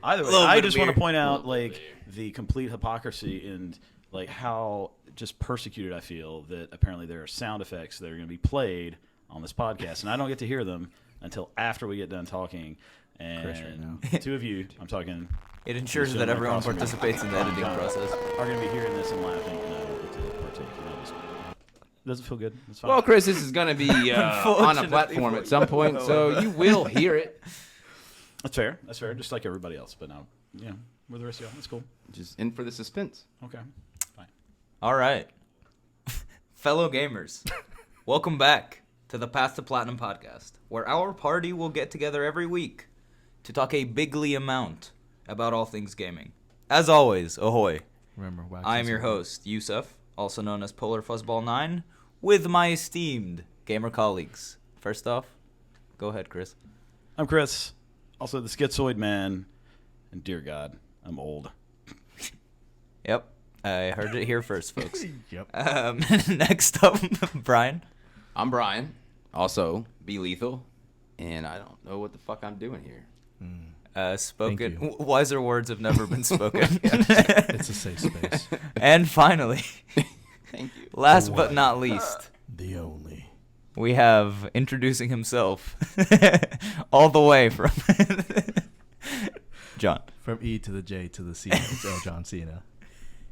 Either way, I just want to point out like the complete hypocrisy and like how just persecuted I feel that apparently there are sound effects that are going to be played on this podcast, and I don't get to hear them until after we get done talking. And the two of you, I'm talking. It ensures that everyone participates in the editing process. Are going to be hearing this and laughing, and I don't get to partake. Doesn't feel good. It's fine. Well, Chris, this is going to be on a platform at some point, so you will hear it. That's fair. That's fair. Just like everybody else. But now, yeah, we're the rest of y'all. That's cool. Just in for the suspense. Okay. Fine. All right. Fellow gamers, welcome back to the Path to Platinum podcast, where our party will get together every week to talk a bigly amount about all things gaming. As always, ahoy. Remember, I am your host, Yusuf, also known as Polar Fuzzball 9, with my esteemed gamer colleagues. First off, go ahead, Chris. I'm Chris, also the Schizoid Man, and dear God, I'm old. Yep, I heard it here first, folks. Yep. Next up, Brian. I'm Brian, also Be Lethal, and I don't know what the fuck I'm doing here. Spoken. Wiser words have never been spoken. It's a safe space. And finally, Thank you. last but not least, The only. we have introducing himself all the way from John. From E to the J to the C, it's El John Cena.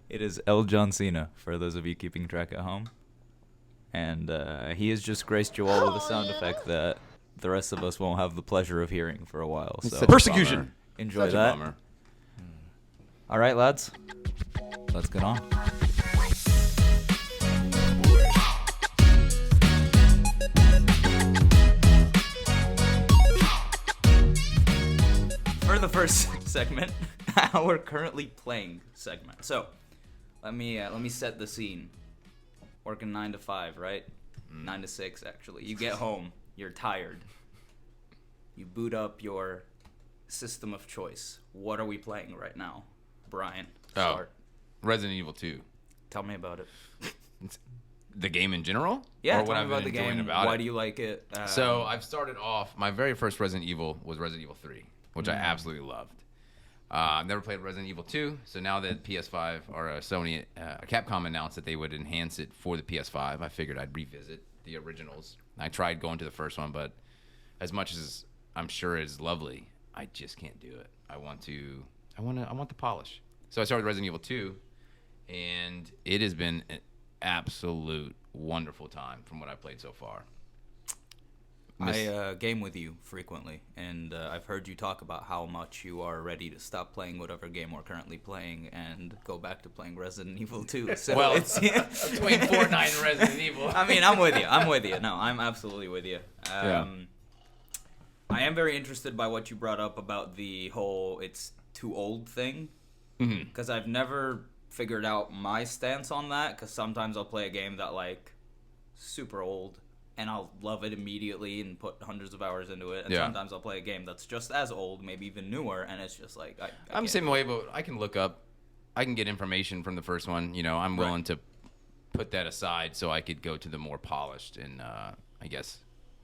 It is El John Cena, for those of you keeping track at home. And he has just graced you all with a sound effect that the rest of us won't have the pleasure of hearing for a while. It's So such a Persecution. bummer. enjoy Such a that. bummer. All right, lads. Let's get on. For the first segment, our currently playing segment. So, let me set the scene. Working 9 to 5, right? 9 to 6, actually. You get home. You're tired. You boot up your system of choice. What are we playing right now? Brian, start. Resident Evil 2. Tell me about it. The game in general? Yeah, or tell what me I've about been the enjoying game. about Why it? do you like it? So I've started off, my very first Resident Evil was Resident Evil 3, which I absolutely loved. I've never played Resident Evil 2, so now that PS5 or Sony, Capcom announced that they would enhance it for the PS5, I figured I'd revisit the originals. I tried going to the first one, but as much as I'm sure is lovely, I just can't do it. I want the polish. So I started Resident Evil 2, and it has been an absolute wonderful time from what I've played so far. I game with you frequently, and I've heard you talk about how much you are ready to stop playing whatever game we're currently playing and go back to playing Resident Evil 2. So Well, it's between Fortnite and Resident Evil. I mean, I'm with you. No, I'm absolutely with you. Yeah. I am very interested by what you brought up about the whole "it's too old" thing, Mhm. because I've never figured out my stance on that. Because sometimes I'll play a game that like super old, and I'll love it immediately and put hundreds of hours into it. And Yeah. sometimes I'll play a game that's just as old, maybe even newer, and it's just like I I'm the can't same do way, but I can look up, I can get information from the first one. You know, I'm willing to put that aside so I could go to the more polished and, I guess,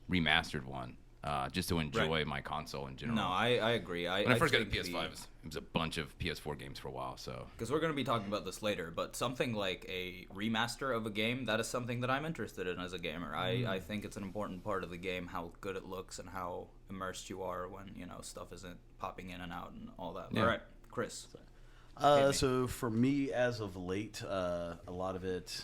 remastered one, just to enjoy my console in it. general. No, I agree. when I first got the PS5, it was a bunch of PS4 games for a while, so. Because we're going to be talking about this later, but something like a remaster of a game, that is something that I'm interested in as a gamer. I think it's an important part of the game, how good it looks and how immersed you are when, stuff isn't popping in and out and all that. Yeah. All right, Chris. So for me, as of late, a lot of it,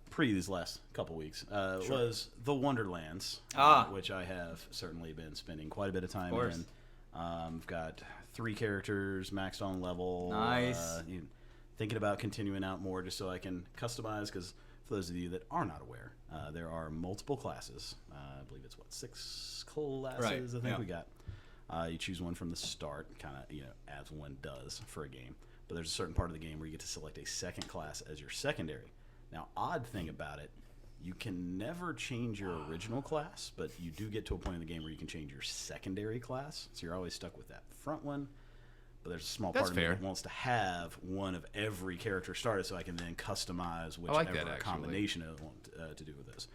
pre these last couple weeks, was the Wonderlands, which I have certainly been spending quite a bit of time in. I've got 3 characters maxed on level. Nice. Thinking about continuing out more just so I can customize, because for those of you that are not aware, there are multiple classes. I believe it's, 6 classes I think we got. You choose one from the start, kind of, as one does for a game. But there's a certain part of the game where you get to select a second class as your secondary. Now, odd thing about it, you can never change your original class, but you do get to a point in the game where you can change your secondary class. So you're always stuck with that front one. But there's a small part of me that wants to have one of every character started so I can then customize whichever combination I want to do with this.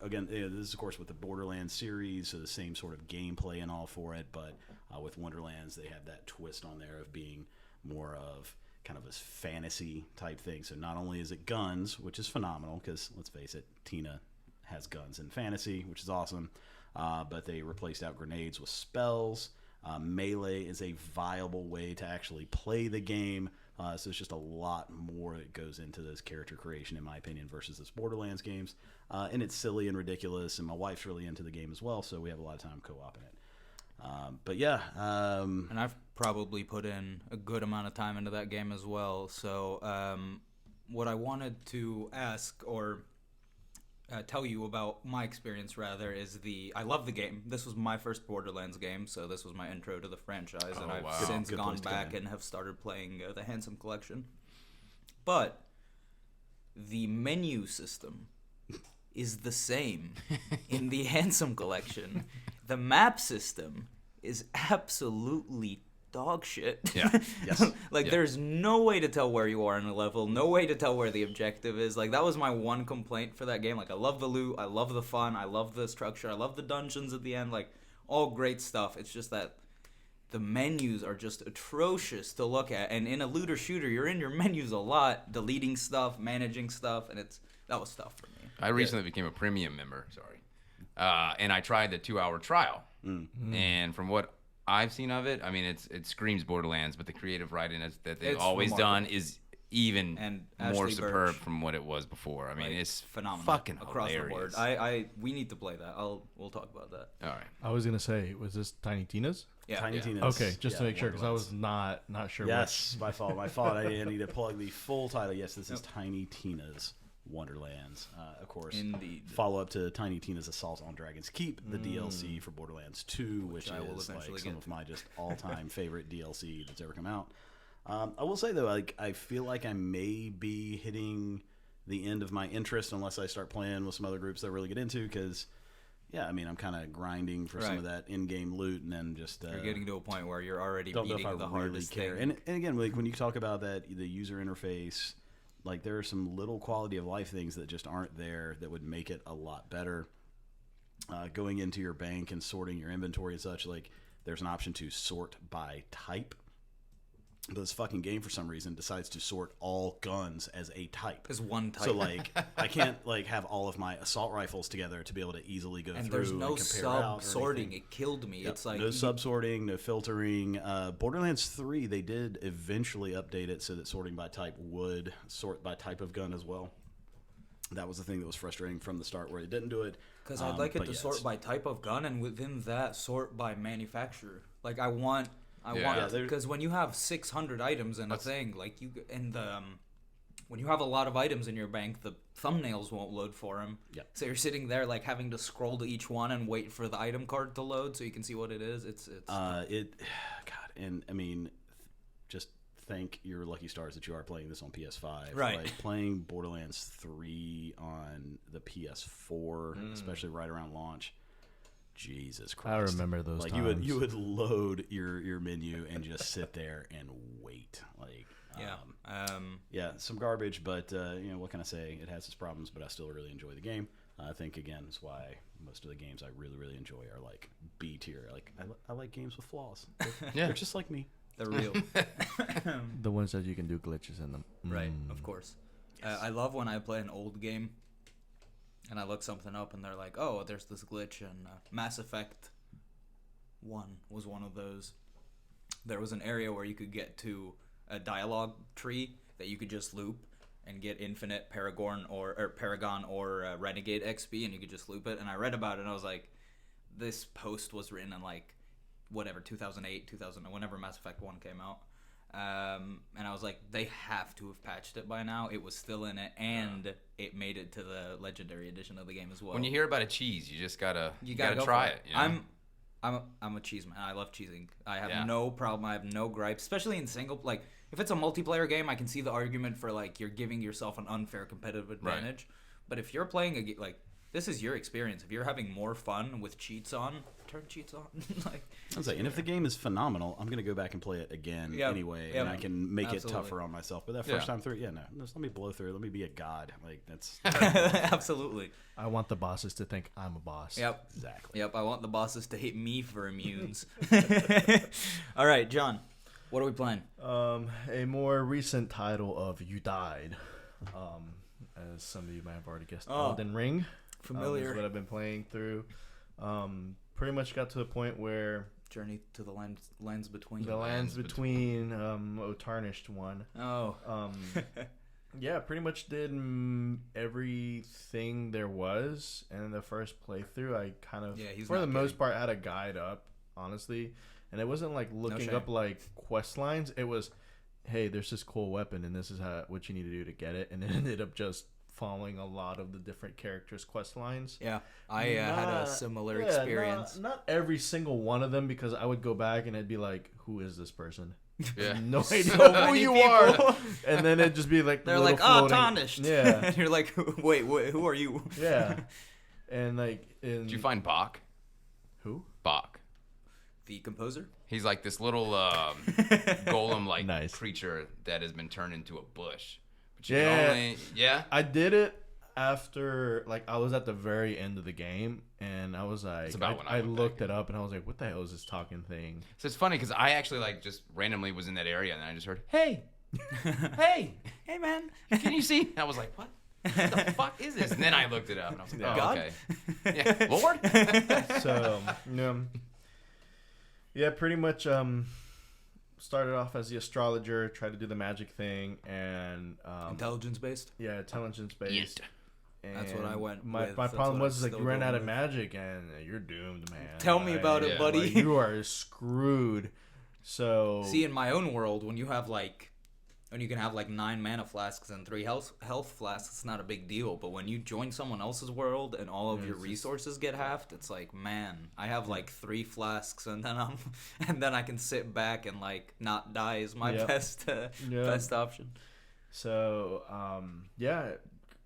Again, this is, of course, with the Borderlands series, so the same sort of gameplay and all for it, but With Wonderlands, they have that twist on there of being more of kind of a fantasy type thing. So not only is it guns, which is phenomenal, because let's face it, Tina has guns in fantasy, which is awesome, but they replaced out grenades with spells. Melee is a viable way to actually play the game. So it's just a lot more that goes into this character creation, in my opinion, versus this Borderlands games. And it's silly and ridiculous, and my wife's really into the game as well, so we have a lot of time co-oping it. But yeah. And I've probably put in a good amount of time into that game as well. So what I wanted to ask, or tell you about my experience rather, is I love the game. This was my first Borderlands game, so this was my intro to the franchise, and I've since gone back and have started playing the Handsome Collection. But the menu system is the same in the Handsome Collection. The map system is absolutely dog shit. Yeah. Yes. There's no way to tell where you are in a level, no way to tell where the objective is. Like, that was my one complaint for that game. Like, I love the loot, I love the fun, I love the structure, I love the dungeons at the end, like, all great stuff. It's just that the menus are just atrocious to look at, and in a looter shooter, you're in your menus a lot, deleting stuff, managing stuff, and that was tough for me. I recently became a premium member, and I tried the 2-hour trial. And from what I've seen of it, I mean, it screams Borderlands, but the creative writing that they've always done is even And more Ashley superb Birch, from what it was before. I mean, it's phenomenal fucking across hilarious. the board. We need to play that. We'll talk about that. All right. I was gonna say, was this Tiny Tina's? Yeah. Tiny Yeah. Tina's. Okay, just to make sure, because I Wonderlands. was not sure. Yes, my fault. I need to plug the full title. Yes, this is Tiny Tina's Wonderlands. Of course, Indeed. follow up to Tiny Tina's Assault on Dragon's Keep, the DLC for Borderlands 2, which I will is eventually like some get of my just all-time favorite DLC that's ever come out. I will say though, like I feel like I may be hitting the end of my interest unless I start playing with some other groups that I really get into. Because, yeah, I mean, I'm kind of grinding for some of that in-game loot, and then just You're getting to a point where you're already don't know beating if I the really hardest care. thing. And again, like when you talk about that, the user interface, like there are some little quality of life things that just aren't there that would make it a lot better. Going into your bank and sorting your inventory and such, like there's an option to sort by type. But this fucking game, for some reason, decides to sort all guns as a type. As one type. So, like, I can't, like, have all of my assault rifles together to be able to easily go and through there's no and compare out or sub-sorting. anything. It killed me. Yep. It's like... no sub-sorting, no filtering. Borderlands 3, they did eventually update it so that sorting by type would sort by type of gun as well. That was the thing that was frustrating from the start, where it didn't do it. Because I'd like it but to yes. sort by type of gun, and within that, sort by manufacturer. Like, I want Yeah, because when you have 600 items in a thing, like when you have a lot of items in your bank, the thumbnails won't load for them. Yep. So you're sitting there like having to scroll to each one and wait for the item card to load so you can see what it is. It's God, and I mean, just thank your lucky stars that you are playing this on PS5. Right. Like playing Borderlands 3 on the PS4, especially right around launch. Jesus Christ! I remember those like times. you would load your menu and just sit there and wait. Like yeah, some garbage, but you know what can I say? It has its problems, but I still really enjoy the game. I think again, that's why most of the games I really enjoy are like B tier. Like I like games with flaws. They're just like me. they're real. The ones that you can do glitches in them. Right, of course. I love when I play an old game and I look something up and they're like, oh, there's this glitch, and Mass Effect 1 was one of those. There was an area where you could get to a dialogue tree that you could just loop and get infinite Paragon or Renegade XP, and you could just loop it. And I read about it and I was like, this post was written in like whatever 2008, 2000, whenever Mass Effect 1 came out. And I was like, they have to have patched it by now. It was still in it, and it made it to the Legendary Edition of the game as well. When you hear about a cheese, you just gotta go try for it. You know? I'm a cheese man. I love cheesing. I have no problem. I have no gripes, especially in single. Like if it's a multiplayer game, I can see the argument for like you're giving yourself an unfair competitive advantage. Right. But if you're playing like this is your experience. If you're having more fun with cheats on, turn cheats on. Like, I was like, and if the game is phenomenal, I'm gonna go back and play it again anyway, and I can make it tougher on myself. But that first time through, no, just let me blow through. Let me be a god. Like that's absolutely. I want the bosses to think I'm a boss. Yep, exactly. Yep, I want the bosses to hate me for immunes. All right, John, what are we playing? A more recent title of You Died. As some of you might have already guessed, Elden Ring. Familiar. Is what I've been playing through. Pretty much got to the point where Journey to the lands between. The lands between Tarnished one. Oh. Yeah, pretty much did everything there was. And in the first playthrough, I kind of, for the most part, had a guide up, honestly. And it wasn't like looking up like quest lines. It was, hey, there's this cool weapon, and this is what you need to do to get it. And it ended up just following a lot of the different characters' quest lines. Yeah, I had a similar experience. Not every single one of them, because I would go back and I'd be like, who is this person? Yeah. No idea who you are. And then it'd just be like, they're like, oh, floating. Tarnished. Yeah. And you're like, wait, who are you? Yeah. And like, did you find Bach? Who? Bach. The composer? He's like this little golem-like creature that has been turned into a bush. But you can only, I did it after, like, I was at the very end of the game, and I was like, I looked it up, and I was like, what the hell is this talking thing? So it's funny, because I actually, like, just randomly was in that area, and I just heard, hey, hey, man, can you see? And I was like, what? What the fuck is this? And then I looked it up, and I was like, God? Okay. Yeah, Lord? So, yeah, pretty much started off as the astrologer, tried to do the magic thing, and intelligence-based? Yeah, intelligence-based. And that's what I went my with. My problem was like, you ran out of with. magic, and you're doomed, man. Tell me about it, buddy. Like, you are screwed. So see, in my own world, when you can have like 9 mana flasks and 3 health flasks, it's not a big deal. But when you join someone else's world and all of your resources get halved, it's like, man, I have like 3 flasks, and then I can sit back and like not die is my best option. So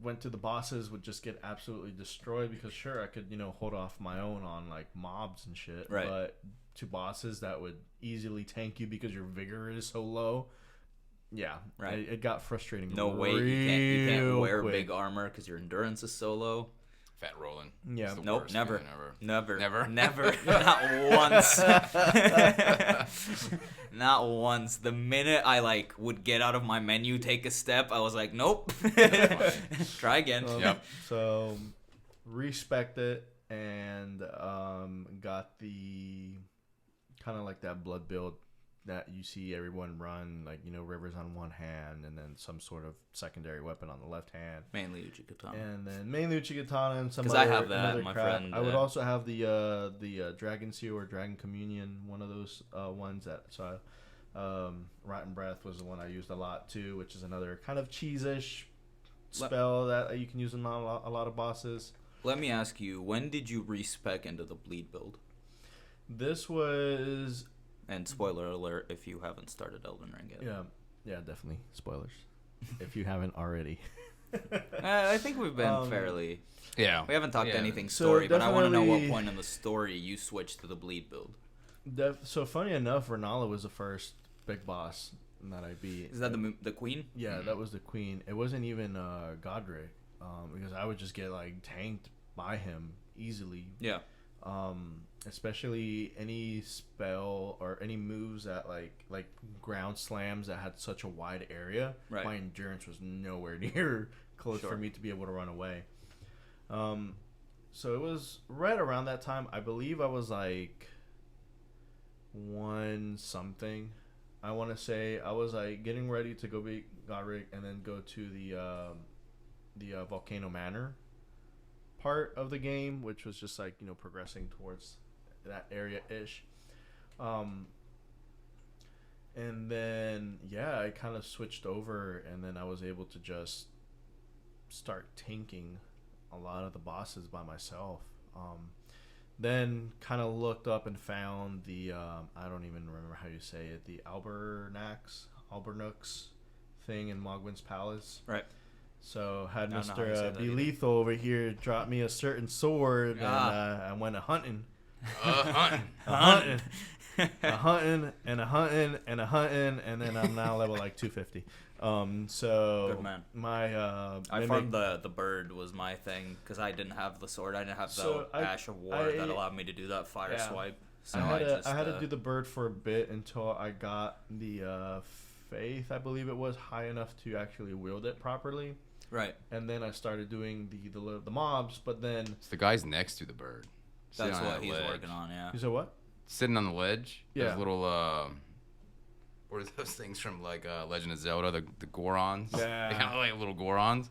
went to the bosses, would just get absolutely destroyed, because sure, I could hold off my own on like mobs and shit, right? But to bosses that would easily tank you because your vigor is so low. Yeah, right. It got frustrating. No way, you can't wear big armor because your endurance is so low. Fat rolling. Yeah. Nope, never. Never. Never. Not once. Not once. The minute I like would get out of my menu, take a step, I was like, nope. Try again. Yep. So respect it, and got the kind of like that blood build that you see everyone run, like, rivers on one hand and then some sort of secondary weapon on the left hand. Mainly Uchigatana. And then mainly Uchigatana and some other, I have that, my crap. friend. I would also have the Dragon Seal or Dragon Communion, one of those ones that, Rotten Breath was the one I used a lot too, which is another kind of cheese-ish spell that you can use in a lot of bosses. Let me ask you, when did you respec into the bleed build? This was... And spoiler alert if you haven't started Elden Ring yet. Yeah, definitely. Spoilers. If you haven't already. I think we've been fairly... Yeah. We haven't talked anything story, but I want to know what point in the story you switched to the bleed build. So funny enough, Renala was the first big boss that I beat. Is that the queen? Yeah, that was the queen. It wasn't even Godric, because I would just get like tanked by him easily. Yeah. Especially any spell or any moves that like ground slams that had such a wide area. Right. My endurance was nowhere near close for me to be able to run away. So it was right around that time. I believe I was like 1 something. I want to say I was like getting ready to go beat Godric and then go to the Volcano Manor part of the game, which was just like progressing towards that area-ish. And then I kind of switched over, and then I was able to just start tanking a lot of the bosses by myself. Then kind of looked up and found the I don't even remember how you say it, the Albernux thing in Mogwin's Palace. Right. So had Mr. Be Lethal over here drop me a certain sword, and I went hunting. Hunting. a hunting, and then I'm now level like 250. So good man. I farmed the bird was my thing because I didn't have the sword. I didn't have the Ash of War that allowed me to do that fire swipe. So I had to do the bird for a bit until I got the faith, I believe it was, high enough to actually wield it properly. Right. And then I started doing the mobs, but then it's the guys next to the bird. That's what he's working on. Yeah. You said what? Sitting on the ledge. Yeah. Those little what are those things from like Legend of Zelda? The Gorons. Yeah. They kind of like little Gorons.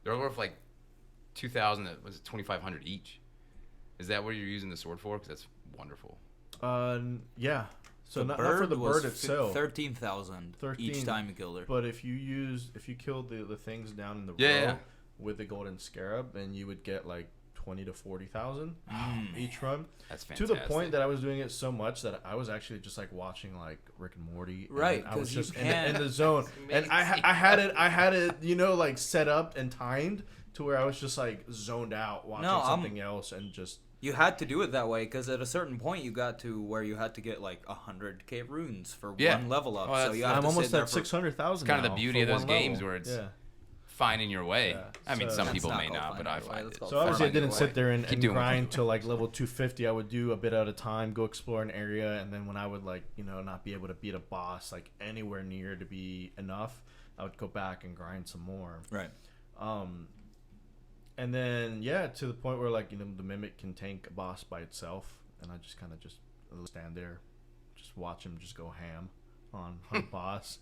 They're worth like 2,000. Was it 2,500 each? Is that what you're using the sword for? Because that's wonderful. Yeah. So not for the bird itself. 13,000 each time you killed her. But if you killed the things down in the row with the golden scarab, then you would get like 20 to 40,000 each run. That's fantastic. To the point that I was doing it so much that I was actually just like watching like Rick and Morty. Right. I was just in the zone, and I had it like set up and timed to where I was just like zoned out watching something else and just. You had to do it that way because at a certain point you got to where you had to get like 100k runes for one level up. So you have I'm to almost sit at 600,000. Kind of the beauty of those games where it's finding your way. Yeah. I mean, some people may not, but I find find it. So obviously I didn't sit there and grind to to like level 250. I would do a bit at a time, go explore an area, and then when I would like not be able to beat a boss like anywhere near to be enough, I would go back and grind some more. Right. And then to the point where like the mimic can tank a boss by itself, and I just kind of just stand there, just watch him just go ham on a boss,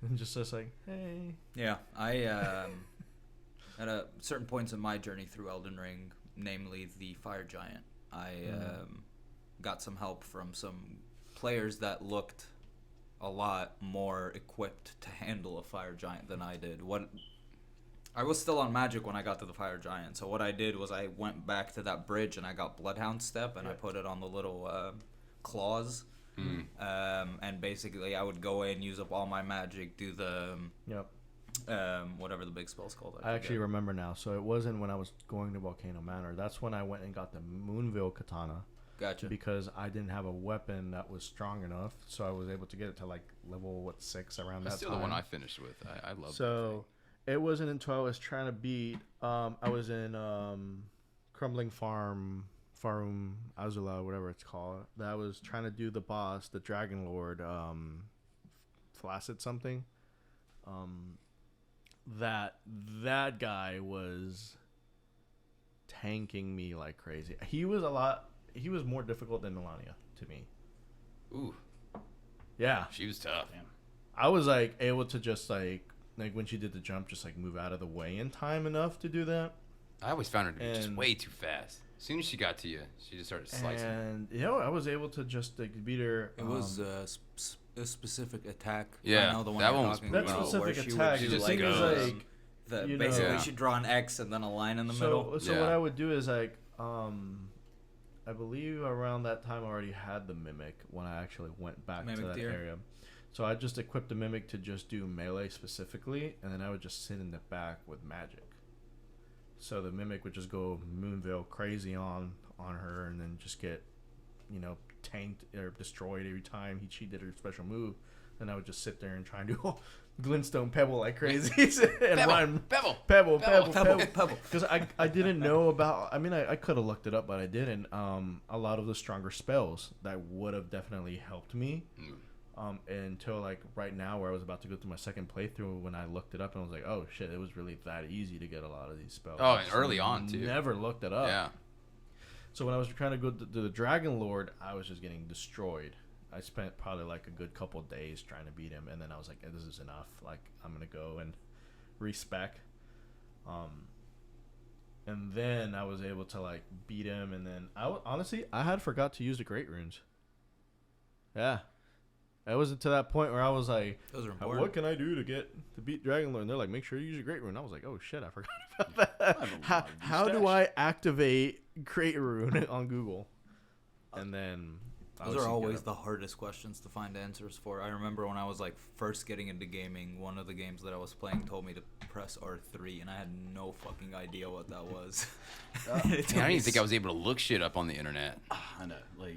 and just like, hey. Yeah, I at a certain points in my journey through Elden Ring, namely the Fire Giant, I got some help from some players that looked a lot more equipped to handle a Fire Giant than I did. I was still on magic when I got to the Fire Giant, so what I did was I went back to that bridge and I got Bloodhound Step and I put it on the little claws, and basically I would go in, use up all my magic, do the whatever the big spell's called. I actually remember now. So it wasn't when I was going to Volcano Manor. That's when I went and got the Moonville Katana. Gotcha. Because I didn't have a weapon that was strong enough, so I was able to get it to like level 6 around that time. That's still the one I finished with. I love that thing. It wasn't until I was trying to beat. I was in Crumbling Farum Azula, whatever it's called. That I was trying to do the boss, the Dragon Lord, Flaccid something. That guy was tanking me like crazy. He was more difficult than Melania to me. Ooh. Yeah. She was tough. Damn. I was like able to just like when she did the jump, just like move out of the way in time enough to do that. I always found her to be just way too fast. As soon as she got to you, she just started slicing. And I was able to just like beat her. It was a specific attack. Yeah, I know the one that you're one was talking that about, specific where she attack. would do do like basically she'd draw an X and then a line in the middle. So what I would do is like I believe around that time I already had the Mimic when I actually went back to that area. So I just equipped the Mimic to just do melee specifically, and then I would just sit in the back with magic. So the Mimic would just go Moonville crazy on her, and then just get, tanked or destroyed every time she did her special move. Then I would just sit there and try and do glintstone pebble like crazy and run pebble. Because I didn't know about. I mean, I could have looked it up, but I didn't. A lot of the stronger spells that would have definitely helped me. Until like right now, where I was about to go through my second playthrough, when I looked it up and I was like, oh shit, it was really that easy to get a lot of these spells. Oh, and early on too. Never looked it up. Yeah. So when I was trying to go to the Dragon Lord, I was just getting destroyed. I spent probably like a good couple of days trying to beat him, and then I was like, this is enough. Like, I'm gonna go and respec. And then I was able to like beat him, and then honestly I had forgot to use the Great Runes. Yeah. I wasn't to that point where I was like, what can I do to beat Dragon Lord? And they're like, make sure you use your Great Rune. I was like, oh shit, I forgot about that. How do I activate Great Rune on Google? And then Those are always the hardest questions to find answers for. I remember when I was like first getting into gaming, one of the games that I was playing told me to press R3, and I had no fucking idea what that was. I don't even think I was able to look shit up on the internet. I know. Like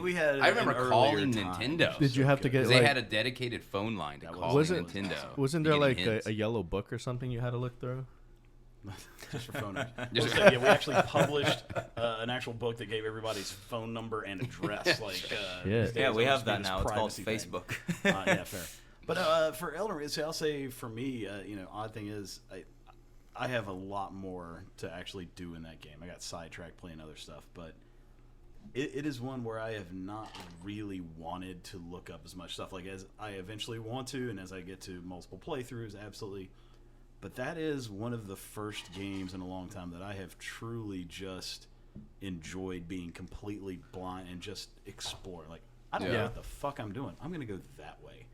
we had. I remember calling Nintendo. Did you have to get? They had a dedicated phone line to call Nintendo. Wasn't there like a yellow book or something you had to look through? Just for phone numbers. Yeah, we actually published an actual book that gave everybody's phone number and address. Yeah, we have that now. It's called Facebook. Yeah, fair. But for Elden Ring, I'll say for me, odd thing is I have a lot more to actually do in that game. I got sidetracked playing other stuff, but it is one where I have not really wanted to look up as much stuff. Like as I eventually want to, and as I get to multiple playthroughs, absolutely. But that is one of the first games in a long time that I have truly just enjoyed being completely blind and just explore. Like, I don't know what the fuck I'm doing. I'm going to go that way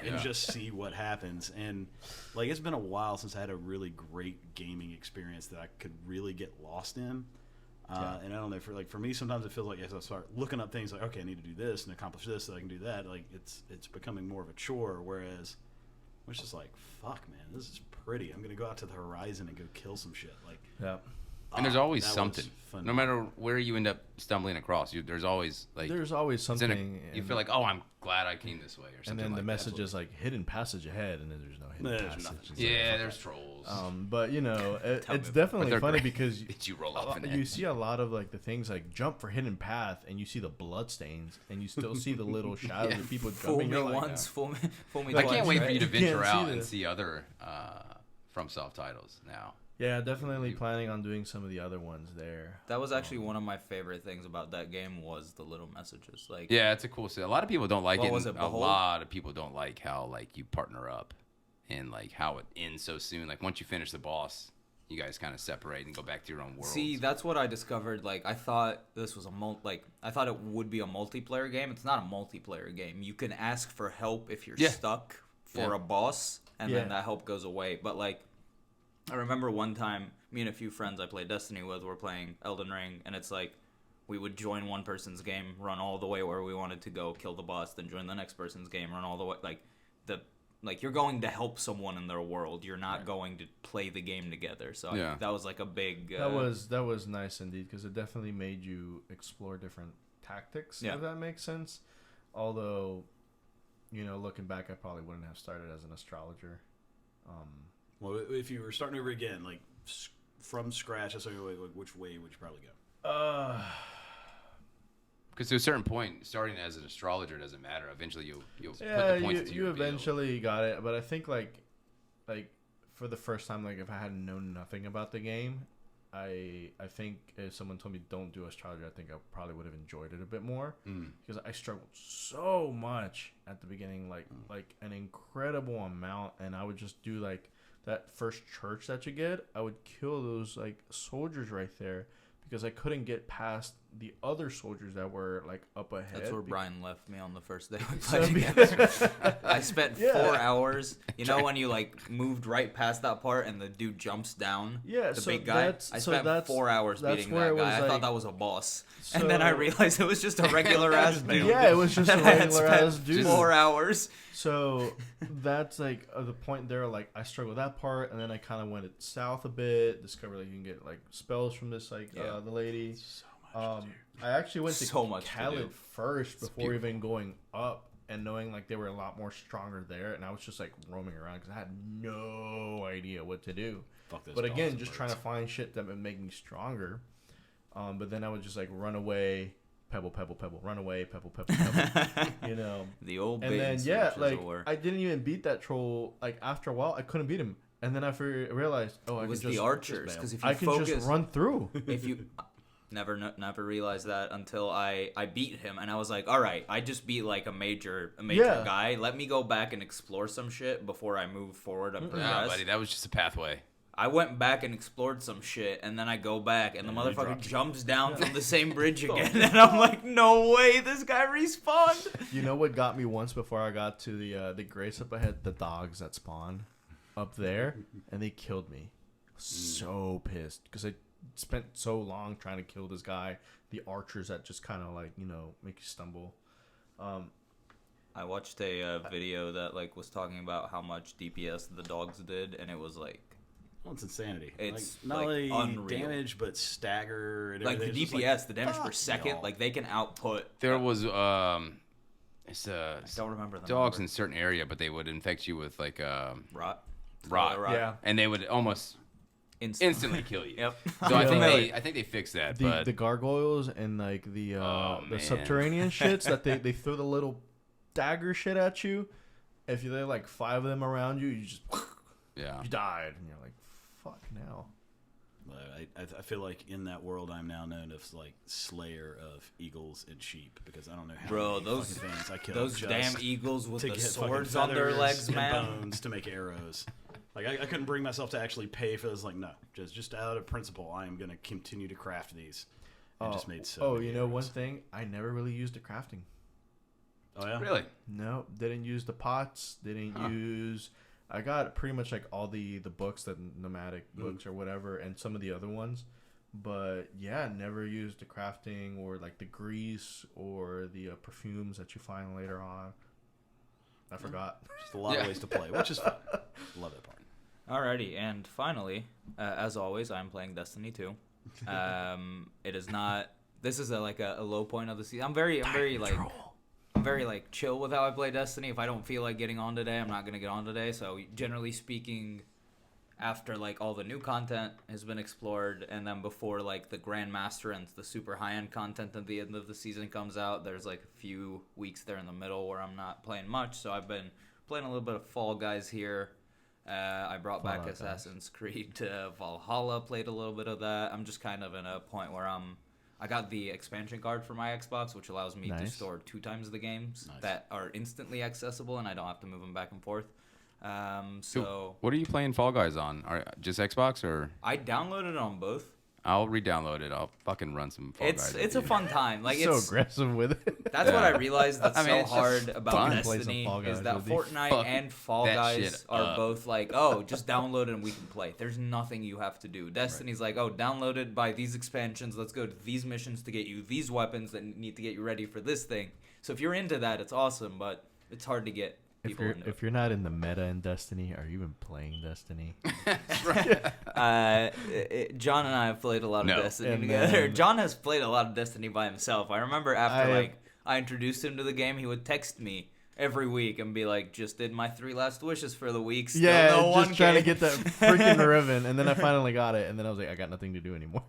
and just see what happens. And, like, it's been a while since I had a really great gaming experience that I could really get lost in. And I don't know, for me, sometimes it feels like as I start looking up things like, okay, I need to do this and accomplish this so I can do that. Like, it's becoming more of a chore, whereas it's just like, fuck, man, this is pretty. I'm going to go out to the horizon and go kill some shit. Like, and there's always something. No matter where you end up stumbling across, there's always something. You feel like, oh, I'm glad I came this way, or something. And then the message that. is like hidden passage ahead, and then there's no hidden passage. Yeah, there's trolls. But it's definitely funny because you roll off you see a lot of like the things like jump for hidden path, and you see the blood stains, and you still see the little shadows of people jumping. Fool me once, fool me twice. I can't wait for you to venture out and see other FromSoft titles now. Yeah, definitely planning on doing some of the other ones there. That was actually one of my favorite things about that game was the little messages. Like, yeah, it's a cool set. A lot of people don't like it. A lot of people don't like how like you partner up and like how it ends so soon. Like once you finish the boss, you guys kind of separate and go back to your own world. See, that's what I discovered. Like I thought this was I thought it would be a multiplayer game. It's not a multiplayer game. You can ask for help if you're stuck for a boss, and then that help goes away. But like, I remember one time, me and a few friends I played Destiny with were playing Elden Ring, and it's like we would join one person's game, run all the way where we wanted to go, kill the boss, then join the next person's game, run all the way. Like you're going to help someone in their world. You're not going to play the game together. So that was like a big. That was nice indeed, because it definitely made you explore different tactics. If that makes sense. Although, looking back, I probably wouldn't have started as an astrologer. Well, if you were starting over again, like from scratch, which way would you probably go? Because to a certain point, starting as an astrologer doesn't matter. Eventually, you'll put the points into your eventually got it. But I think like for the first time, like if I had known nothing about the game, I think if someone told me don't do astrology, I think I probably would have enjoyed it a bit more, because I struggled so much at the beginning, like an incredible amount, and I would just do like that first church that you get, I would kill those like soldiers right there because I couldn't get past the other soldiers that were like up ahead. That's where Brian left me on the first day we played together. I spent 4 hours. You know when you like moved right past that part and the dude jumps down? Yeah, the big guy. I spent 4 hours beating that guy. I thought that was a boss, and then I realized it was just a regular ass dude. Yeah, it was just a regular ass dude. 4 hours. So that's like the point there. Like I struggled with that part, and then I kind of went south a bit. Discovered like you can get like spells from this the lady. So much I actually went to Khaled first before even going up, and knowing like they were a lot more stronger there, and I was just like roaming around because I had no idea what to do. But again, just trying to find shit that would make me stronger. But then I would just like run away. Pebble, pebble, pebble, run away, pebble, pebble, pebble, The old and then like I didn't even beat that troll. Like after a while, I couldn't beat him, and then I realized, I could just the archers, because if you can just run through. If you never realized that until I beat him, and I was like, all right, I just beat like a major guy. Let me go back and explore some shit before I move forward and progress. Nah, buddy, that was just a pathway. I went back and explored some shit, and then I go back, and the motherfucker jumps down from the same bridge again, and I'm like, no way, this guy respawned. You know what got me once before I got to the grace up ahead? The dogs that spawn up there, and they killed me. So pissed, because spent so long trying to kill this guy. The archers that just kind of like, make you stumble. I watched a video that like was talking about how much DPS the dogs did, and it was like, well, it's insanity. It's like, not like only unreal. Damage, but stagger. And like the everything. DPS, Like, the damage per second, like they can output. There was I don't remember the dogs number. in a certain area, but they would infect you with like rot. Yeah, and they would almost instantly kill you. Yep. So I think they fixed that. But the gargoyles and like the subterranean shits that they throw the little dagger shit at you. If you have like 5 of them around you, you just you died, and you're like, fuck now. I feel like in that world I'm now known as like slayer of eagles and sheep because I don't know how many those fucking things I killed. Those damn eagles with the get swords fucking on their feathers legs, and man. bones to make arrows. Like I couldn't bring myself to actually pay for this. Like no, just out of principle, I am gonna continue to craft these. And just made so. Many arrows. One thing I never really used the crafting. Oh yeah, really? No, didn't use the pots. Didn't use. I got pretty much like all the books, the nomadic books or whatever, and some of the other ones. But yeah, never used the crafting or like the grease or the perfumes that you find later on. I forgot. Just a lot of ways to play, which is fun. Love that part. Alrighty, and finally, as always, I'm playing Destiny 2. It is not. This is a low point of the season. I'm very chill with how I play Destiny. If I don't feel like getting on today, I'm not gonna get on today. So generally speaking, after like all the new content has been explored, and then before like the Grandmaster and the super high-end content at the end of the season comes out, there's like a few weeks there in the middle where I'm not playing much. So I've been playing a little bit of Fall Guys here. I brought back Assassin's Creed to Valhalla, played a little bit of that. I'm just kind of in a point where I got the expansion card for my Xbox, which allows me to store 2 times the games that are instantly accessible, and I don't have to move them back and forth. So what are you playing Fall Guys on? Just Xbox or? I downloaded it on both. I'll re-download it. I'll fucking run some Fall Guys. It's a fun time. Like so aggressive with it. That's what I realized that's so hard about fun. Destiny is that Fortnite and Fall Guys are both like, oh, just download it and we can play. There's nothing you have to do. Destiny's like, oh, download it, buy these expansions. Let's go to these missions to get you these weapons that need to get you ready for this thing. So if you're into that, it's awesome, but it's hard to get. If you're not in the meta in Destiny, are you even playing Destiny? John and I have played a lot of Destiny together. John has played a lot of Destiny by himself. I remember after I introduced him to the game, he would text me every week and be like, just did my 3 last wishes for the week. Still just trying to get that freaking ribbon. And then I finally got it. And then I was like, I got nothing to do anymore.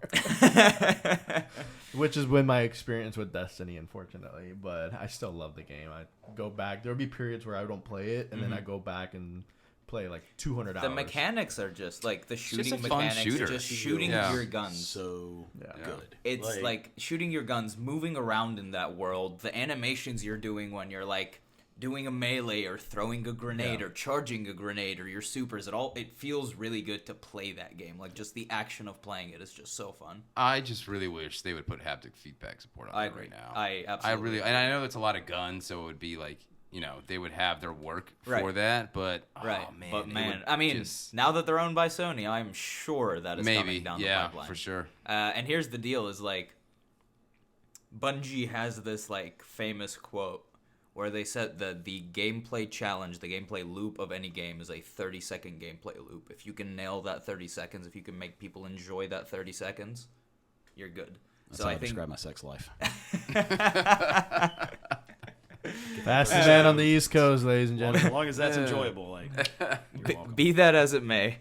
Which has been my experience with Destiny, unfortunately. But I still love the game. I go back. There'll be periods where I don't play it. And then I go back and play like 200 hours. The mechanics are just like the shooting mechanics. Just shooting your guns. So good. It's like shooting your guns, moving around in that world. The animations you're doing when you're like doing a melee or throwing a grenade or charging a grenade or your supers, it feels really good to play that game. Like just the action of playing it is just so fun. I just really wish they would put haptic feedback support on it right now. I absolutely and I know it's a lot of guns, so it would be like, they would have their work for that, but I mean, now that they're owned by Sony, I'm sure that is coming down the pipeline. For sure. And here's the deal: is like Bungie has this like famous quote where they said that the gameplay challenge, the gameplay loop of any game is a 30-second gameplay loop. If you can nail that 30 seconds, if you can make people enjoy that 30 seconds, you're good. That's how I describe my sex life. Fastest man on the East Coast, ladies and gentlemen. As long as that's enjoyable, you're welcome. Be that as it may.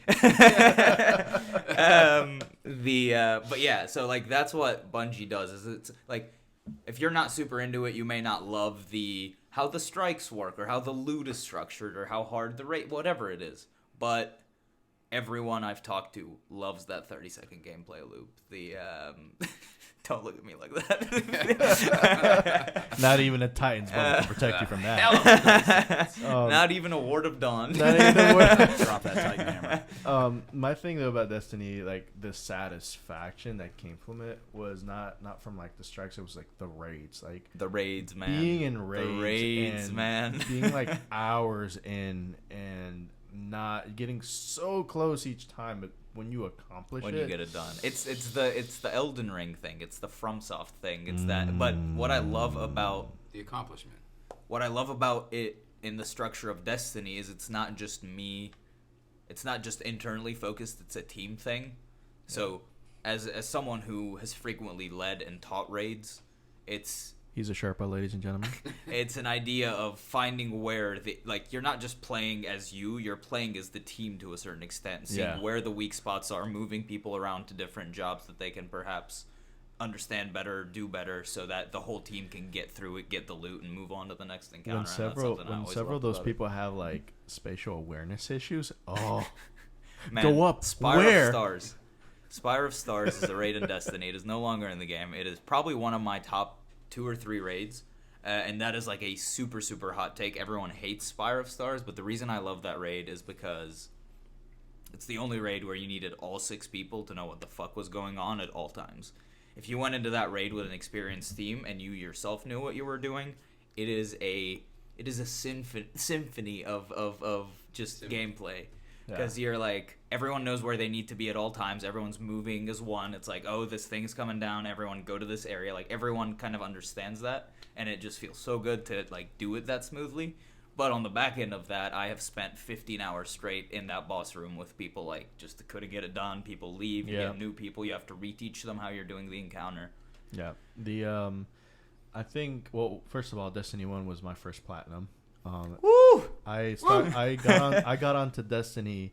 But yeah, so like that's what Bungie does. Is it's like if you're not super into it, you may not love how the strikes work or how the loot is structured or how hard the rate, whatever it is. But everyone I've talked to loves that 30-second gameplay loop. Don't look at me like that. Not even a Titan's going to protect you from that. Not even a Ward of Dawn. Drop that Titan hammer. My thing though about Destiny, like the satisfaction that came from it was not from like the strikes. It was like the raids, like the raids, man. Being in raids, the raids, and man. Being like hours in and not getting so close each time, but when you accomplish when it. you get it done. It's the Elden Ring thing. It's the FromSoft thing. It's that. But what I love about the accomplishment, what I love about it in the structure of Destiny is it's not just me. It's not just internally focused. It's a team thing. So, as someone who has frequently led and taught raids, He's a Sherpa, ladies and gentlemen. It's an idea of finding where you're not just playing as you're playing as the team to a certain extent, seeing where the weak spots are, moving people around to different jobs that they can perhaps understand better, do better, so that the whole team can get through it, get the loot, and move on to the next encounter. When several of those people have like spatial awareness issues, Man, go up. Spire of Stars. Spire of Stars is a raid in Destiny. It is no longer in the game. It is probably one of my top 2 or 3 raids, and that is like a super, super hot take. Everyone hates Spire of Stars, but the reason I love that raid is because it's the only raid where you needed all 6 people to know what the fuck was going on at all times. If you went into that raid with an experienced team and you yourself knew what you were doing, it is a symphony of just gameplay. Because you're like, everyone knows where they need to be at all times. Everyone's moving as one. It's like, oh, this thing's coming down. Everyone go to this area. Like, everyone kind of understands that. And it just feels so good to, like, do it that smoothly. But on the back end of that, I have spent 15 hours straight in that boss room with people, like, just to couldn't get it done. People leave. You get new people. You have to reteach them how you're doing the encounter. Yeah. I think, well, first of all, Destiny 1 was my first platinum. Woo! I got onto Destiny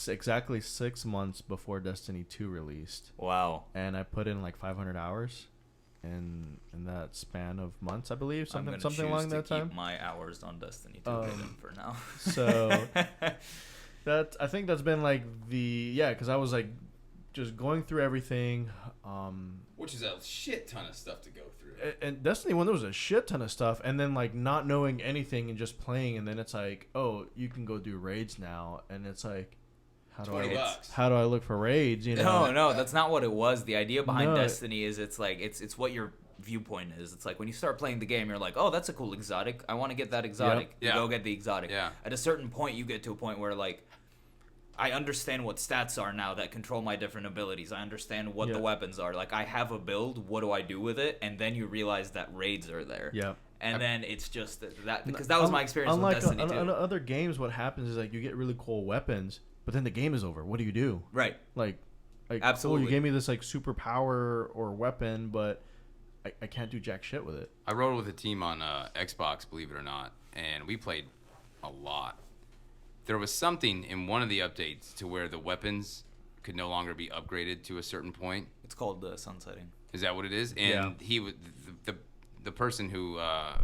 exactly 6 months before Destiny 2 released. Wow. And I put in like 500 hours in that span of months, I believe, something along that time. Keep my hours on Destiny 2 for now. So I think that's been like because I was like just going through everything, which is a shit ton of stuff to go through. And Destiny 1, there was a shit ton of stuff, and then like not knowing anything and just playing, and then it's like, oh, you can go do raids now, and it's like, how do I look for raids? You know? No, that's not what it was. The idea behind Destiny is it's like it's what your viewpoint is. It's like when you start playing the game, you're like, oh, that's a cool exotic. I want to get that exotic. Yep. You go get the exotic. Yeah. At a certain point, you get to a point where like, I understand what stats are now that control my different abilities. I understand what the weapons are. Like, I have a build. What do I do with it? And then you realize that raids are there. Yeah. And then it's just that because that was my experience with Destiny 2. Unlike other games, what happens is like you get really cool weapons, but then the game is over. What do you do? Right. Like absolutely. Cool, you gave me this like superpower or weapon, but I can't do jack shit with it. I rode with a team on Xbox, believe it or not, and we played a lot. There was something in one of the updates to where the weapons could no longer be upgraded to a certain point. It's called sunsetting. Is that what it is? And he was the person who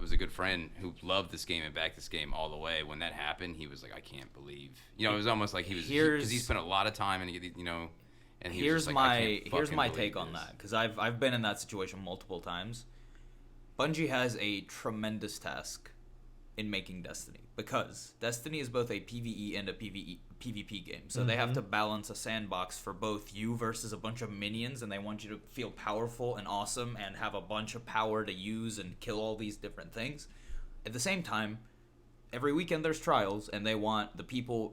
was a good friend who loved this game and backed this game all the way. When that happened, he was like, I can't believe. You know, it was almost like he was because he spent a lot of time and And he here's was my like, my take on that, because I've been in that situation multiple times. Bungie has a tremendous task in making Destiny, because Destiny is both a PvE and a PvP game. So they have to balance a sandbox for both you versus a bunch of minions, and they want you to feel powerful and awesome and have a bunch of power to use and kill all these different things. At the same time, every weekend there's trials, and they want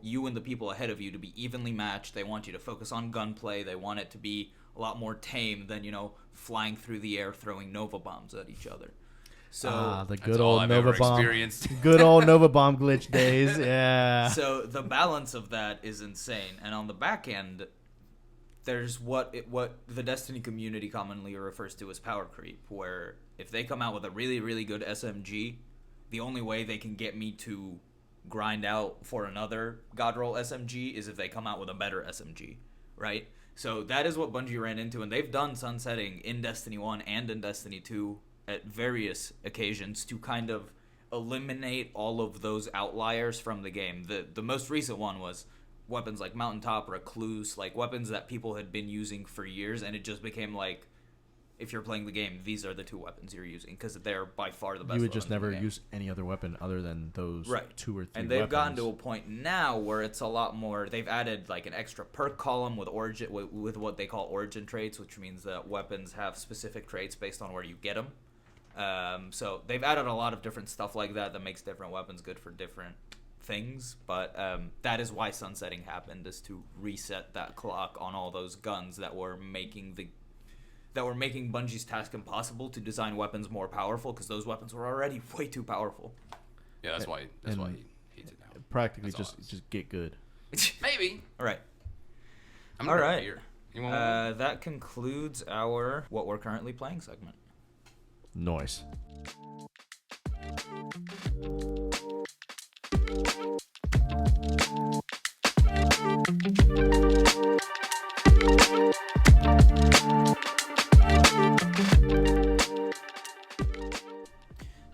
you and the people ahead of you to be evenly matched. They want you to focus on gunplay. They want it to be a lot more tame than, flying through the air throwing Nova bombs at each other. So the good old Nova bomb, good old Nova bomb glitch days. Yeah. So the balance of that is insane, and on the back end, there's what the Destiny community commonly refers to as power creep, where if they come out with a really, really good SMG, the only way they can get me to grind out for another God roll SMG is if they come out with a better SMG, right? So that is what Bungie ran into, and they've done sunsetting in Destiny 1 and in Destiny 2 at various occasions to kind of eliminate all of those outliers from the game. The most recent one was weapons like Mountaintop, Recluse, like weapons that people had been using for years, and it just became like, if you're playing the game, these are the two weapons you're using, because they're by far the best. You would just never use any other weapon other than those 2 or 3 and they've weapons. gotten to a point now where it's a lot more. They've added like an extra perk column with with what they call origin traits, which means that weapons have specific traits based on where you get them. So they've added a lot of different stuff like that makes different weapons good for different things, but that is why sunsetting happened, is to reset that clock on all those guns that were making Bungie's task impossible to design weapons more powerful, because those weapons were already way too powerful. Yeah, that's why he hates it now. Practically just get good. Maybe. All right. All right. Beer. You want one? That concludes our what we're currently playing segment. Nice.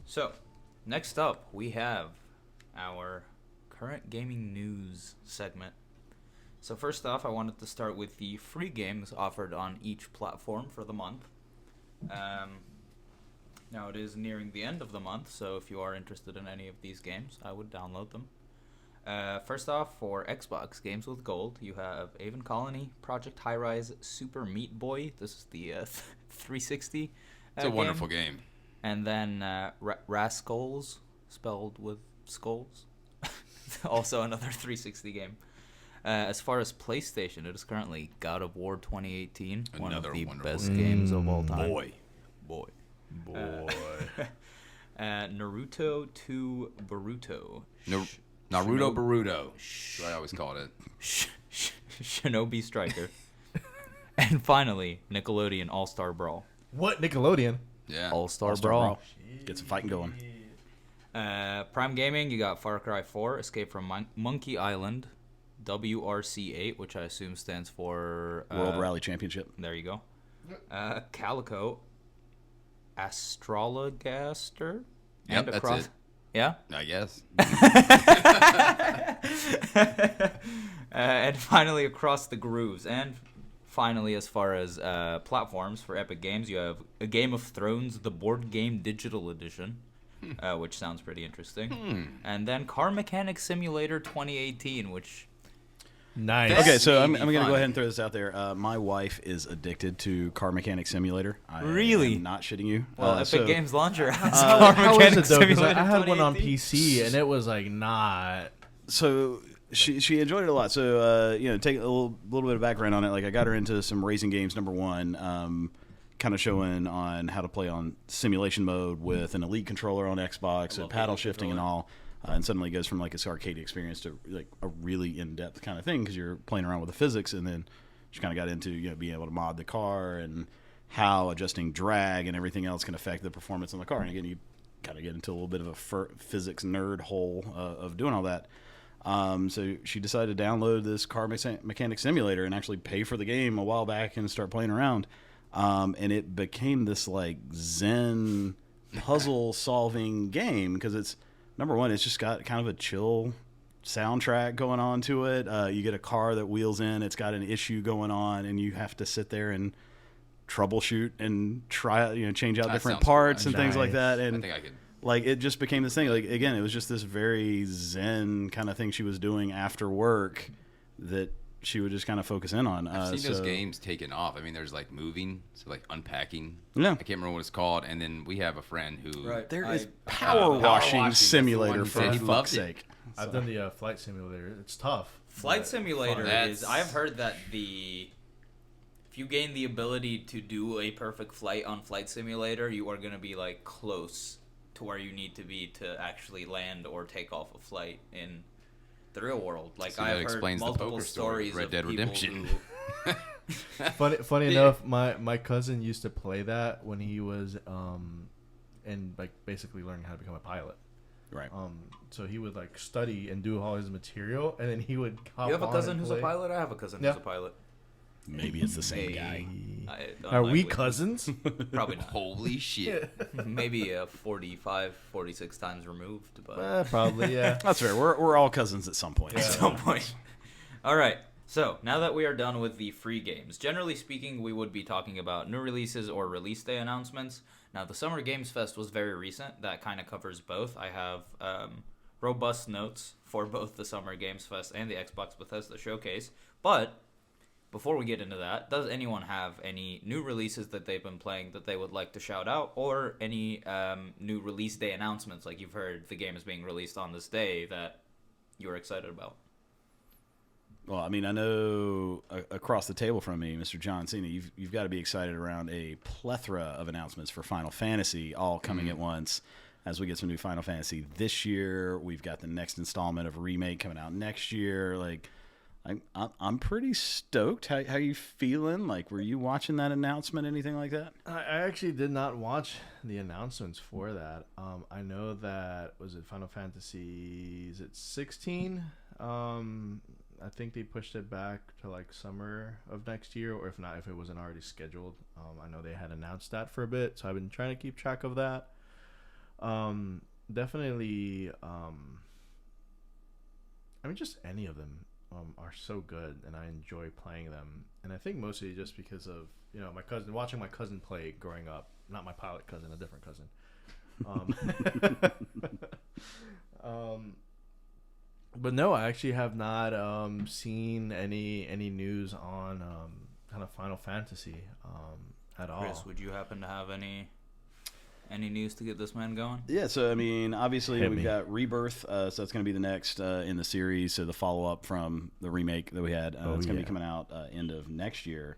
So, next up, we have our current gaming news segment. So first off, I wanted to start with the free games offered on each platform for the month. Now it is nearing the end of the month, so if you are interested in any of these games, I would download them. First off, for Xbox games with gold, you have Aven Colony, Project High Rise, Super Meat Boy. This is the 360. It's a wonderful game. And then Rascals, spelled with skulls. Also another 360 game. As far as PlayStation, it is currently God of War 2018, one of the best games of all time. Boy. Naruto 2 Boruto. Naruto Boruto. That's what I always called it. Shinobi Striker. And finally, Nickelodeon All-Star Brawl. What? Nickelodeon? Yeah. All-Star Brawl. Get some fighting going. Prime Gaming, you got Far Cry 4, Escape from Monkey Island, WRC8, which I assume stands for... World Rally Championship. There you go. Calico, Astrologaster. Yep, that's it. Yeah? I guess. And finally, Across the Grooves. And finally, as far as platforms for Epic Games, you have A Game of Thrones, the board game digital edition. Which sounds pretty interesting. And then Car Mechanic Simulator 2018, which... Nice. Okay, so I'm going to go ahead and throw this out there. My wife is addicted to Car Mechanic Simulator. Really? I'm not shitting you. Well, Epic Games Launcher has How Car is Mechanic it, though? 'Cause Simulator I had one on 2018. PC, and it was, like, not... So she enjoyed it a lot. So, take a little bit of background on it. Like, I got her into some racing games, number one, kind of showing on how to play on simulation mode with an Elite controller on Xbox and paddle shifting and all. And suddenly it goes from like this arcade experience to like a really in-depth kind of thing because you're playing around with the physics. And then she kind of got into being able to mod the car and how adjusting drag and everything else can affect the performance on the car. And again, you kind of get into a little bit of a physics nerd hole of doing all that. So she decided to download this Car Mechanic Simulator and actually pay for the game a while back and start playing around. And it became this like Zen puzzle solving game because it's, number one, it's just got kind of a chill soundtrack going on to it. You get a car that wheels in, it's got an issue going on, and you have to sit there and troubleshoot and try, change out different parts and things like that. And I think I could. Like, it just became this thing. Like, again, it was just this very Zen kind of thing she was doing after work that she would just kind of focus in on. I've seen those games taken off. I mean, there's like moving, so like unpacking. Yeah. I can't remember what it's called. And then we have a friend who... There is Power Washing Simulator, for fuck's sake. I've done the flight simulator. It's tough. Flight Simulator is... I've heard that if you gain the ability to do a perfect flight on Flight Simulator, you are going to be like close to where you need to be to actually land or take off a flight in the real world. Like, So I've that heard explains the multiple poker story, stories Red of Dead people Redemption. who... Funny enough, my cousin used to play that when he was and like basically learning how to become a pilot. Right. So he would like study and do all his material, and then he would. You have a cousin who's a pilot? I have a cousin who's a pillit. Maybe it's the same guy. Are we cousins? Probably not. Holy shit. Maybe 45, 46 times removed, but Probably, yeah. That's fair. We're all cousins at some point. at some point. All right. So now that we are done with the free games, generally speaking, we would be talking about new releases or release day announcements. Now, the Summer Games Fest was very recent. That kind of covers both. I have robust notes for both the Summer Games Fest and the Xbox Bethesda Showcase. But before we get into that, does anyone have any new releases that they've been playing that they would like to shout out, or any new release day announcements? Like, you've heard the game is being released on this day that you're excited about? Well, I mean, I know across the table from me, Mr. John Cena, you've got to be excited around a plethora of announcements for Final Fantasy all coming at once as we get some new Final Fantasy this year. We've got the next installment of Remake coming out next year. Like, I'm pretty stoked. How you feeling? Like, were you watching that announcement, anything like that? I actually did not watch the announcements for that. I know that, was it Final Fantasy, is it 16? I think they pushed it back to like summer of next year, or if not, if it wasn't already scheduled. I know they had announced that for a bit, so I've been trying to keep track of that. Definitely, I mean, just any of them are so good, and I enjoy playing them. And I think mostly just because of, watching my cousin play growing up. Not my pilot cousin, a different cousin. But no, I actually have not all any news on kind of Final Fantasy at all. Chris, would you happen to have any news to get this man going? Yeah, so I mean, obviously we've got Rebirth, so that's going to be the next in the series, so the follow-up from the remake that we had. It's going to be coming out end of next year.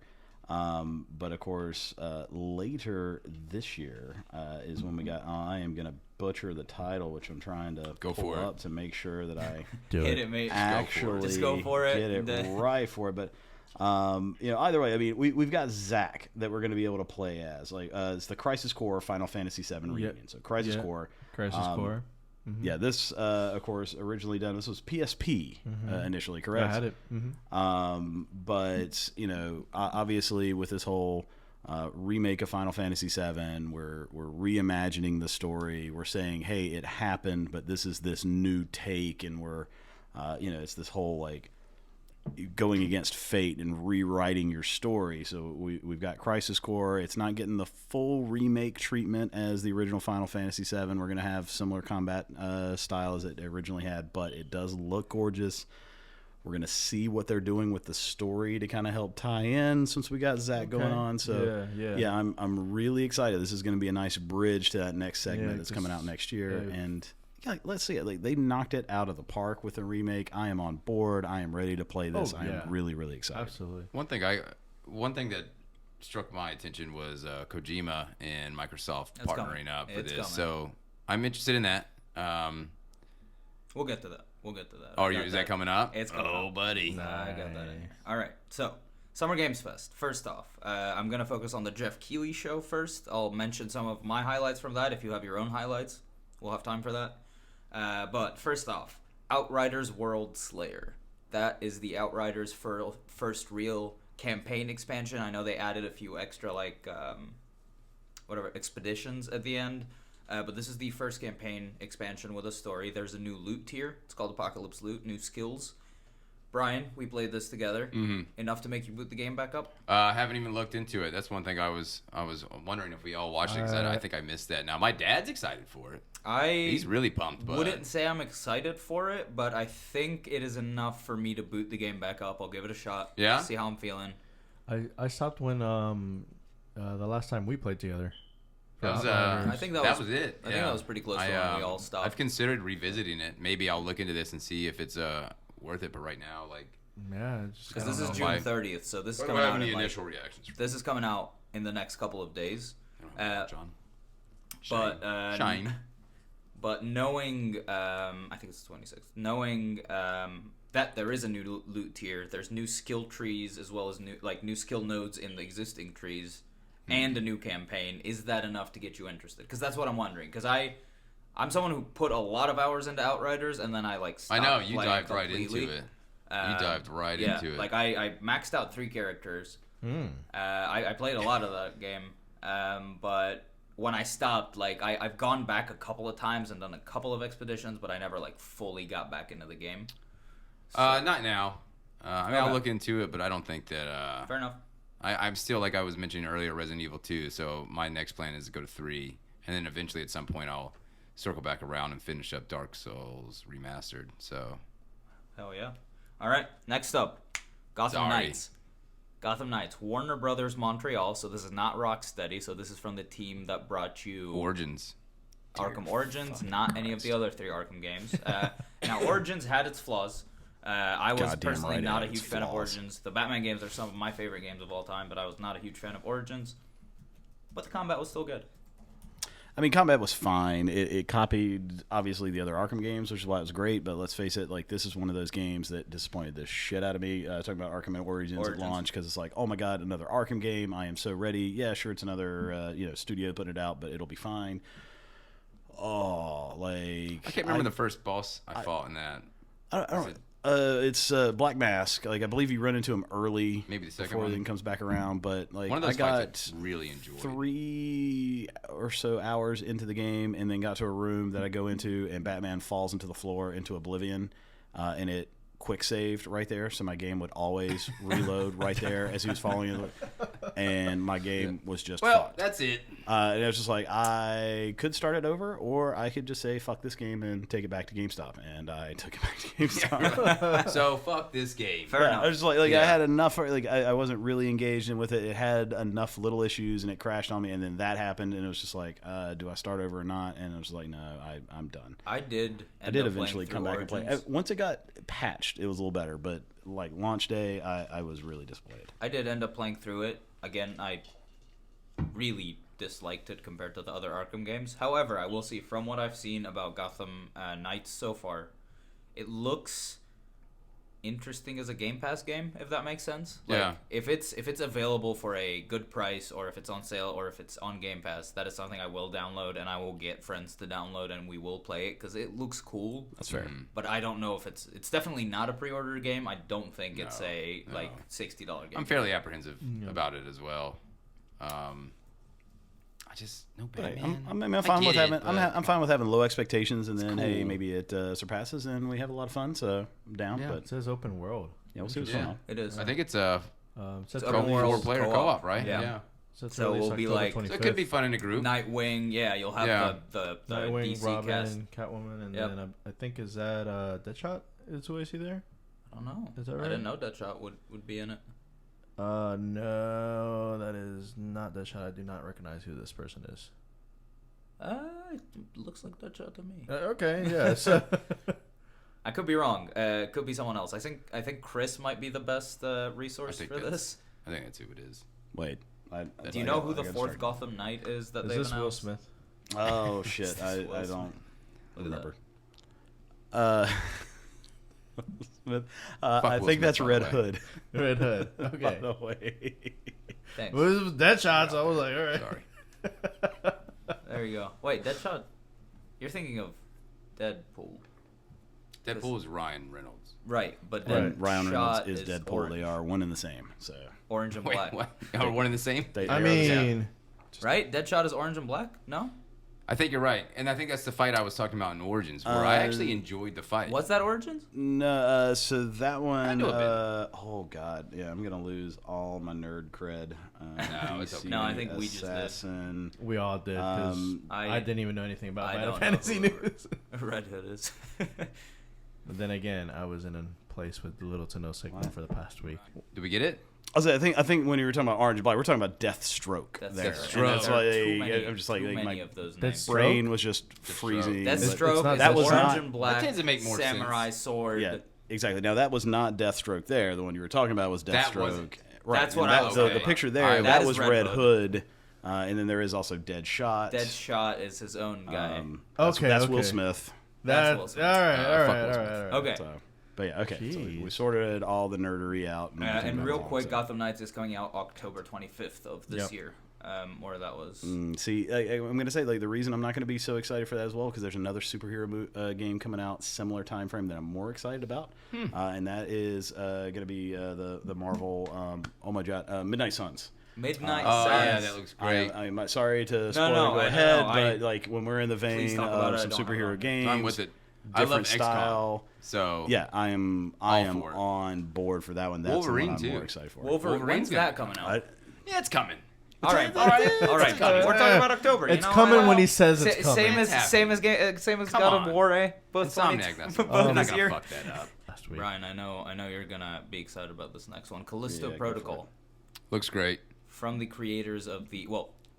But of course, later this year is when we got. I am gonna butcher the title, which I'm trying to pull up to make sure that I hit it, mate. Actually, just go for it. Get it right for it. But either way, I mean, we've got Zack that we're gonna be able to play as. Like, it's the Crisis Core Final Fantasy VII reunion. So Crisis Core. Core. Mm-hmm. Yeah, this, of course, originally done. This was PSP initially, correct? I had it. Mm-hmm. But obviously, with this whole remake of Final Fantasy VII, we're reimagining the story. We're saying, hey, it happened, but this is this new take, and we're, it's this whole like going against fate and rewriting your story. So we've got Crisis Core. It's not getting the full remake treatment as the original Final Fantasy VII. We're going to have similar combat style as it originally had, but it does look gorgeous. We're going to see what they're doing with the story to kind of help tie in, since we got Zack going on. So yeah, I'm really excited. This is going to be a nice bridge to that next segment that's coming out next year. And yeah, let's see it. Like, they knocked it out of the park with a remake. I am on board. I am ready to play this. I am really, really excited. Absolutely. One thing that struck my attention was Kojima and Microsoft partnering up for this. So I'm interested in that. We'll get to that. Oh, is that coming up? It's coming up. Oh, buddy. Nah, I got that in here. All right. So, Summer Games Fest. First off, I'm going to focus on the Jeff Keighley show first. I'll mention some of my highlights from that. If you have your own highlights, we'll have time for that. But first off, Outriders World Slayer. That is the Outriders first real campaign expansion. I know they added a few extra, like, expeditions at the end. But this is the first campaign expansion with a story. There's a new loot tier. It's called Apocalypse Loot, new skills. Brian, we played this together. Mm-hmm. Enough to make you boot the game back up? I haven't even looked into it. That's one thing I was wondering if we all watched it, because I think I missed that. Now, my dad's excited for it. He's really pumped. But wouldn't say I'm excited for it, but I think it is enough for me to boot the game back up. I'll give it a shot. Yeah? See how I'm feeling. I stopped when the last time we played together. I think that was it. I think that was pretty close to when we all stopped. I've considered revisiting it. Maybe I'll look into this and see if it's worth it. But right now, like, because this is June 30th, so this is coming out. Any initial reactions? This is coming out in the next couple of days. John. Shine. But knowing, I think it's the 26th. Knowing that there is a new loot tier, there's new skill trees as well as new skill nodes in the existing trees. And a new campaign. Is that enough to get you interested? Because that's what I'm wondering. Because I'm someone who put a lot of hours into Outriders, and then I stopped. I know you dived right into it. You dived right into it. Like I maxed out 3 characters. I played a lot of that game, but when I stopped, I've gone back a couple of times and done a couple of expeditions, but I never fully got back into the game. So, not now. I'll look into it, but I don't think that. Fair enough. I'm still, like I was mentioning earlier, Resident Evil 2, so my next plan is to go to 3, and then eventually at some point I'll circle back around and finish up Dark Souls Remastered, so. Hell yeah. All right, next up, Gotham Knights. Gotham Knights, Warner Brothers Montreal, so this is not Rocksteady, so this is from the team that brought you... Origins. Arkham Origins, not any of the other 3 Arkham games. Now, Origins had its flaws. I was Goddamn personally right, not a it's huge fan of flaws. Origins. The Batman games are some of my favorite games of all time, but I was not a huge fan of Origins. But the combat was still good. I mean, combat was fine. It copied, obviously, the other Arkham games, which is why it was great. But let's face it, like, this is one of those games that disappointed the shit out of me. Talking about Arkham and Origins at launch, because it's like, oh my god, another Arkham game. I am so ready. Yeah, sure, it's another studio putting it out, but it'll be fine. Oh, like I can't remember the first boss I fought in that. I don't. It's Black Mask. Like, I believe you run into him early, Maybe the second before one. everything comes back around. But like, One of those I got fights I really enjoyed. 3 or so hours into the game, and then got to a room that I go into, and Batman falls into the floor into oblivion, and it quick saved right there, so my game would always reload right there as he was falling in, and my game was just fucked. That's it. And I was just like, I could start it over, or I could just say fuck this game and take it back to GameStop, and I took it back to GameStop. So fuck this game. Fair enough. I was just like Yeah. I had enough, like I wasn't really engaged in with it. It had enough little issues, and it crashed on me, and then that happened, and it was just like, do I start over or not? And I was like, no, I'm done. I did Eventually come back and play. Once it got patched, it was a little better, but like launch day, I was really disappointed. I did end up playing through it. Again, I really disliked it compared to the other Arkham games. However, I will say from what I've seen about Gotham Knights so far, it looks interesting as a Game Pass game, if that makes sense. Like, Yeah. If it's available for a good price, or if it's on sale, or if it's on Game Pass, that is something I will download, and I will get friends to download, and we will play it because it looks cool. That's fair. But I don't know if it's definitely not a pre-order game. I don't think it's a no. like $60 game. I'm fairly apprehensive about it as well. I just no Right. Batman. I'm fine get with it, having but- I'm fine with having low expectations, and then hey, cool. maybe it surpasses, and we have a lot of fun. So I'm down. Yeah. But It says open world. yeah, we'll see what's Yeah. going on. It is. I think it's a Says open world four-player co-op. co-op, right? Yeah. Says So release we'll be October like- 25th. So it could be fun in a group. Nightwing, yeah, you'll have Yeah. the Nightwing, DC Robin, cast. Catwoman, and Yep. then I think is that Deadshot? Is who is he there? I don't know. Is that I right? didn't know Deadshot would be in it. No, that is not Deadshot. I do not recognize who this person is. It looks like Deadshot to me. Okay, yeah. So I could be wrong. It could be someone else. I think Chris might be the best resource think for that's- this. I think that's who it is. Wait, Do you know who the fourth Gotham Knight is that is they've this Will announced? Smith? Oh shit, I Will don't Look at remember. that. Smith. Fuck I Will think Smith, that's by the Red way. Hood. Red Hood. By Okay. the way. Thanks. Well, it was Deadshot, so I was like, all right. Sorry. There you go. Wait, Deadshot. You're thinking of Deadpool, Deadpool is Ryan Reynolds. right? But And then Ryan Reynolds Shot is Deadpool. Orange, They are one and the same. So orange and Wait, black. what? Are one and the same? they I are the same. mean, Right? Deadshot is orange and black. No, I think you're right, and I think that's the fight I was talking about in Origins, where I actually enjoyed the fight. was that Origins? No, so that one. Kinda a bit. Oh god, yeah, I'm gonna lose all my nerd cred. No, it's okay. No, I think we just did. Assassin. we all did because I I didn't even know anything about I Final don't know Fantasy who news. Red Hood is. But then again, I was in a place with little to no signal for the past week. Did we get it? I think when you were talking about Orange and Black, we're talking about Deathstroke. That's there. Deathstroke. And that's why Too many, I'm just like, too like many my of those Deathstroke? names. brain was just freezing. It's Deathstroke not is that was orange not- and black. That tends to make more sense. samurai sword. Yeah, exactly. Now that was not Deathstroke. There, the one you were talking about was That Deathstroke. wasn't. Right. That's what and I that- was the, saying. the picture That there, that is was Red Red Hood. Hood, and then there is also Deadshot. Deadshot is his own guy. Okay, that's Will okay. Smith. That's That, Will Smith. all right, all fuck right, Will all Smith. right, all right. Okay. So, but yeah, okay. So we Jeez. sorted all the nerdery out. And real quick, so. Gotham Knights is coming out October 25th of this Yep. year. Or that was. See, I'm going to say like the reason I'm not going to be so excited for that as well because there's another superhero game coming out similar time frame that I'm more excited about, and that is going to be the Marvel. Oh my god, Midnight Suns. Midnight Oh Suns. yeah, that looks great. I'm sorry to spoil no, go I ahead, know, but like when we're in the Please vein talk about of it, some I don't have superhero it. games, I'm with it. I love different XCOM. style. So Yeah, I am for it. on board for that one. That's Wolverine, the one I'm too. more excited for. When's When's that coming out? yeah, it's coming. All right. We're talking about October. It's coming when he says it's coming. Same as It's same as Come God on. of War, eh? Both Insomniac, that's both I'm not this gonna year. fuck that up. Last week. Ryan, I know you're gonna be excited about this next one. Callisto Yeah, go for Protocol, Looks great. from the creators of the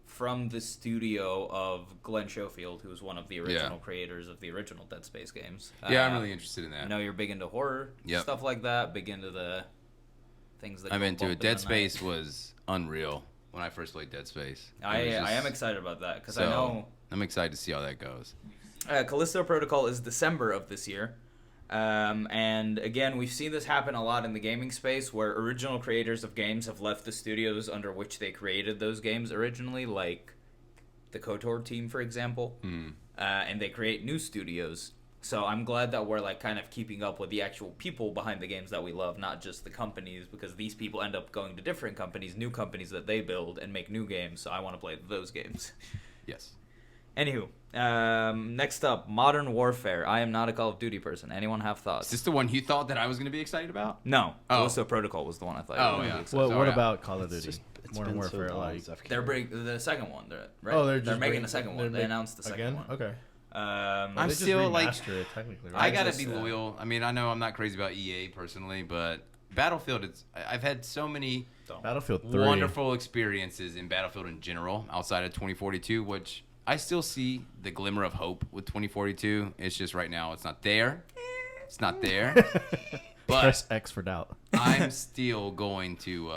from the studio of Glenn Schofield, who's one of the original creators of the original Dead Space games. Yeah, I'm really interested in that. I know you're big into horror, stuff like that, big into the things that I'm into it. Dead Space was unreal when I first played Dead Space. I am excited about that because I know... I'm excited to see how that goes. Callisto Protocol is December of this year. And again, we've seen this happen a lot in the gaming space where original creators of games have left the studios under which they created those games originally, like the KOTOR team, for example, and they create new studios. So I'm glad that we're like kind of keeping up with the actual people behind the games that we love, not just the companies, because these people end up going to different companies, new companies that they build and make new games. So I want to play those games. Yes. Anywho, next up, Modern Warfare. I am not a Call of Duty person. Anyone have thoughts? Is this the one you thought that I was going to be excited about? No. Callisto Protocol was the one I thought. Oh, yeah. What about Call of Duty? Modern Warfare, they're the second one, right? Oh, they're making the second one. They announced the second one. Okay. I'm still like, it, technically, right? I gotta be loyal. I mean, I know I'm not crazy about EA personally, but Battlefield, I've had so many Battlefield 3. wonderful experiences in Battlefield in general outside of 2042, which I still see the glimmer of hope with 2042. It's just right now it's not there. It's not there. But press X for doubt. I'm still going to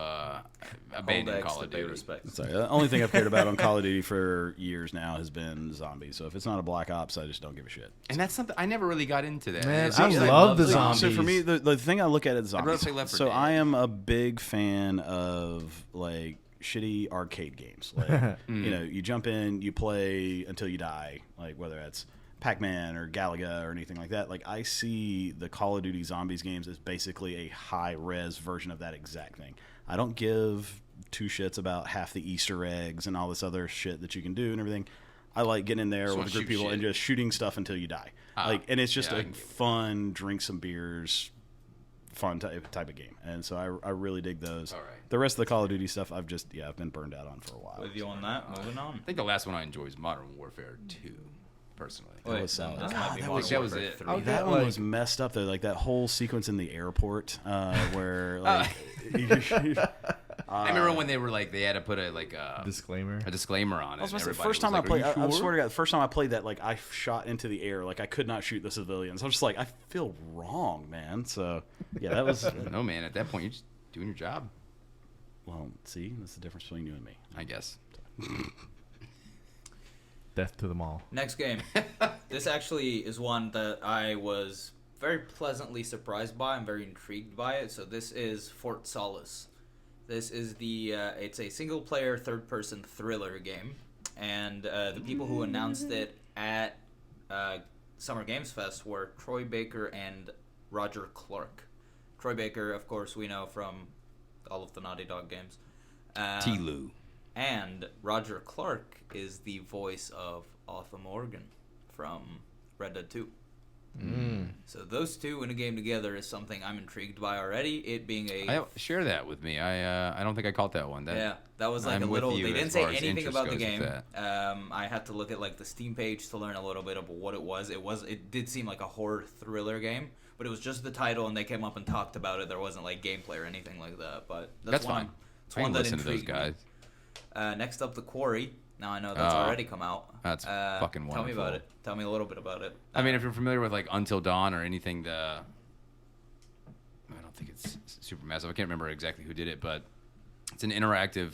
abandon Call of Duty. Respect. Sorry, the only thing I've cared about on Call of Duty for years now has been zombies. So if it's not a Black Ops, I just don't give a shit. And that's something I never really got into that. Man, I love the zombies. So for me, the thing I look at is zombies. I'd rather play Left 4 So Dead. I am a big fan of like shitty arcade games. Like you jump in, you play until you die. Like whether that's Pac-Man or Galaga or anything like that. Like I see the Call of Duty Zombies games as basically a high-res version of that exact thing. I don't give two shits about half the Easter eggs and all this other shit that you can do and everything. I like getting in there with a group of people and just shooting stuff until you die. And it's just a fun, drink some beers, fun type of game. And so I really dig those. All right. The rest of the Call of Duty stuff I've been burned out on for a while. With you on that, moving on. I think the last one I enjoyed was Modern Warfare 2. Personally, That was solid. that was it. That one was messed up though. Like that whole sequence in the airport where like I remember when they were like they had to put a disclaimer on it. The first time I played, I swear to God, the first time I played that, like I shot into the air, like I could not shoot the civilians. I'm just like, I feel wrong, man. So yeah, that was no man. At that point, you're just doing your job. Well, see, that's the difference between you and me, I guess. Death to them all. Next game. This actually is one that I was very pleasantly surprised by. I'm very intrigued by it. So this is Fort Solace. This is it's a single-player, third-person thriller game. And the people who announced it at Summer Games Fest were Troy Baker and Roger Clark. Troy Baker, of course, we know from all of the Naughty Dog games. T-Lou. And Roger Clark is the voice of Arthur Morgan from Red Dead 2. So those two in a game together is something I'm intrigued by already. It being share that with me. I don't think I caught that one. That was like a little. They didn't say anything about the game. I had to look at like the Steam page to learn a little bit about what it was. It did seem like a horror thriller game, but it was just the title, and they came up and talked about it. There wasn't like gameplay or anything like that. But that's fine. It's one that listen to those guys. Next up, The Quarry. Now I know that's already come out. That's fucking wonderful. Tell me about it. Tell me a little bit about it. I mean, if you're familiar with like Until Dawn or anything, I don't think it's super massive. I can't remember exactly who did it, but it's an interactive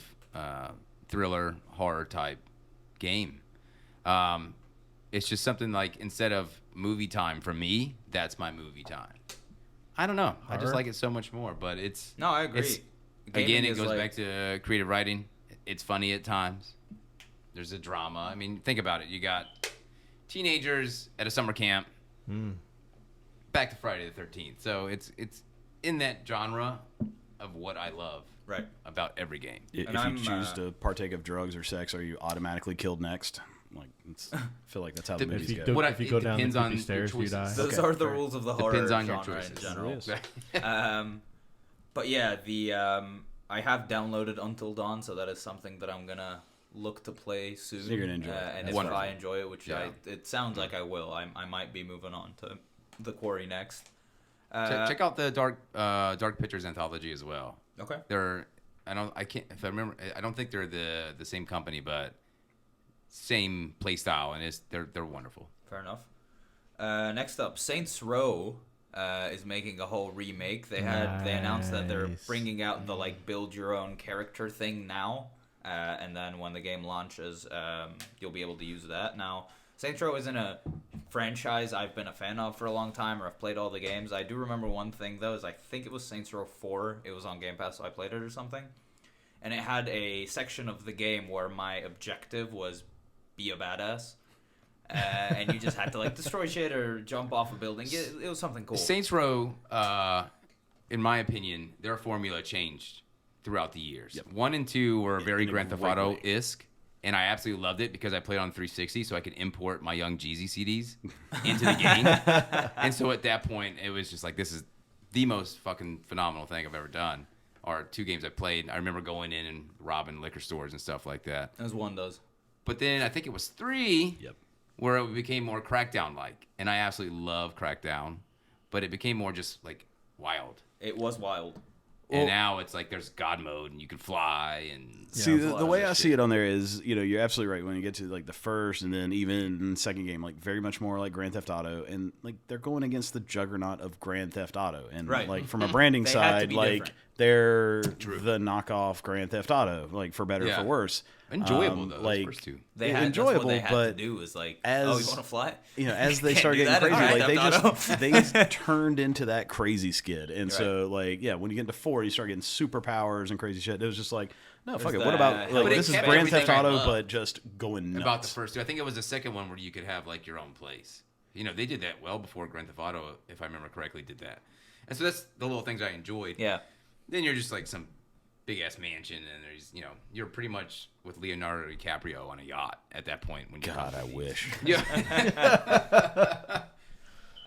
thriller horror type game. It's just something like instead of movie time for me, that's my movie time. I don't know. I just like it so much more. But it's no, I agree. Again, it goes back to creative writing. It's funny at times. There's a drama. I mean, think about it. You got teenagers at a summer camp. Back to Friday the 13th. So it's in that genre of what I love. Right. About every game. If you choose to partake of drugs or sex, are you automatically killed next? Like, I feel like that's how the movies go. If you go down the creepy stairs, you die. Those are the rules of the horror depends on your genre choices. in general. But yeah, I have downloaded Until Dawn, so that is something that I'm gonna look to play soon. So you're gonna enjoy it. And if I enjoy it, which it sounds like I will, I might be moving on to The Quarry next. Check out the Dark Pictures anthology as well. Okay. I don't think they're the same company, but same play style, and they're wonderful. Fair enough. Next up, Saints Row is making a whole remake. They announced that they're bringing out the like build your own character thing now, and then when the game launches, you'll be able to use that. Now, Saints Row isn't a franchise I've been a fan of for a long time, or I've played all the games. I do remember one thing though, is I think it was Saints Row 4. It was on Game Pass, so I played it or something, and it had a section of the game where my objective was be a badass. And you just had to like destroy shit or jump off a building. It was something cool. Saints Row, in my opinion, their formula changed throughout the years. Yep. 1 and 2 were very Grand Theft Auto-esque, and I absolutely loved it because I played on 360, so I could import my Young Jeezy CDs into the game. And so at that point, it was just like, this is the most fucking phenomenal thing I've ever done. Or 2 games I played. I remember going in and robbing liquor stores and stuff like that. As one does. But then I think it was 3. Yep. Where it became more Crackdown-like. And I absolutely love Crackdown. But it became more just, like, wild. It was wild. And now it's like there's God mode and you can fly and... See, the way I see it on there is, you're absolutely right. When you get to, like, the first and then even second game, like, very much more like Grand Theft Auto. And, like, they're going against the juggernaut of Grand Theft Auto. And, like, from a branding side, like, different. They're the knockoff Grand Theft Auto, like, for better or for worse. Enjoyable, though, like, those first 2. Enjoyable, that's what they had but to do was like, as, you want to fly? As they start getting crazy, like they just turned into that crazy skid, and so like when you get into 4, you start getting superpowers and crazy shit. It was just like, no, fuck it. What about like this is Grand Theft Auto, but just going nuts. About the first 2, I think it was the second one where you could have like your own place. They did that well before Grand Theft Auto, if I remember correctly, did that. And so that's the little things I enjoyed. Yeah. Then you're just like some big ass mansion, and there's you're pretty much with Leonardo DiCaprio on a yacht at that point. When God, I wish. Yeah.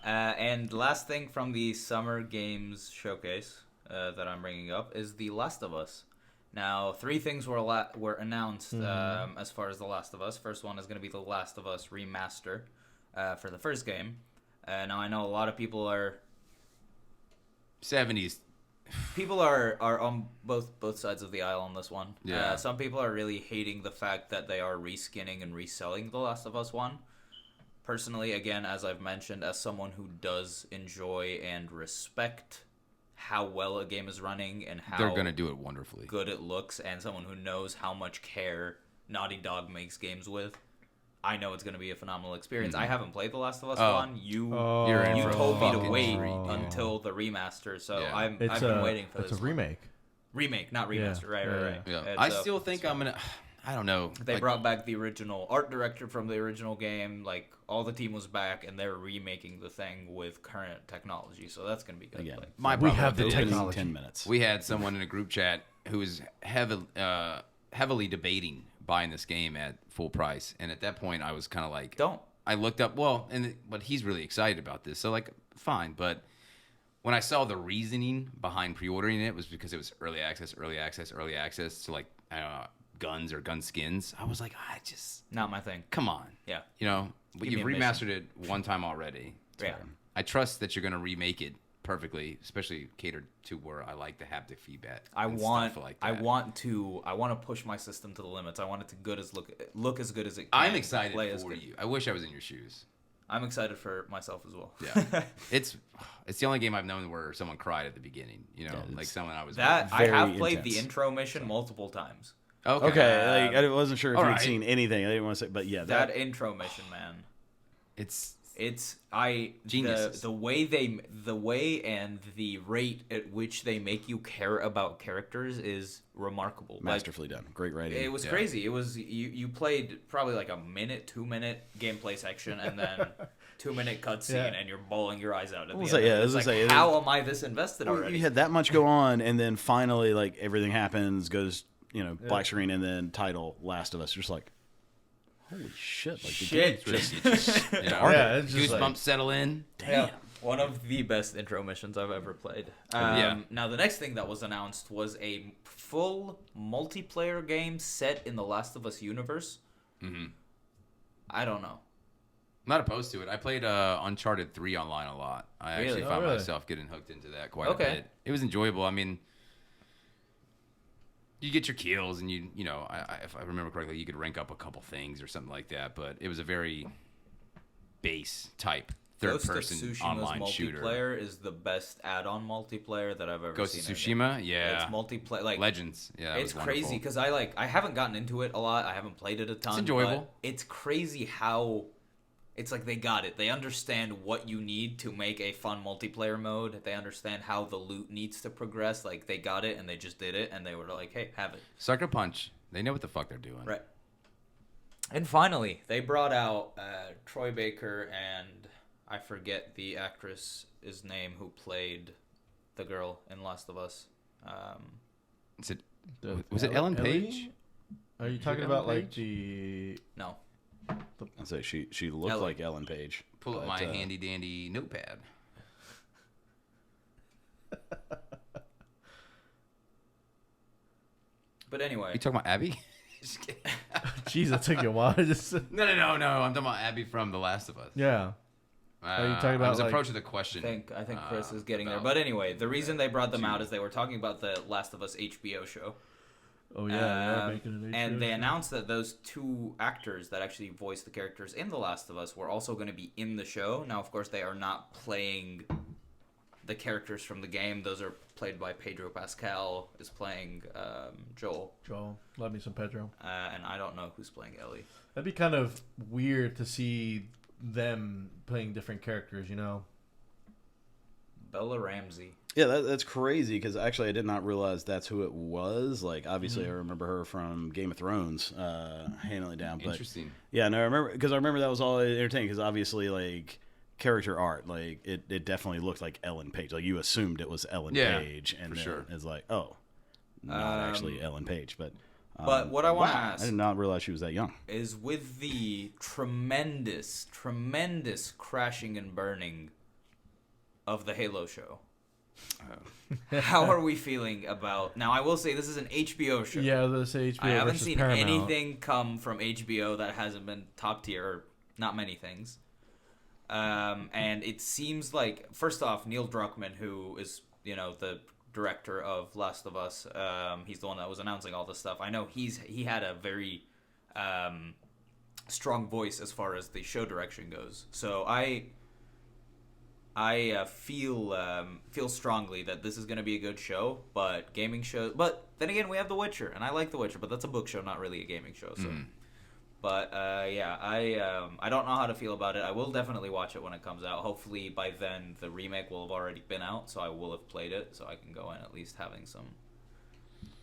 And last thing from the Summer Games Showcase that I'm bringing up is The Last of Us. Now, 3 things were announced as far as The Last of Us. First one is going to be The Last of Us remaster for the first game. Now, I know a lot of people are 70s. People are on both sides of the aisle on this one. Yeah. Some people are really hating the fact that they are reskinning and reselling The Last of Us 1. Personally, again, as I've mentioned, as someone who does enjoy and respect how well a game is running and how they're going to do it wonderfully good it looks, and someone who knows how much care Naughty Dog makes games with, I know it's going to be a phenomenal experience. I haven't played The Last of Us 1. You told me to wait until the remaster, so I've been waiting for this. It's a remake. Remake, not remaster. Right. Yeah. I still think I'm going to... I don't know. They brought back the original art director from the original game. Like, all the team was back, and they're remaking the thing with current technology, so that's going to be good. Again, we have the technology. 10 minutes. We had someone in a group chat who was heavily debating buying this game at full price, and at that point I was kind of like, I looked up, but he's really excited about this, so like, fine. But when I saw the reasoning behind pre-ordering it was because it was early access to like, I don't know, guns or gun skins. I was like, not my thing. Come on. Yeah. But you've remastered it one time already. Yeah. I trust that you're going to remake it perfectly, especially catered to where I like the haptic feedback. I want to push my system to the limits. I want it to look as good as it can. I'm excited for you. I wish I was in your shoes. I'm excited for myself as well. Yeah. It's the only game I've known where someone cried at the beginning, like someone I was I have played the intro mission multiple times. Okay, like, I wasn't sure if you'd seen anything. I didn't want to say, but yeah, that intro mission, man. It's genius. The way and the rate at which they make you care about characters is remarkable. Masterfully done. Great writing. It was crazy. It was you played probably like a 2-minute gameplay section and then 2-minute cutscene and you're bawling your eyes out at the end. How am I this invested already? You had that much go on, and then finally, like, everything happens, goes, black screen, and then title Last of Us. You're just like, holy shit! Like, shit. It's goosebumps settle in. Damn. Yeah. One of the best intro missions I've ever played. Now, the next thing that was announced was a full multiplayer game set in the Last of Us universe. Mm-hmm. I don't know. I'm not opposed to it. I played Uncharted 3 online a lot. I actually found myself getting hooked into that quite a bit. It was enjoyable. I mean, you get your kills, and you know, if I remember correctly, you could rank up a couple things or something like that. But it was a very base type third-person online shooter. Multiplayer is the best add-on multiplayer that I've ever seen. Ghost of Tsushima, yeah. It's multiplayer, like Legends, yeah. It's crazy because I haven't gotten into it a lot. I haven't played it a ton. It's enjoyable. But it's crazy how it's like they got it. They understand what you need to make a fun multiplayer mode. They understand how the loot needs to progress. Like they got it and they just did it and they were like, hey, have it. Sucker Punch. They know what the fuck they're doing. Right. And finally, they brought out Troy Baker and I forget the actress's name who played the girl in Last of Us. Was it Ellen Page? Are you talking about like the? No. I'd say she looked like Ellen Page. Pull up my handy dandy notepad. But anyway, You talking about Abby? Jeez, that took you a while. No. I'm talking about Abby from The Last of Us. Yeah. Are you talking about I was approaching the question. I think Chris is getting there. But anyway, the reason they brought them out is they were talking about the Last of Us HBO show. Oh yeah, making an HBO and they show. announced that those two actors that actually voiced the characters in The Last of Us were also going to be in the show. Now, of course, they are not playing the characters from the game. Those are played by Pedro Pascal, is playing Joel. Love me some Pedro. And I don't know who's playing Ellie. That'd be kind of weird to see them playing different characters, you know? Bella Ramsey. Yeah, that's crazy because actually I did not realize that's who it was. Like, obviously I remember her from Game of Thrones, handling it down. But Interesting. Yeah, no, I remember that was all entertaining because obviously, like, character art, like, it definitely looked like Ellen Page. Like, you assumed it was Ellen Page. And then sure. it's like, oh, not actually Ellen Page. But what I want to ask... I did not realize she was that young. Is with the tremendous crashing and burning of the Halo show. How are we feeling about... Now, I will say this is an HBO show. Yeah, this HBO I haven't seen Paramount. anything come from HBO that hasn't been top tier, or not many things. And it seems like, first off, Neil Druckmann, who is, you know, the director of Last of Us, he's the one that was announcing all this stuff. I know he had a very strong voice as far as the show direction goes. So I feel strongly that this is going to be a good show, but gaming show. But then again, we have The Witcher, and I like The Witcher, but that's a book show, not really a gaming show. So, but yeah, I don't know how to feel about it. I will definitely watch it when it comes out. Hopefully by then the remake will have already been out, so I will have played it, so I can go in at least having some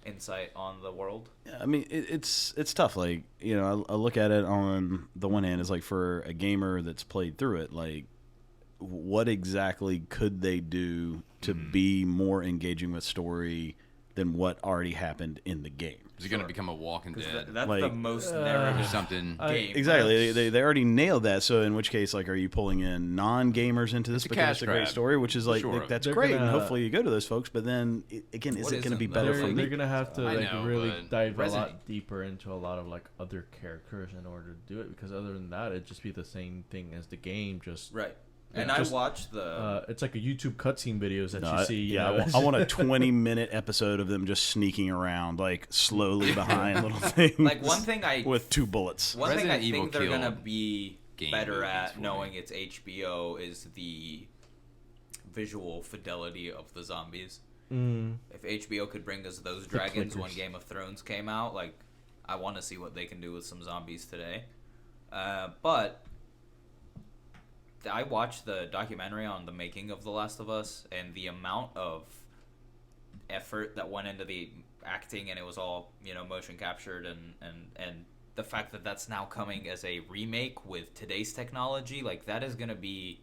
insight on the world. Yeah, I mean, it's tough. Like, you know, I look at it on the one hand, is like for a gamer that's played through it, like, what exactly could they do to be more engaging with story than what already happened in the game? Is it going to become a Walking Dead? That's like, the most narrative or something. game. Exactly. They already nailed that. So in which case, like, are you pulling in non-gamers into this because it's a great story, which is like, Sure. like that's They're great, gonna, and hopefully you go to those folks. But then again, is it going to be better for me? They're gonna have to like really dive a Resident- lot deeper into a lot of like other characters in order to do it. Because other than that, it'd just be the same thing as the game. Just Right. And just, I watched the... it's like a YouTube cutscene videos that you see. You know? I want a 20-minute episode of them just sneaking around, like, slowly behind little things. Like, one thing with 2 bullets. One thing I Resident Evil think they're going to killed be game better movies at, for knowing me. it's HBO, is the visual fidelity of the zombies. If HBO could bring us those dragons when Game of Thrones came out, like, I want to see what they can do with some zombies today. But I watched the documentary on the making of The Last of Us, and the amount of effort that went into the acting, and it was all, you know, motion captured, and the fact that that's now coming as a remake with today's technology, like, that is going to be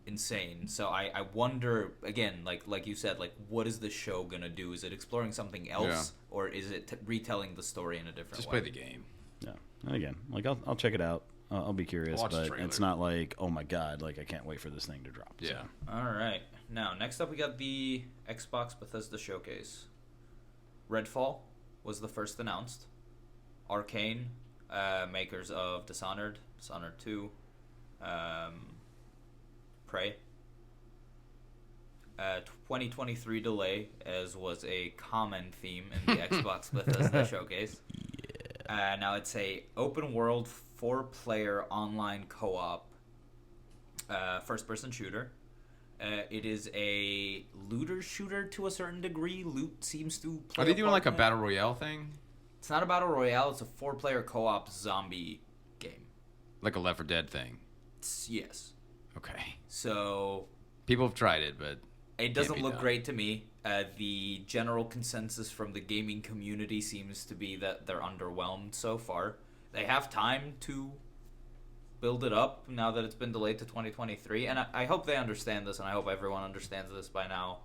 insane. So I wonder, again, like you said, like, what is the show going to do? Is it exploring something else, or is it retelling the story in a different Just way? play the game. Yeah. And again, like, I'll check it out. I'll be curious, Watch the but trailer. it's not like, oh my god, like, I can't wait for this thing to drop. Yeah. So. All right. Now, next up, we got the Xbox Bethesda Showcase. Redfall was the first announced. Arcane, makers of Dishonored, Dishonored 2, Prey. 2023 delay, as was a common theme in the Xbox Bethesda showcase. Yeah. Now it's a open world 4-player online co-op first-person shooter. It is a looter shooter to a certain degree. Loot seems to play. Are they doing like a battle royale thing? It's not a battle royale. It's a 4-player co-op zombie game. Like a Left 4 Dead thing? Yes. Okay. So people have tried it, but it doesn't look great to me. The general consensus from the gaming community seems to be that they're underwhelmed so far. They have time to build it up now that it's been delayed to 2023, and I hope they understand this, and I hope everyone understands this by now.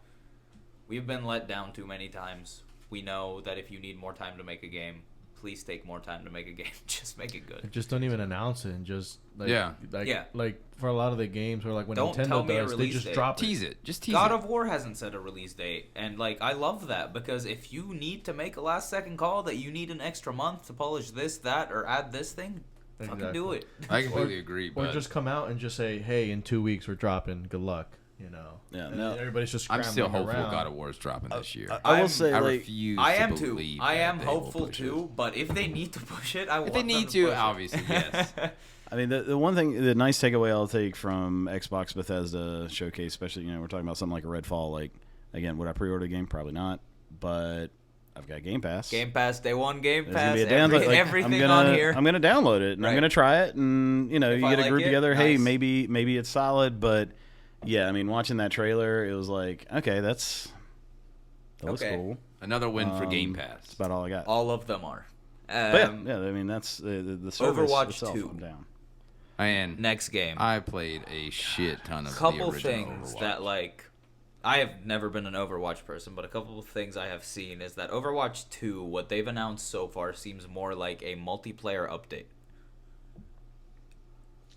We've been let down too many times. We know that if you need more time to make a game, please take more time to make a game. Just make it good. Just don't even announce it, and just like for a lot of the games, or like when don't Nintendo does, they just drop tease it. Just tease God it. of War hasn't set a release date, and like I love that, because if you need to make a last second call that you need an extra month to polish this, that, or add this thing, fucking do it. I completely agree. Or just come out and just say, "Hey, in 2 weeks we're dropping. Good luck." You know. Yeah. No. Everybody's just scrambling I'm still hopeful around. God of War is dropping this year. I will say, I like, refuse. I am to too. believe I am that they will hopeful push too. it. But if they need to push it, If they need to, obviously, yes. I mean, the one thing, the nice takeaway I'll take from Xbox Bethesda showcase, especially, we're talking about something like a Redfall. Like, again, would I pre-order a game? Probably not. But I've got Game Pass. Game Pass, day one Game There's Pass, gonna be a download. everything on here. I'm gonna download it and I'm Right. gonna try it, and you If I get a like group it, together. nice. Hey, maybe it's solid, but yeah, I mean, watching that trailer, it was like, okay, that looks Okay. cool. Another win for Game That's Pass. about all I got. All of them are. But yeah, I mean, that's the service Overwatch itself, 2. I'm down. And Next game. I played a shit ton of Couple the original things Overwatch. that, like, I have never been an Overwatch person, but a couple of things I have seen is that Overwatch 2, what they've announced so far, seems more like a multiplayer update.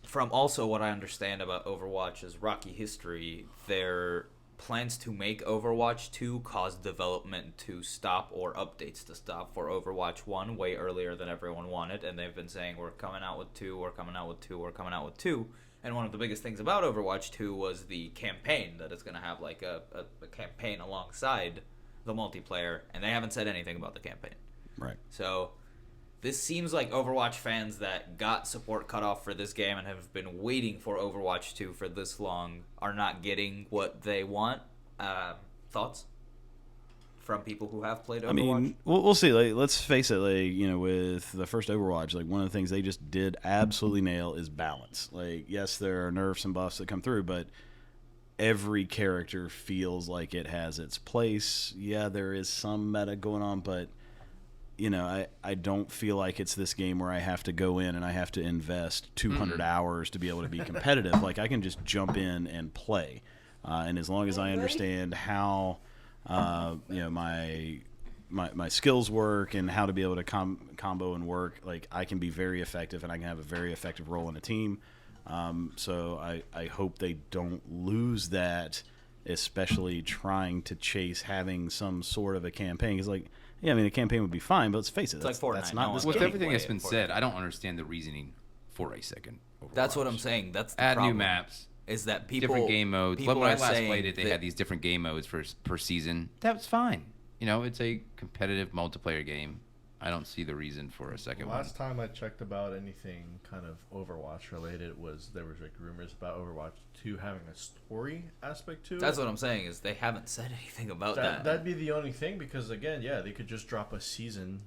From also what I understand about Overwatch's rocky history, their plans to make Overwatch 2 caused development to stop, or updates to stop, for Overwatch 1 way earlier than everyone wanted, and they've been saying, we're coming out with 2, we're coming out with 2, we're coming out with 2. And one of the biggest things about Overwatch 2 was the campaign, that it's going to have like a campaign alongside the multiplayer, and they haven't said anything about the campaign. Right. So this seems like Overwatch fans that got support cut off for this game and have been waiting for Overwatch 2 for this long are not getting what they want. Thoughts from people who have played Overwatch? I mean, we'll see. Like, let's face it. Like, with the first Overwatch, like, one of the things they just did absolutely nail is balance. Like, yes, there are nerfs and buffs that come through, but every character feels like it has its place. Yeah, there is some meta going on, but I don't feel like it's this game where I have to go in and I have to invest 200 hours to be able to be competitive. Like, I can just jump in and play, and as long as I understand how my skills work and how to be able to combo and work, like, I can be very effective and I can have a very effective role in a team. So I hope they don't lose that, especially trying to chase having some sort of a campaign. Because, like, yeah, I mean, a campaign would be fine, but let's face it, It's like Fortnite. that's not this With game. everything that's been said, I don't understand the reasoning for a second Overwatch. That's what I'm saying. That's the Add problem, new maps, is that people, different game modes. people When I are last saying played it, they that- had these different game modes per season. That's fine. It's a competitive multiplayer game. I don't see the reason for a second one. Last time I checked about anything kind of Overwatch related there was like rumors about Overwatch 2 having a story aspect to it. That's what I'm saying, is they haven't said anything about that. That'd be the only thing, because again, yeah, they could just drop a season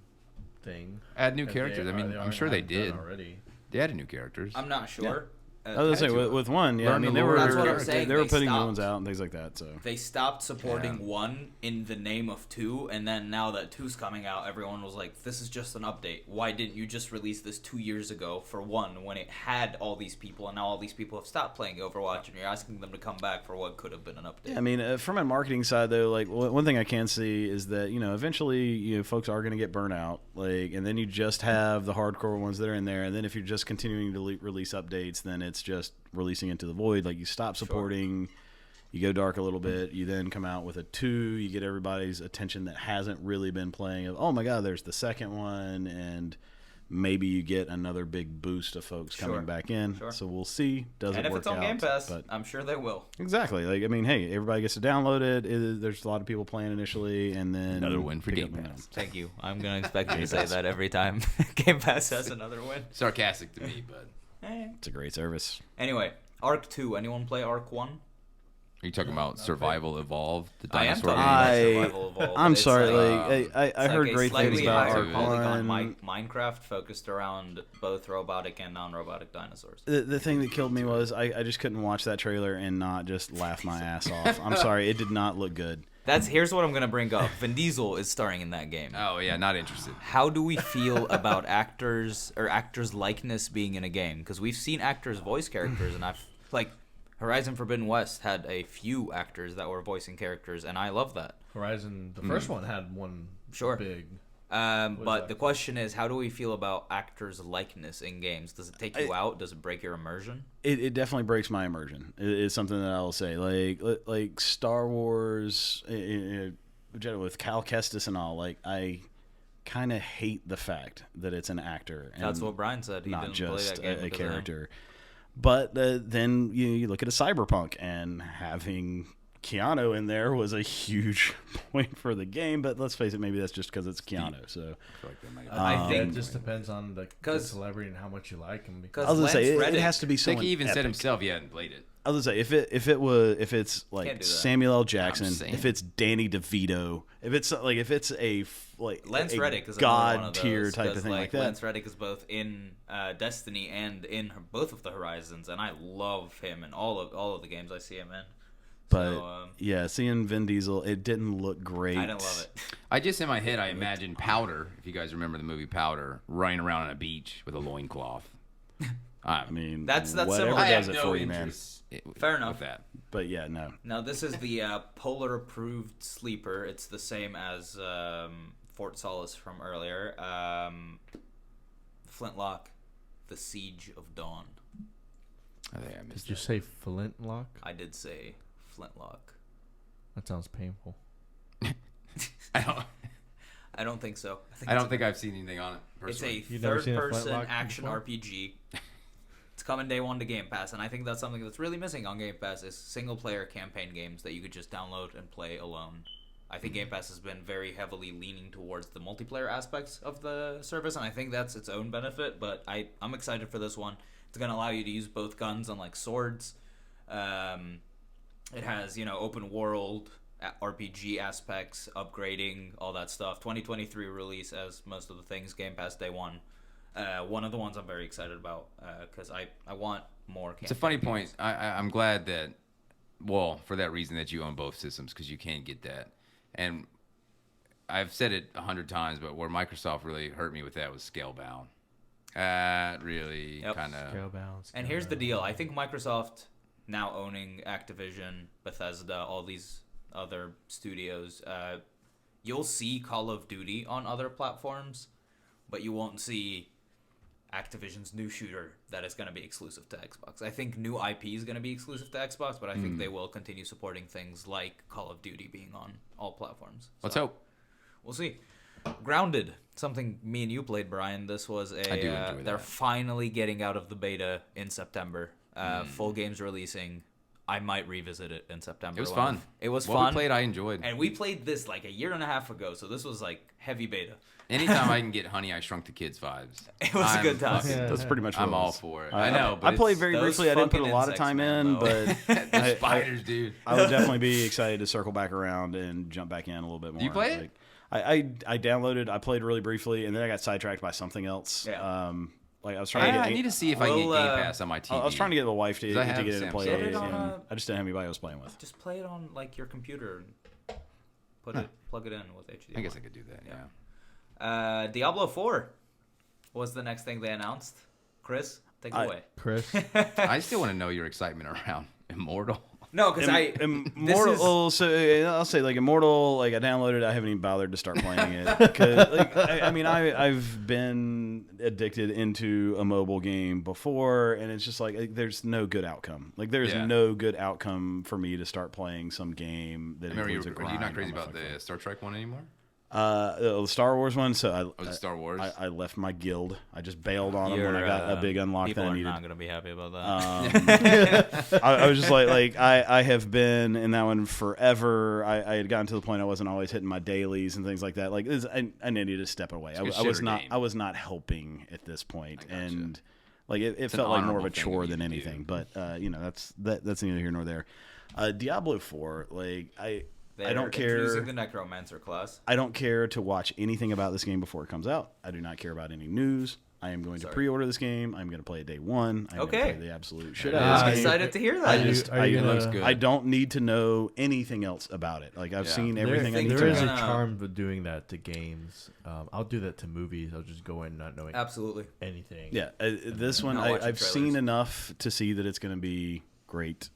thing. Add new characters. I'm sure they did. Already. They added new characters. I'm not sure. I was gonna say with one, yeah. I Learn mean, the they lore. were That's what I'm saying, they were they putting new stopped. ones out and things like that. So They stopped supporting Yeah. 1 in the name of 2, and then now that 2's coming out, everyone was like, this is just an update. Why didn't you just release this 2 years ago for 1 when it had all these people, and now all these people have stopped playing Overwatch, and you're asking them to come back for what could have been an update? yeah, I mean, from a marketing side though, like, one thing I can see is that eventually folks are going to get burnt out, like, and then you just have the hardcore ones that are in there, and then if you're just continuing to release updates, then it's just releasing into the void. Like, you stop supporting, you go dark a little bit, you then come out with a 2, you get everybody's attention that hasn't really been playing of, oh my god, there's the second one, and maybe you get another big boost of folks coming back in. So we'll see. Does it work out? And if it's on Game Pass, I'm sure they will. Exactly. Like, I mean, hey, everybody gets to download it. There's a lot of people playing initially, and then another win for Game Pass. Thank you. I'm gonna expect you to say that every time Game Pass has another win. Sarcastic to me, but it's a great service. Anyway, Ark 2. Anyone play Ark 1? Are you talking about Survival Evolved, the dinosaur game? Survival Evolved. I'm sorry, I heard great things about Ark 1. Minecraft focused around both robotic and non-robotic dinosaurs. The thing that killed me was I just couldn't watch that trailer and not just laugh my ass off. I'm sorry, it did not look good. Here's what I'm gonna bring up. Vin Diesel is starring in that game. Oh yeah, not interested. How do we feel about actors likeness being in a game? Because we've seen actors voice characters, and Horizon Forbidden West had a few actors that were voicing characters, and I love that. Horizon, the first one had one big. But the question is, how do we feel about actors' likeness in games? Does it take you out? Does it break your immersion? It definitely breaks my immersion. It's something that I'll say. Like Star Wars, with Cal Kestis and all, I kind of hate the fact that it's an actor. And that's what Brian said. He not didn't just play that game a character. But then you look at a Cyberpunk, and having Keanu in there was a huge point for the game. But let's face it, maybe that's just because it's Keanu. So I think it just depends on the celebrity and how much you like him. I was gonna say it has to be someone. I think he even epic. said himself he hadn't played it. I was gonna say if it's like Samuel L. Jackson, if it's Danny DeVito, if it's a Lance Reddick is god tier type of thing like that. Lance Reddick is both in Destiny and in both of the Horizons, and I love him in all of the games I see him in. But seeing Vin Diesel, it didn't look great. I didn't love it. I just in my head I imagined Powder, if you guys remember the movie Powder, running around on a beach with a loincloth. I mean, that's whatever similar. does it for you, man. Fair enough. With that. But yeah, no. Now this is the Polar approved sleeper. It's the same as Fort Solace from earlier. Flintlock, The Siege of Dawn. I think I missed Did you say Flintlock? I did say Flintlock. That sounds painful. I don't think so. I don't think I've seen anything on it personally. It's a third-person action RPG. It's coming day one to Game Pass, and I think that's something that's really missing on Game Pass is single-player campaign games that you could just download and play alone. I think Game Pass has been very heavily leaning towards the multiplayer aspects of the service, and I think that's its own benefit, but I'm excited for this one. It's going to allow you to use both guns and swords. It has, open world RPG aspects, upgrading, all that stuff. 2023 release as most of the things, Game Pass day one. One of the ones I'm very excited about because I want more. It's a funny point. I'm glad that, for that reason that you own both systems because you can't get that. And I've said it 100 times, but where Microsoft really hurt me with that was Scalebound. Really kind of. Scalebound. And here's the deal. I think Microsoft now owning Activision, Bethesda, all these other studios, you'll see Call of Duty on other platforms, but you won't see Activision's new shooter that is going to be exclusive to Xbox. I think new IP is going to be exclusive to Xbox, but I think they will continue supporting things like Call of Duty being on all platforms. Let's hope. We'll see. Grounded, something me and you played, Brian. This was I do enjoy that. They're finally getting out of the beta in September. Full game's releasing. I might revisit it in September. It was fun. It was what fun. We played, I enjoyed. And we played this a year and a half ago, so this was heavy beta. Anytime I can get Honey, I Shrunk the Kids vibes. It was a good time. That's pretty much what I'm all for it. I know. But I played very briefly. I didn't put a lot of time in, but the spiders, dude. I would definitely be excited to circle back around and jump back in a little bit more. Do you play it? I downloaded. I played really briefly, and then I got sidetracked by something else. Yeah. I was trying to get. I need to see if I can get Game Pass on my TV. I was trying to get the wife to get it and play it, and I just didn't have anybody I was playing with. Just play it on your computer. Plug it in with HDMI. I guess I could do that. Yeah. Diablo 4 was the next thing they announced. Chris, take it away. Chris, I still want to know your excitement around Immortal. No, because Immortal. So I'll say Immortal. I downloaded it. I haven't even bothered to start playing it because I've been addicted into a mobile game before, and it's just there's no good outcome. There's no good outcome for me to start playing some game that includes a grind. Are you not crazy about the Star Trek one anymore? The Star Wars one. So Star Wars. I left my guild. I just bailed on them when I got a big unlock that I needed. People are not gonna be happy about that. I was just like I have been in that one forever. I had gotten to the point I wasn't always hitting my dailies and things like that. Like I needed to step away. I was not helping at this point, and like it felt like more of a chore than anything. But that's neither here nor there. Diablo 4, like I don't care. Introducing the Necromancer class. I don't care to watch anything about this game before it comes out. I do not care about any news. I am going to pre-order this game. I'm going to play it day one. I'm going to play the absolute shit out of this I'm game. excited to hear that. I don't need to know anything else about it. Like I've seen everything I need to know. There is a charm of doing that to games. I'll do that to movies. I'll just go in not knowing anything. Yeah, this one I've seen enough to see that it's going to be great.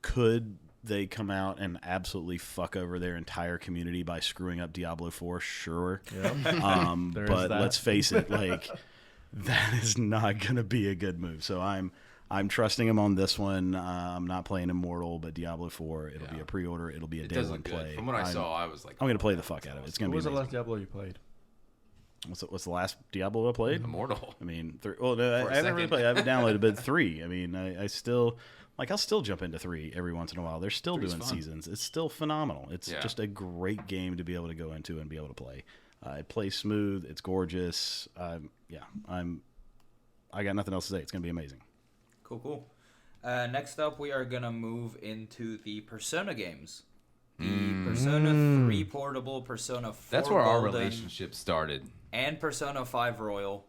Could they come out and absolutely fuck over their entire community by screwing up Diablo 4? Sure. Yeah. But let's face it, like that is not going to be a good move. So I'm trusting him on this one. I'm not playing Immortal, but Diablo 4, it'll be a pre-order. It'll be a day one play. From what I saw, I was like, I'm going to play the fuck out of it. It's going to be What was amazing. the last Diablo you played? What's the last Diablo I played? Immortal. I mean, 3. Well, no, I haven't really played. I haven't downloaded, but 3. I mean, I still... Like, I'll still jump into 3 every once in a while. They're still doing seasons. It's still phenomenal. It's just a great game to be able to go into and be able to play. It plays smooth. It's gorgeous. I got nothing else to say. It's going to be amazing. Cool. Next up, we are going to move into the Persona games. The Persona 3 Portable, Persona 4 That's where our Golden, relationship started. and Persona 5 Royal.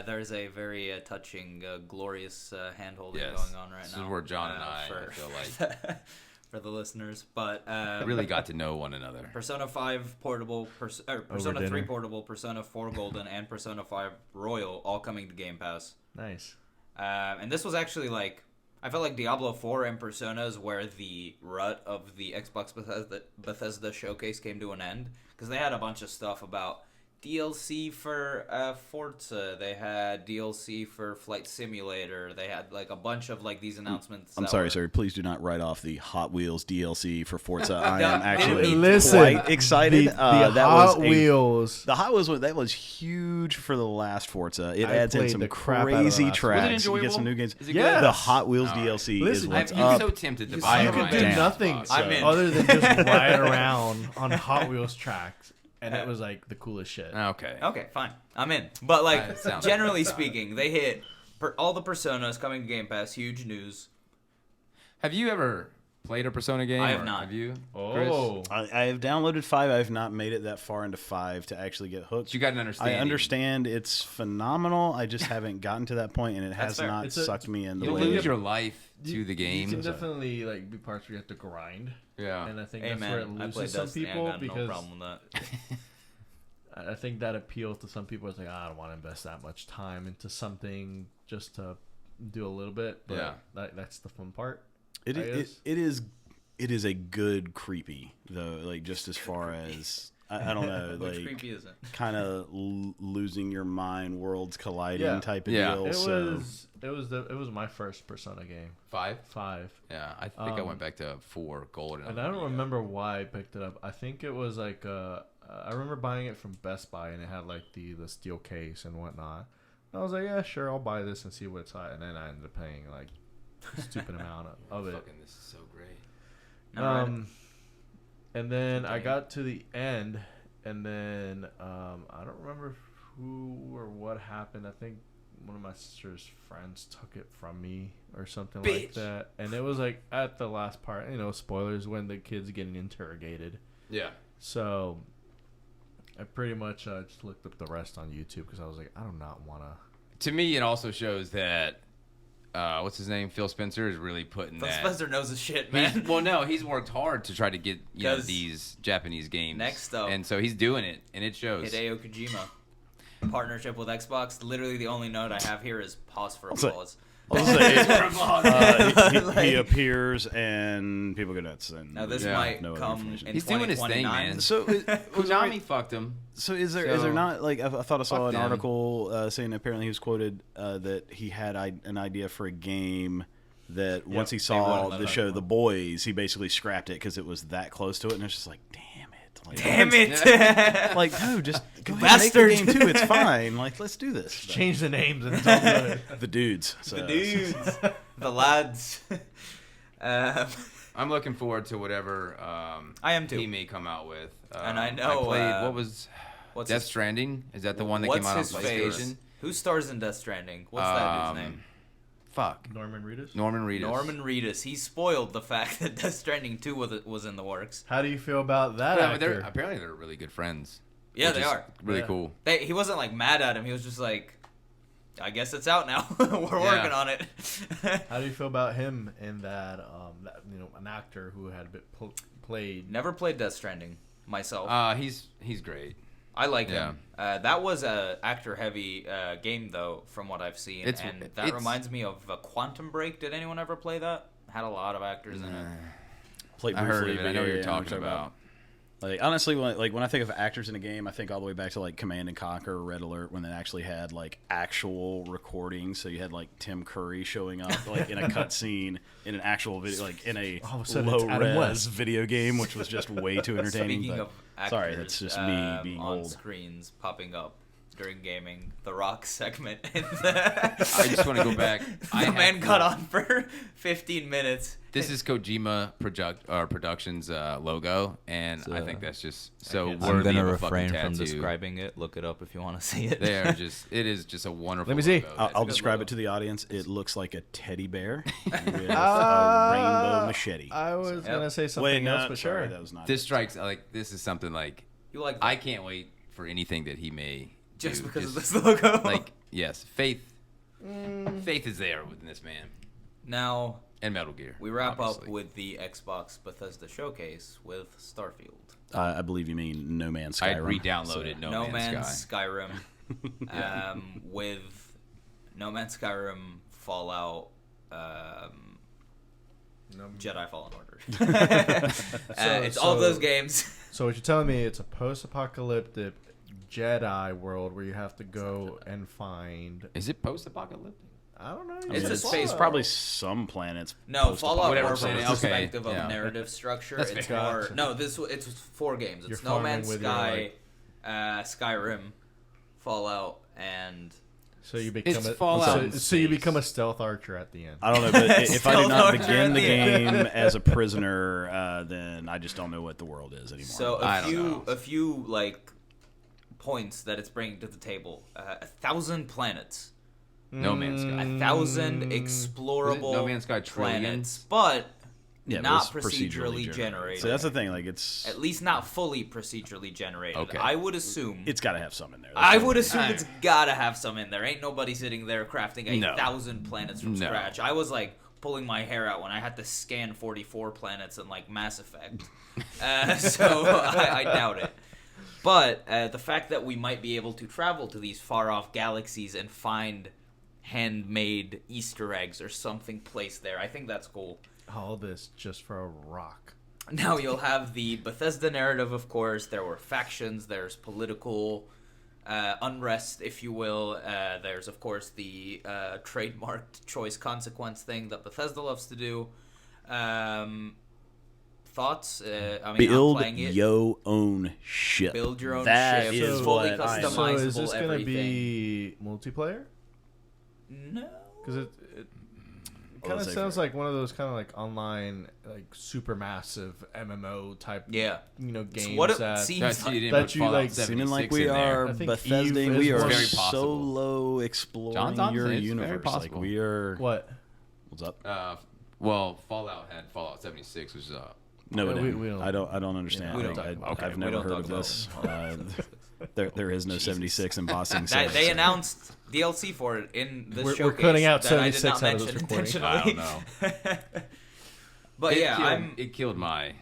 There's a very touching, glorious hand-holding going on right now. This is where John and I feel like... for the listeners, but... really got to know one another. Persona 5 Portable, Persona 3 Portable, Persona 4 Golden, and Persona 5 Royal all coming to Game Pass. Nice. And this was actually like... I felt like Diablo 4 and Persona is where the rut of the Xbox Bethesda showcase came to an end. Because they had a bunch of stuff about DLC for Forza. They had DLC for Flight Simulator. They had like a bunch of like these announcements. I'm sorry, sir. Please do not write off the Hot Wheels DLC for Forza. I am actually quite excited. The Hot Wheels. The Hot Wheels, that was huge for the last Forza. It adds in some crazy tracks. You get some new games. Yeah. The Hot Wheels DLC is what's up. I'm so tempted to buy it. You could do nothing other than just ride around on Hot Wheels tracks. And it was like the coolest shit. Okay, fine. I'm in. But like, generally speaking, they hit all the Personas coming to Game Pass. Huge news. Have you ever played a Persona game? I have not. Have you? Oh. I have downloaded 5. I have not made it that far into 5 to actually get hooked. You got an understanding. I understand it's phenomenal. I just haven't gotten to that point, and it has not sucked me in the You'll way. lose your life to the game. You can definitely like be parts where you have to grind. Yeah. And I think that's where it loses some people because no problem with that. I think that appeals to some people. It's like, I don't want to invest that much time into something just to do a little bit. But that's the fun part. It is a good creepy though. Like just as far as I don't know, Which like creepy is it? Kind of losing your mind, worlds colliding type of deal. It was my first Persona game. 5? 5. Yeah, I think I went back to 4 Golden. And I don't remember why I picked it up. I think it was like I remember buying it from Best Buy, and it had like the steel case and whatnot. And I was like, yeah, sure, I'll buy this and see what it's like. And then I ended up paying like a stupid amount of it. Fucking, this is so great. And then I got to the end, and then I don't remember who or what happened. I think one of my sister's friends took it from me or something like that. And it was like at the last part, spoilers, when the kid's getting interrogated. Yeah. So I pretty much just looked up the rest on YouTube because I was like, I do not want to. To me, it also shows that what's his name? Phil Spencer is really putting Phil that. Spencer knows his shit, man. He's worked hard to try to get these Japanese games. Next up, and so he's doing it, and it shows. Hideo Kojima, partnership with Xbox. Literally, the only note I have here is pause for applause. I'll say he appears and people go nuts. And now this might come in He's doing his thing, man. So Konami fucked him. So is there not like I thought I saw an article saying apparently he was quoted that he had an idea for a game that once he saw the show The Boys, he basically scrapped it because it was that close to it, and it's just like, damn it. Like, Damn it! Like, no, just go ahead and make the game too. It's fine. Like, let's do this. But Change the names and it's all good. the dudes. So, The dudes, the lads. I'm looking forward to whatever I am too. he may come out with. And I know, I played what was what's Death his- Stranding? Is that the one that What's came out on his face? PlayStation? Who stars in Death Stranding? What's that dude's name? Fuck. Norman Reedus? Norman Reedus. Norman Reedus. He spoiled the fact that Death Stranding 2 was in the works. How do you feel about that Yeah, but actor? apparently they're really good friends. Yeah, which they is are. Really Yeah. cool. He wasn't like mad at him. He was just like, I guess it's out now. We're working on it. How do you feel about him in that, an actor who had played... Never played Death Stranding myself. He's great. I like Yeah. him. That was a actor-heavy game, though, from what I've seen. It's- and that it's- reminds me of Quantum Break. Did anyone ever play that? Had a lot of actors in it. played I briefly. heard of it. I know what yeah, you're yeah, talking about. Like, honestly, when I think of actors in a game, I think all the way back to like Command and Conquer, or Red Alert, when they actually had like actual recordings. So you had like Tim Curry showing up like in a cutscene in an actual video, like in a All of a sudden it's low Adam res West. video game, which was just way too entertaining. Speaking but- of actors, sorry, that's just me being on old. screens popping up during gaming. The Rock segment. I I just want to go back. The man got on for 15 minutes. This is Kojima Productions logo, and I think that's just so I'm worthy gonna of a fucking refrain from tattoo. describing it. Look it up if you want to see it. It is just a wonderful. Let me see. logo. I'll That's a good describe logo. it to the audience. It looks like a teddy bear with a rainbow machete. I was going to say something Wait, no, else, but sorry, sure. that was not. This it. strikes like this is something like You like I can't wait for anything that he may just do. because of this logo? Like yes, faith is there with this man Now and Metal Gear. we wrap up obviously. with the Xbox Bethesda showcase with Starfield. I believe you mean No Man's Sky. I re-downloaded No Man's Sky. Skyrim. With No Man's Skyrim, Fallout, Jedi Fallen Order. It's all of those games. So what you're telling me, it's a post-apocalyptic Jedi world where you have to go and find... Is it post-apocalyptic? I don't know. It's a It's space- probably some planets. No, Fallout Whatever more from the planet, okay, perspective of yeah. narrative structure. That's It's fair. more Gotcha. no. It's 4 games. It's You're No farming Man's with your, Sky, Skyrim, Fallout, and So you become It's a Fallout in so you space. become a stealth archer at the end. I don't know, but if I do not Stealth begin the Archer at the game as a prisoner, then I just don't know what the world is anymore. so I a don't few know. a few like points that it's bringing to the table. 1,000 planets, No Man's Sky. 1,000 explorable No Man's Sky planets, Trillions? but yeah, but not it's procedurally generated. So that's the thing. Like it's At least not fully procedurally generated. Okay. I would assume. it's got to have some in there. I That's would the- assume it's gotta have some in there. Ain't nobody sitting there crafting No. 1,000 planets from No. scratch. I was like pulling my hair out when I had to scan 44 planets in like Mass Effect. So I doubt it. But the fact that we might be able to travel to these far off galaxies and find handmade Easter eggs or something placed there, I think that's cool. All this just for a rock. Now you'll have the Bethesda narrative, of course. There were factions. There's political unrest, if you will. There's, of course, the trademarked choice consequence thing that Bethesda loves to do. Thoughts? I mean, I'm build playing it. your own ship. Build your own That ship. is It's fully what I- customizable. So is this going to everything. be multiplayer? No. Because it Well, kind of let's say sounds for- like one of those kind of like online, like super massive MMO type, Yeah. games what it that seems That's, you didn't that put you, Fallout like, 76 Seeming like we in there. are I think Bethesda. Eve We is are very possible. solo exploring John's your honest, it's very universe. Like possible. we are. what? What's up? Well, Fallout had Fallout 76, which is No, No, it we didn't. don't- I don't understand. we I- don't talk I, about it. I've Okay, never we don't heard talk of about this. There is no 76 in Bossing. They announced DLC for it in this We're showcase. cutting out that I did 76 not out of this mention recording. intentionally. I don't But yeah, it killed my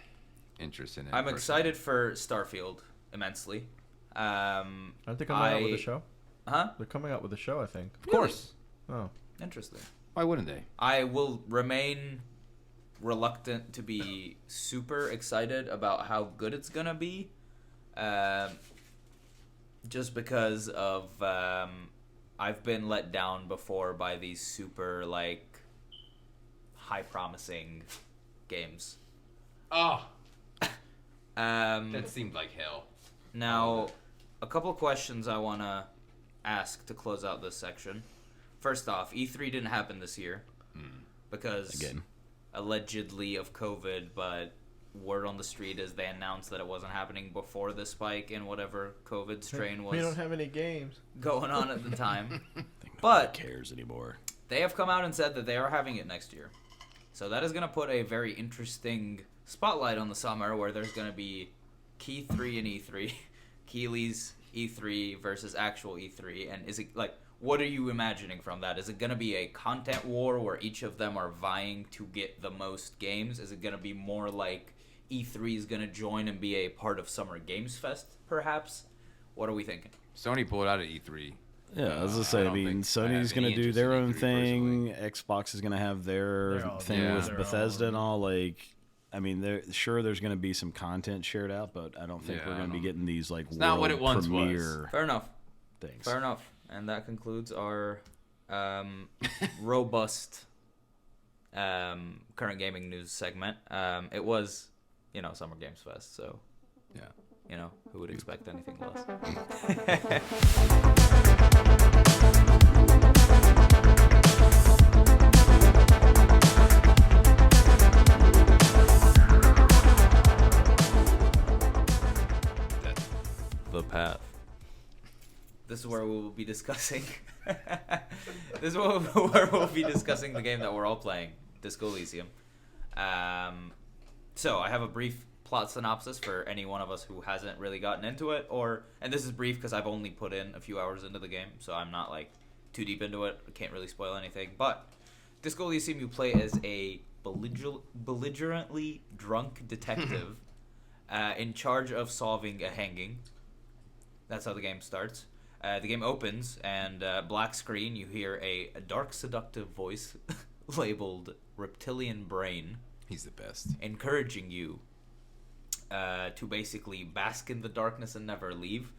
interest in it. I'm personally. excited for Starfield immensely. Aren't they coming out with a show? Huh? They're coming out with a show, I think. Of course. Oh, Interesting. Why wouldn't they? I will remain reluctant to be super excited about how good it's gonna be, just because of I've been let down before by these super like high promising games. Oh. That seemed like hell. Now, a couple of questions I want to ask to close out this section. First off, E3 didn't happen this year because allegedly of COVID, but word on the street is they announced that it wasn't happening before the spike in whatever COVID strain was. We don't have any games going on at the time. But nobody cares anymore. They have come out and said that they are having it next year. So that is going to put a very interesting spotlight on the summer where there's going to be Key 3 and E3, Keeley's E3 versus actual E3. And is it like, what are you imagining from that? Is it going to be a content war where each of them are vying to get the most games? Is it going to be more like E3 is going to join and be a part of Summer Games Fest, perhaps? What are we thinking? Sony pulled out of E3. Yeah, I was going to say, I mean, Sony's going to do their own thing. Xbox is going to have their thing with Bethesda and all. Like, I mean, there's going to be some content shared out, but I don't think we're going to be getting these, like, world not what it once premiere was. Fair enough. Things. Fair enough. And that concludes our robust current gaming news segment. It was, Summer Games Fest, so who would expect anything less? The path. This is where we will be discussing. This is where we'll be discussing the game that we're all playing, Disco Elysium. So I have a brief plot synopsis for any one of us who hasn't really gotten into it, and this is brief because I've only put in a few hours into the game, so I'm not like too deep into it. I can't really spoil anything. But Disco Elysium, you play as a belligerently drunk detective in charge of solving a hanging. That's how the game starts. The game opens, and black screen, you hear a dark, seductive voice labeled Reptilian Brain. He's the best. Encouraging you to basically bask in the darkness and never leave.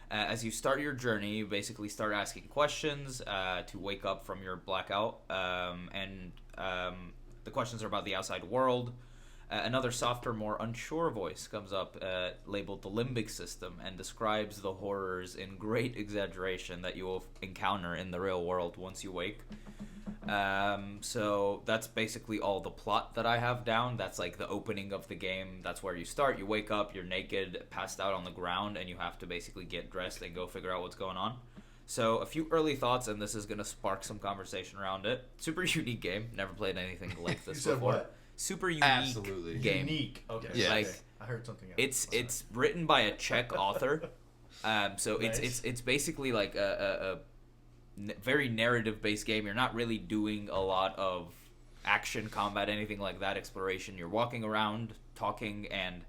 As you start your journey, you basically start asking questions to wake up from your blackout. And the questions are about the outside world. Another softer, more unsure voice comes up, labeled the limbic system, and describes the horrors in great exaggeration that you will encounter in the real world once you wake. So that's basically all the plot that I have down. That's like the opening of the game. That's where you start. You wake up, you're naked, passed out on the ground, and you have to basically get dressed and go figure out what's going on. So a few early thoughts, and this is going to spark some conversation around it. Super unique game. Never played anything like this before. What? Super unique Absolutely. game. Unique. Okay. Yeah. Like, I heard something else. It's written by a Czech author. So Nice. it's basically like a very narrative-based game. You're not really doing a lot of action, combat, anything like that, exploration. You're walking around, talking, and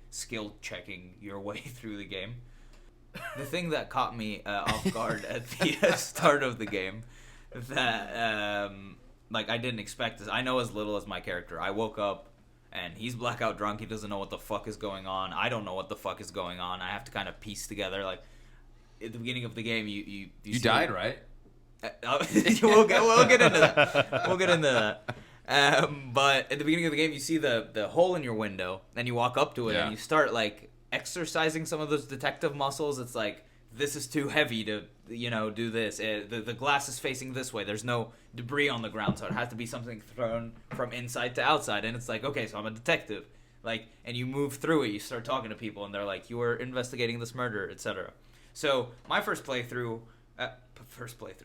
skill checking your way through the game. The thing that caught me off guard at the start of the game that I didn't expect this. I know as little as my character. I woke up and he's blackout drunk. He doesn't know what the fuck is going on. I don't know what the fuck is going on. I have to kind of piece together. Like at the beginning of the game, you died, right? We'll get into that. We'll get into that. But at the beginning of the game, you see the hole in your window, then you walk up to it and you start like exercising some of those detective muscles. It's like, this is too heavy to do this. The glass is facing this way. There's no debris on the ground, so it has to be something thrown from inside to outside. And it's like, okay, so I'm a detective. Like, and you move through it. You start talking to people, and they're like, you were investigating this murder, etc. So my first playthrough.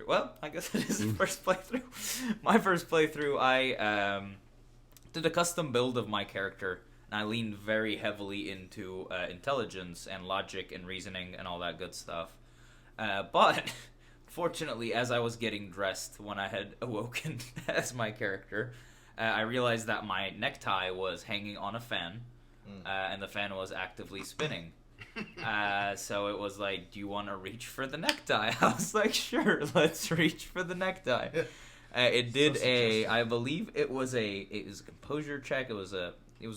Well, I guess it is the first playthrough. My first playthrough, I did a custom build of my character, and I leaned very heavily into intelligence and logic and reasoning and all that good stuff. But fortunately, as I was getting dressed when I had awoken as my character, I realized that my necktie was hanging on a fan, and the fan was actively spinning. So it was like, do you want to reach for the necktie? I was like, sure, let's reach for the necktie. It did I believe it was a composure check. It was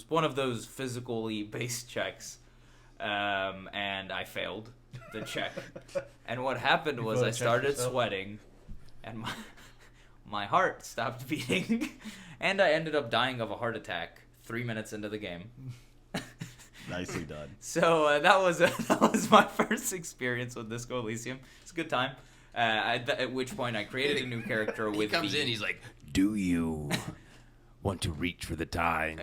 one of those physically based checks, and I failed the check. And what happened was I started sweating, and my heart stopped beating, and I ended up dying of a heart attack 3 minutes into the game. Nicely done. So that was my first experience with Disco Elysium. It's a good time. At which point I created a new character with. He comes in, he's like, "Do you want to reach for the tide?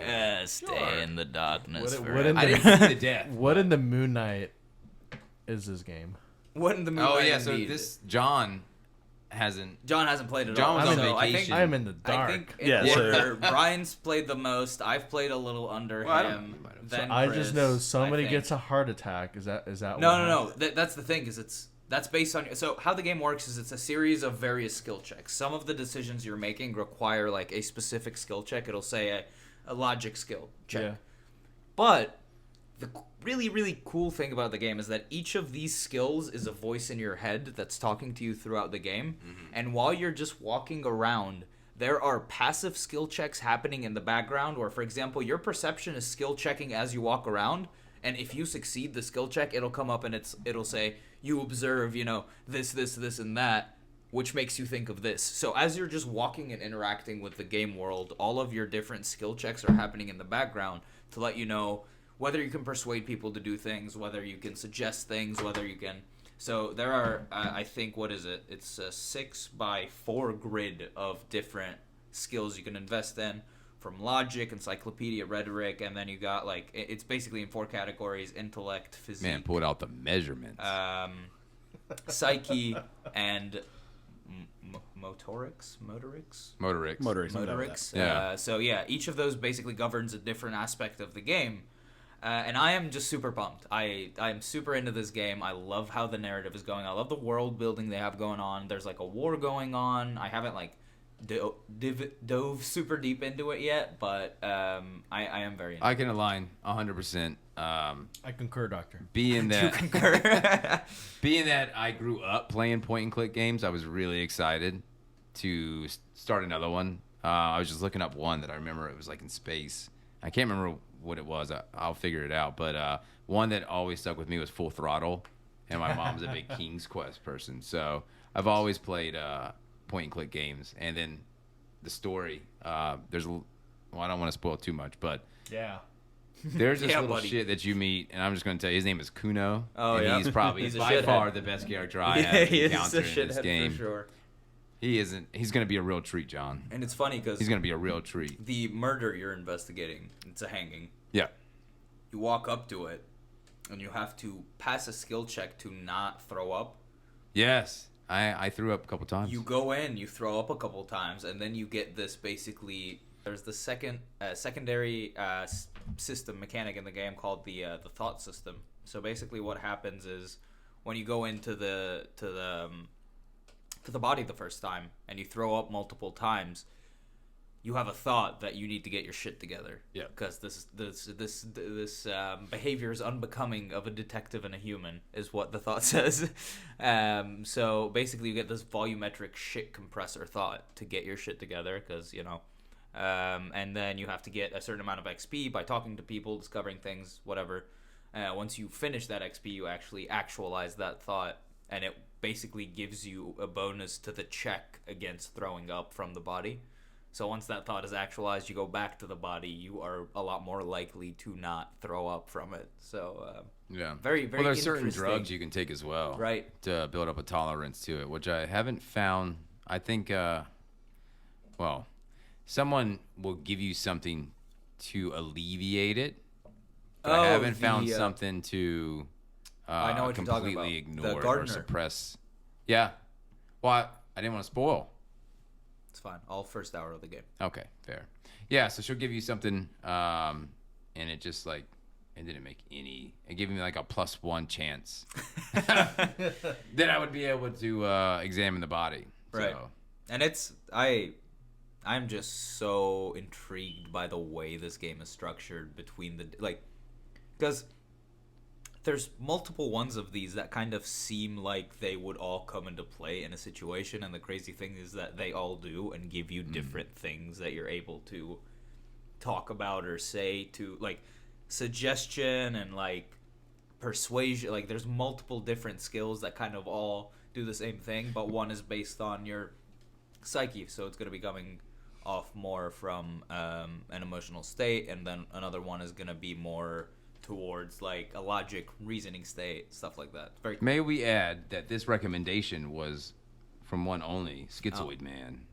Stay in the darkness I didn't see the death. What in the Moon Knight is this game? What in the Moon Oh Knight yeah, so indeed? this John hasn't played it. John all. was on So vacation. I'm in the dark. I think Yeah, order, Brian's played the most. I've played a little under him. Then I Chris, just know somebody I think. gets a heart attack. Is that No. That's the thing. That's based on. So how the game works is it's a series of various skill checks. Some of the decisions you're making require like a specific skill check. It'll say a logic skill check. Yeah. But the really, really cool thing about the game is that each of these skills is a voice in your head that's talking to you throughout the game. Mm-hmm. And while you're just walking around, there are passive skill checks happening in the background where, for example, your perception is skill checking as you walk around. And if you succeed the skill check, it'll come up and it'll say, you observe, this, and that, which makes you think of this. So as you're just walking and interacting with the game world, all of your different skill checks are happening in the background to let you know whether you can persuade people to do things, whether you can suggest things, whether you can... So there are, I think, what is it? It's a 6x4 grid of different skills you can invest in, from logic, encyclopedia, rhetoric, and then you got, like, it's basically in 4 categories: intellect, physique... Man, pulled out the measurements. Psyche, and... Motorics. Yeah. So yeah, each of those basically governs a different aspect of the game. And I am just super pumped. I'm super into this game. I love how the narrative is going. I love the world building they have going on. There's like a war going on. I haven't like dove super deep into it yet, but I am very into I can align 100%. I concur, Doctor. Being that, You concur. being that I grew up playing point and click games, I was really excited to start another one. I was just looking up one that I remember it was like in space. I can't remember what it was. I'll figure it out. But one that always stuck with me was Full Throttle, and my mom's a big King's Quest person, so I've always played point and click games. And then the story, I don't want to spoil too much, but yeah. There's this little buddy. shit that you meet, and I'm just going to tell you, his name is Kuno. Oh, and yeah. he's a by shithead. far the best character I have encountered in this game. For sure. He's going to be a real treat, John. And it's funny because He's going to be a real treat. the murder you're investigating, it's a hanging. Yeah. You walk up to it, and you have to pass a skill check to not throw up. Yes. I threw up a couple times. You go in, you throw up a couple times, and then you get this basically... There's the secondary system mechanic in the game called the thought system. So basically what happens is when you go into the body the first time and you throw up multiple times, you have a thought that you need to get your shit together. Yeah. Because this behavior is unbecoming of a detective and a human, is what the thought says. So basically, you get this volumetric shit compressor thought to get your shit together, because and then you have to get a certain amount of XP by talking to people, discovering things, whatever. Once you finish that XP, you actually actualize that thought, and it basically gives you a bonus to the check against throwing up from the body. So once that thought is actualized, you go back to the body, you are a lot more likely to not throw up from it. So yeah, very, very. Well, there's certain drugs you can take as well, right, to build up a tolerance to it, which I haven't found. I think, someone will give you something to alleviate it, but I haven't found something to I know what completely you're ignore or suppress. Yeah, well, I didn't want to spoil. It's fine. All first hour of the game. Okay, fair. Yeah, so she'll give you something, and it just like it didn't make any. It gave me like a +1 chance that I would be able to examine the body. Right. So. And I'm just so intrigued by the way this game is structured between because there's multiple ones of these that kind of seem like they would all come into play in a situation, and the crazy thing is that they all do and give you different things that you're able to talk about or say, to like suggestion and like persuasion. Like there's multiple different skills that kind of all do the same thing, but one is based on your psyche, so it's going to be coming off more from an emotional state, and then another one is going to be more towards like a logic, reasoning state, stuff like that. Very cool. May we add that this recommendation was from one only, Schizoid Man.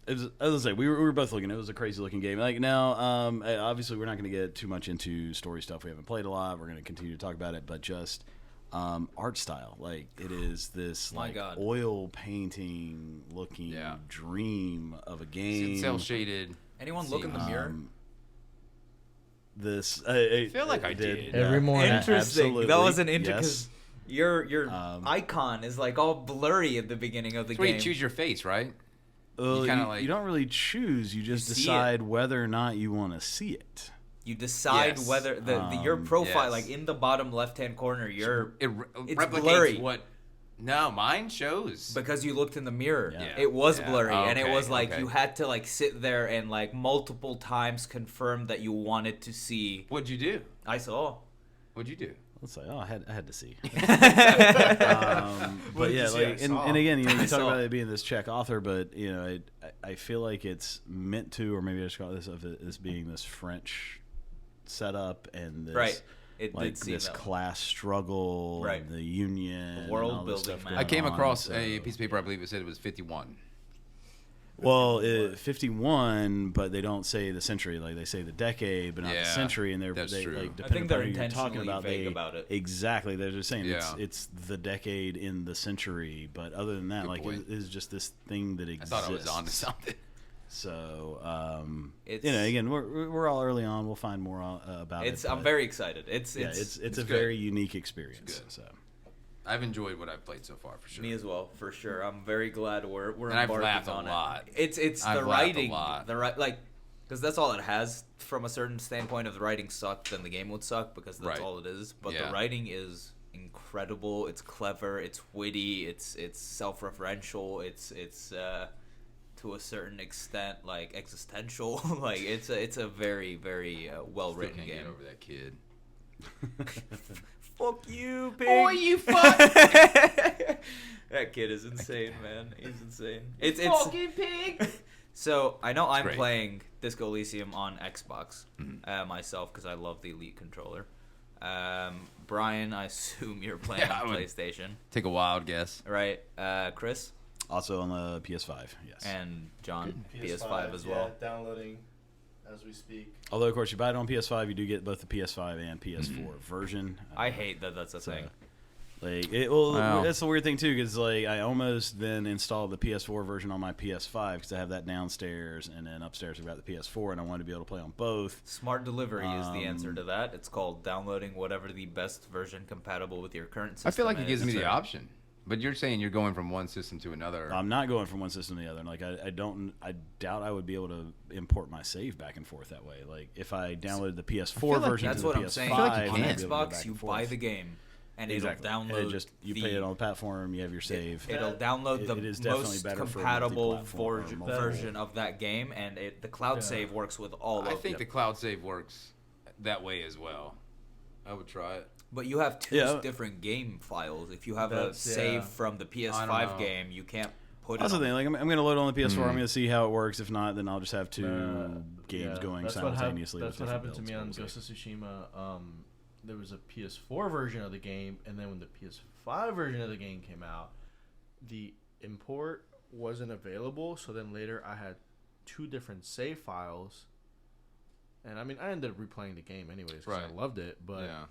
It was, as I say, we were both looking. It was a crazy looking game. Like now, obviously, we're not going to get too much into story stuff. We haven't played a lot. We're going to continue to talk about it, but just art style. Like it is this oil painting looking dream of a game. Cell shaded. Anyone look in the mirror? I feel like I did. Every morning. Interesting. Absolutely. That was an interesting. Yes. Your icon is like all blurry at the beginning of the That's where game. you choose your face, right? You don't really choose. You just decide whether or not you want to see it. You decide whether your profile, yes. like in the bottom left-hand corner, it's replicates blurry. No, mine shows. Because you looked in the mirror. Yeah. It was blurry, Oh, and it was like okay. you had to like sit there and like multiple times confirm that you wanted to see. What'd you do? I saw. What'd you do? Let's say, I had to see. What But did yeah, you see? like, I and saw. again, you I talk saw. about it being this Czech author, but I feel like it's meant to, or maybe I just call this of it as being this French setup and this Right. It like did seem this that way. class struggle, Right. and the union, The world and all this building, stuff man. going I came on, across so- a piece of paper. I believe it said it was 51. Well, 51, but they don't say the century. Like they say the decade, but not the Yeah, century. And that's they true. like I depending think they're on who you're talking intentionally about, vague about it. Exactly, they're just saying Yeah. it's the decade in the century. But other than that, Good like point. it is just this thing that I exists. thought I was on to something. So It's- again, we're all early on. We'll find more about it. I'm but very excited. It's it's a good. very unique experience. It's good. So I've enjoyed what I've played so far, for sure. me as well, for sure. I'm very glad we're And I've embarking laughed a on lot. it. It's I've the laughed a writing, lot. because that's all it has from a certain standpoint. If the writing sucked, then the game would suck because that's Right. all it is. But Yeah. the writing is incredible. It's clever. It's witty. It's self-referential. It's to a certain extent like existential. Like it's a very very well Still written can't game. get over that kid. Fuck you, pig. Boy, you fuck! That kid is insane, man. He's insane. It's fucking pig! So I know I'm great. playing Disco Elysium on Xbox Mm-hmm. myself because I love the Elite controller. Brian, I assume you're playing Yeah, on I would- PlayStation, Take a wild guess. right? Chris also on the PS5, yes. and John, PS5 as well. Yeah, downloading as we speak. Although of course you buy it on PS5, you do get both the PS5 and PS4 version. I hate that that's a So, thing. Like Wow. that's the weird thing too, because like I almost then installed the PS4 version on my PS5 because I have that downstairs, and then upstairs I've got the PS4, and I wanted to be able to play on both. Smart delivery is the answer to that. It's called downloading whatever the best version compatible with your current system I feel like it is. gives me the That's right. option. But you're saying you're going from one system to another. I'm not going from one system to the other. Like I doubt I would be able to import my save back and forth that way. Like if I downloaded the PS4 like version That's to what the I'm PS5, saying. I feel like you I'd on be able to go back Xbox, and you forth. buy the game, and Exactly. it'll And download. it just you pay it on the platform, you have your save. It'll download the It is definitely most better for compatible multi-platform or multiple. version of that game, and the cloud save works with all of I think the them. cloud save works that way as well. I would try it. But you have two Yeah. different game files. If you have a That's- save yeah. from the I PS5 don't know. game, you can't put That's it the on. thing. Like I'm going to load it on the PS4. Mm. I'm going to see how it works. If not, then I'll just have two games Yeah, going that's simultaneously. That's with what different happened to me builds, on but we'll Ghost of Tsushima. There was a PS4 version of the game, and then when the PS5 version of the game came out, the import wasn't available. So then later I had two different save files, and I mean I ended up replaying the game anyways because Right. I loved it, but Yeah.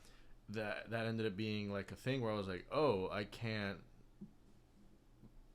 that ended up being like a thing where I was like, oh, I can't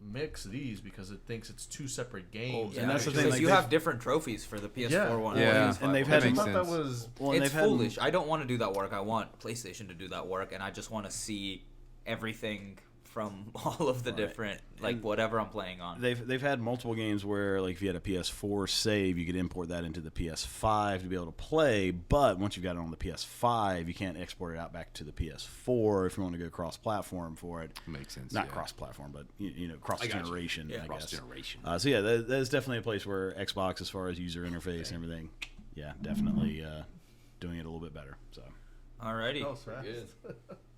mix these because it thinks it's two separate games. and that's the thing, Because like, you they've- have different trophies for the PS4 Yeah. one. Yeah. And the PS5 And they've one. had- I makes thought that sense. was Well, and It's they've had- foolish. I don't want to do that work. I want PlayStation to do that work, and I just want to see everything from all of the Right. different, like And whatever I'm playing on. They've had multiple games where like if you had a PS4 save, you could import that into the PS5 to be able to play. But once you've got it on the PS5, you can't export it out back to the PS4 if you want to go cross-platform for it. Makes sense. Not yeah. cross-platform, but you know, I got you. cross-generation. Yeah. I Cross guess. generation. So yeah, that is definitely a place where Xbox, as far as user interface and everything, yeah, definitely doing it a little bit better. So Alrighty. Oh, fast. Good.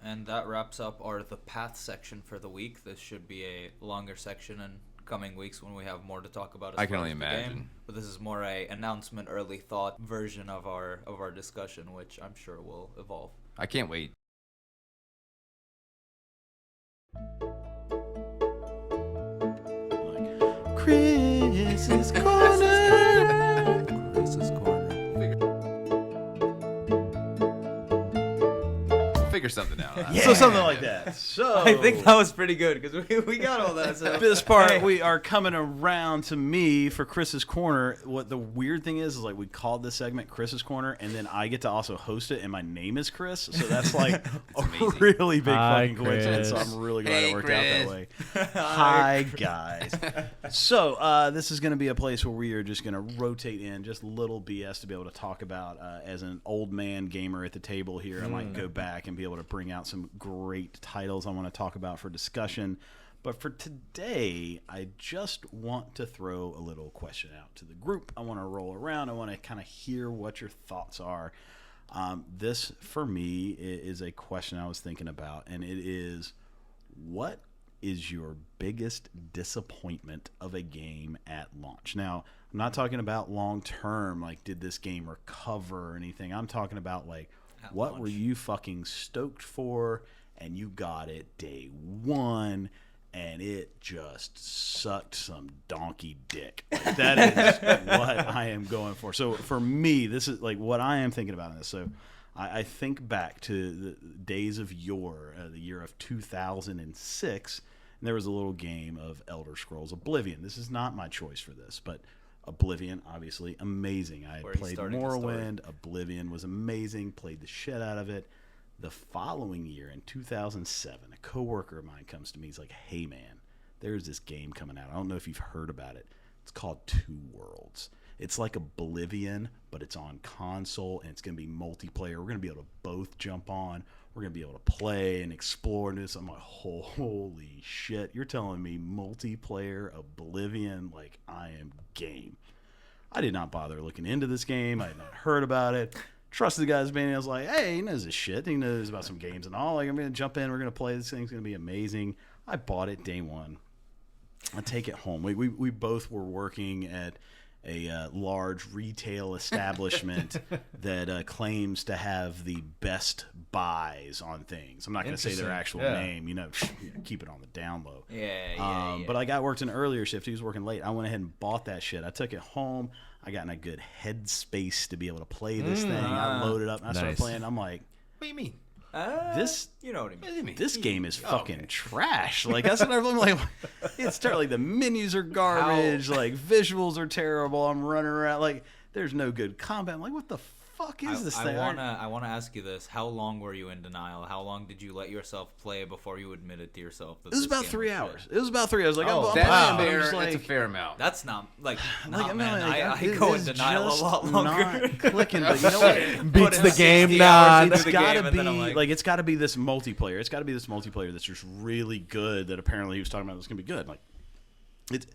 And that wraps up our The Path section for the week. This should be a longer section and coming weeks when we have more to talk about. I can only imagine. Game. But this is more a announcement, early thought version of our discussion, which I'm sure will evolve. I can't wait. Chris's Corner. Chris's Corner. Figure something out. Yeah. So something like that. So I think that was pretty good because we got all that. So. This part, we are coming around to me for Chris's Corner. What the weird thing is like we called this segment Chris's Corner, and then I get to also host it, and my name is Chris. So that's like a really big fucking coincidence. So I'm really glad it worked out that way. Hi, guys. So this is going to be a place where we are just going to rotate in just little BS to be able to talk about. As an old man gamer at the table here, I might go back and be able to bring out some great titles I want to talk about for discussion. But for today, I just want to throw a little question out to the group. I want to roll around. I want to kind of hear what your thoughts are. This, for me, is a question I was thinking about, and it is, what is your biggest disappointment of a game at launch? Now, I'm not talking about long-term, like did this game recover or anything. I'm talking about like, what were you fucking stoked for, and you got it day one, and it just sucked some donkey dick. Like, that is what I am going for. So for me, this is like what I am thinking about in this. So I think back to the days of yore, the year of 2006, and there was a little game of Elder Scrolls Oblivion. This is not my choice for this, but Oblivion, obviously, amazing. I had played Morrowind. Oblivion was amazing. Played the shit out of it. The following year, in 2007, a coworker of mine comes to me. He's like, hey, man, there's this game coming out. I don't know if you've heard about it. It's called Two Worlds. It's like Oblivion, but it's on console, and it's going to be multiplayer. We're going to be able to both jump on. We're going to be able to play and explore this. I'm like, holy shit. You're telling me multiplayer Oblivion? Like, I am game. I did not bother looking into this game. I had not heard about it. Trusted the guy's opinion. I was like, hey, he knows this shit. He knows about some games and all. Like, I'm going to jump in. We're going to play. This thing's going to be amazing. I bought it day one. I take it home. We both were working at a large retail establishment that claims to have the best buys on things. I'm not going to say their actual name. You know, keep it on the down low. Yeah. But I worked an earlier shift. He was working late. I went ahead and bought that shit. I took it home. I got in a good headspace to be able to play this thing. I loaded up and I started playing. I'm like, what do you mean? This, you know what I mean. This game is fucking trash. Like, that's what I'm like. It's terrible. Like, the menus are garbage. Like, visuals are terrible. I'm running around. Like, there's no good combat. I'm like, what the fuck is this thing? I wanna ask you this. How long were you in denial? How long did you let yourself play before you admitted to yourself that it was about 3 hours. It was about 3 hours. Like, that's fair. That's a fair amount. That's not like, like man. I go in denial a lot longer. Not clicking, but you know what? Beats the game now. It's gotta be like it's gotta be this multiplayer. It's gotta be this multiplayer that's just really good. That apparently he was talking about was gonna be good. Like, it's.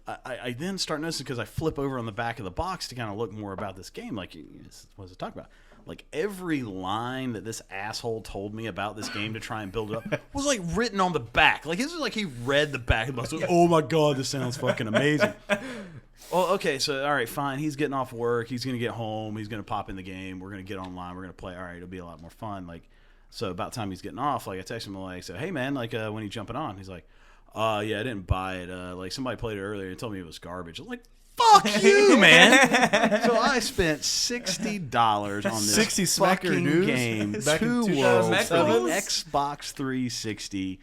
I then start noticing because I flip over on the back of the box to kind of look more about this game. Like, what does it talk about? Like, every line that this asshole told me about this game to try and build it up was like written on the back. Like, this is like he read the back of the box. Like, oh my god, this sounds fucking amazing. Well, okay, so all right, fine. He's getting off work. He's gonna get home. He's gonna pop in the game. We're gonna get online. We're gonna play. All right, it'll be a lot more fun. Like, so about time he's getting off, like I text him like, so hey man, like when are you jumping on? He's like, yeah, I didn't buy it. Like, somebody played it earlier and told me it was garbage. I'm like, fuck you, man. So I spent $60 on this 60 fucking game, back in 2 Worlds for the 2007? Xbox 360.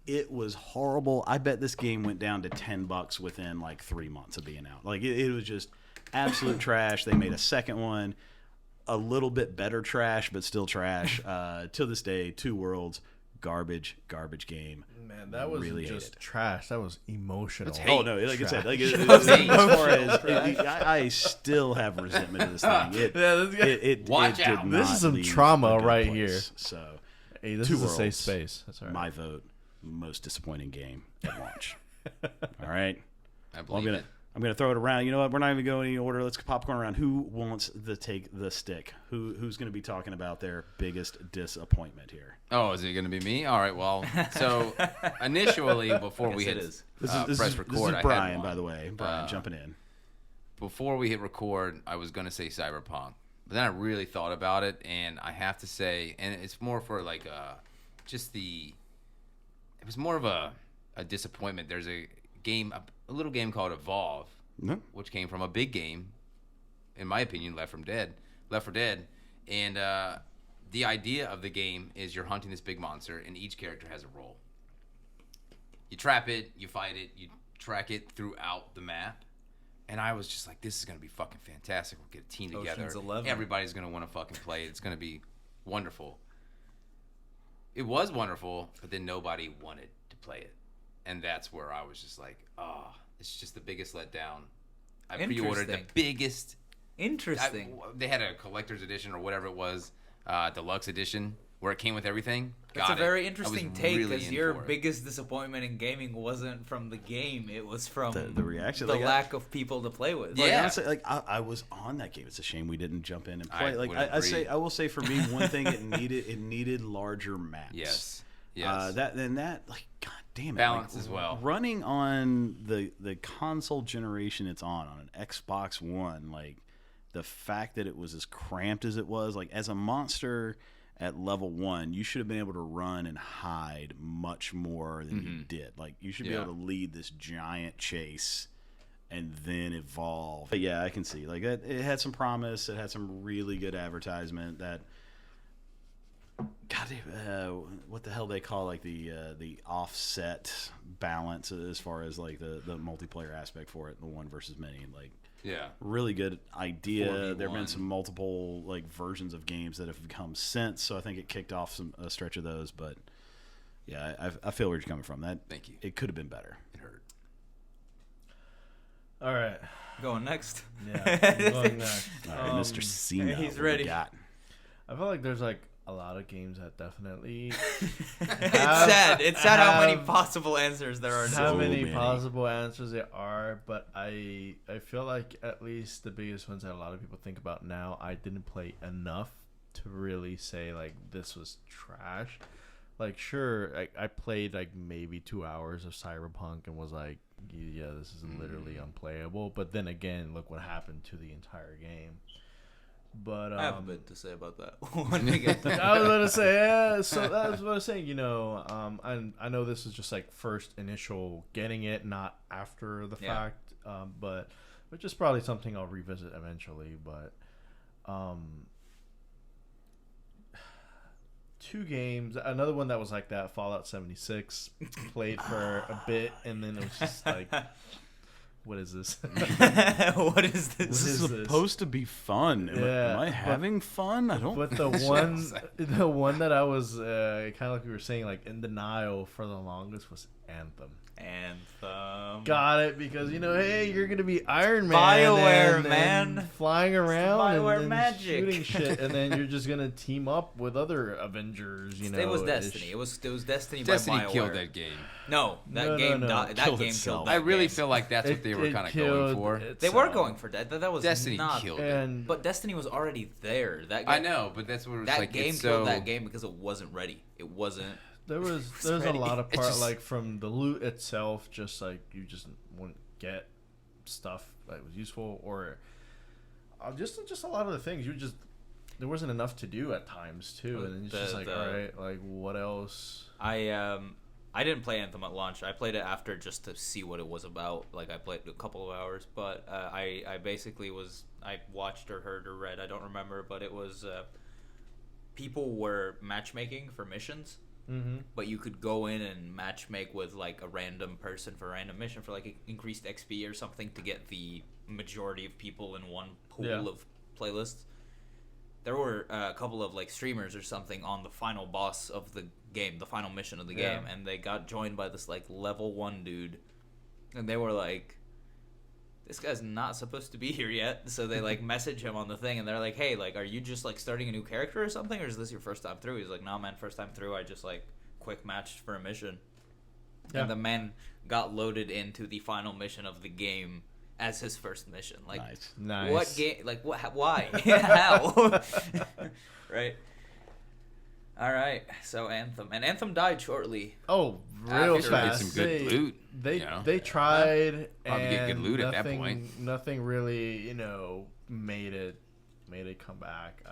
It was horrible. I bet this game went down to $10 within like 3 months of being out. Like, it was just absolute trash. They made a second one, a little bit better trash, but still trash. To this day, 2 Worlds, garbage game. Man, that was really just trash. That was emotional. Oh no! Like I said, like as far as I still have resentment of this thing. It Watch did out. not This is some leave trauma a good right place. here. So, Hey, this 2 is a safe Worlds, space. That's all right. my vote, most disappointing game at launch. All right. I believe it. I'm going to throw it around. You know what? We're not even going any order. Let's popcorn around. Who wants to take the stick? Who's going to be talking about their biggest disappointment here? Oh, is it going to be me? All right. Well, so initially, before we hit press record, this is Brian, by the way. Brian jumping in. Before we hit record, I was going to say Cyberpunk. But then I really thought about it, and I have to say, and it's more for like it was more of a disappointment. There's a little game called Evolve, which came from a big game, in my opinion, Left 4 Dead. And the idea of the game is you're hunting this big monster, and each character has a role. You trap it, you fight it, you track it throughout the map. And I was just like, this is going to be fucking fantastic. We'll get a team together. Ocean's 11. Everybody's going to want to fucking play it. It's going to be wonderful. It was wonderful, but then nobody wanted to play it. And that's where I was just like, it's just the biggest letdown. I pre-ordered the biggest. Interesting. They had a collector's edition or whatever it was, deluxe edition, where it came with everything. That's a very interesting take, because your biggest disappointment in gaming wasn't from the game; it was from the reaction, the lack of people to play with. Yeah, honestly, I was on that game. It's a shame we didn't jump in and play. I will say for me, one thing it needed larger maps. Yes. God damn it, balance as well. Running on the console generation it's on an Xbox One, like the fact that it was as cramped as it was, like as a monster at level 1, you should have been able to run and hide much more than you did. Like you should be able to lead this giant chase and then evolve. But yeah, I can see like it had some promise. It had some really good advertisement. That what the hell they call like the offset balance as far as like the multiplayer aspect for it, the one versus many, like. Yeah, really good idea. 4v1. There have been some multiple like versions of games that have come since, so I think it kicked off a stretch of those. But yeah, I feel where you're coming from. Thank you. It could have been better. It hurt. All right, going next. Yeah, going next. All right, Mr. Cena, he's ready. I feel like there's like a lot of games that definitely. It's sad how many possible answers there are. How many possible answers there are, but I feel like at least the biggest ones that a lot of people think about now, I didn't play enough to really say like this was trash. Like sure, I played like maybe 2 hours of Cyberpunk and was like, yeah, this is literally unplayable. But then again, look what happened to the entire game. But I have a bit to say about that. I was gonna say, yeah. So that was what I was saying. You know, I know this is just like first initial getting it, not after the fact. But just probably something I'll revisit eventually. But 2 games. Another one that was like that, Fallout 76. Played for a bit, and then it was just like. What is this? What is this? This is supposed to be fun. Am I having fun? I don't. But the one that I was kind of like we were saying, like in denial for the longest was Anthem. Got it, because hey, you're gonna be Iron Man, BioWare, man, flying around BioWare and magic, shooting shit, and then you're just gonna team up with other Avengers. It was Destiny. It was Destiny. Destiny by BioWare. killed that game. No, that game died. That game killed. I really feel like that's what they were kind of going for. They were going for that. That was Destiny not, killed it. But Destiny was already there. That game, I know, but that's what it was that like. Game killed that game because it wasn't ready. It wasn't. There's a lot of part like from the loot itself, just like you just wouldn't get stuff that was useful, or just a lot of the things there wasn't enough to do at times too, and it's just like all right, like what else? I didn't play Anthem at launch. I played it after just to see what it was about. Like I played a couple of hours, but I basically I watched or heard or read, I don't remember, but it was people were matchmaking for missions. Mm-hmm. But you could go in and matchmake with like a random person for a random mission for like increased XP or something to get the majority of people in one pool of playlists. There were a couple of like streamers or something on the final boss of the game, the final mission of the game, and they got joined by this like level 1 dude, and they were like, this guy's not supposed to be here yet. So they like message him on the thing, and they're like, hey, like, are you just like starting a new character or something, or is this your first time through? He's like, no, man, first time through. I just like quick matched for a mission. And the man got loaded into the final mission of the game as his first mission. Like, nice. What game? Like, what? Why? How? Right. All right. So Anthem died shortly. Oh, real After fast. some good loot. They tried Probably and get good loot nothing, at that point. Nothing really, made it come back.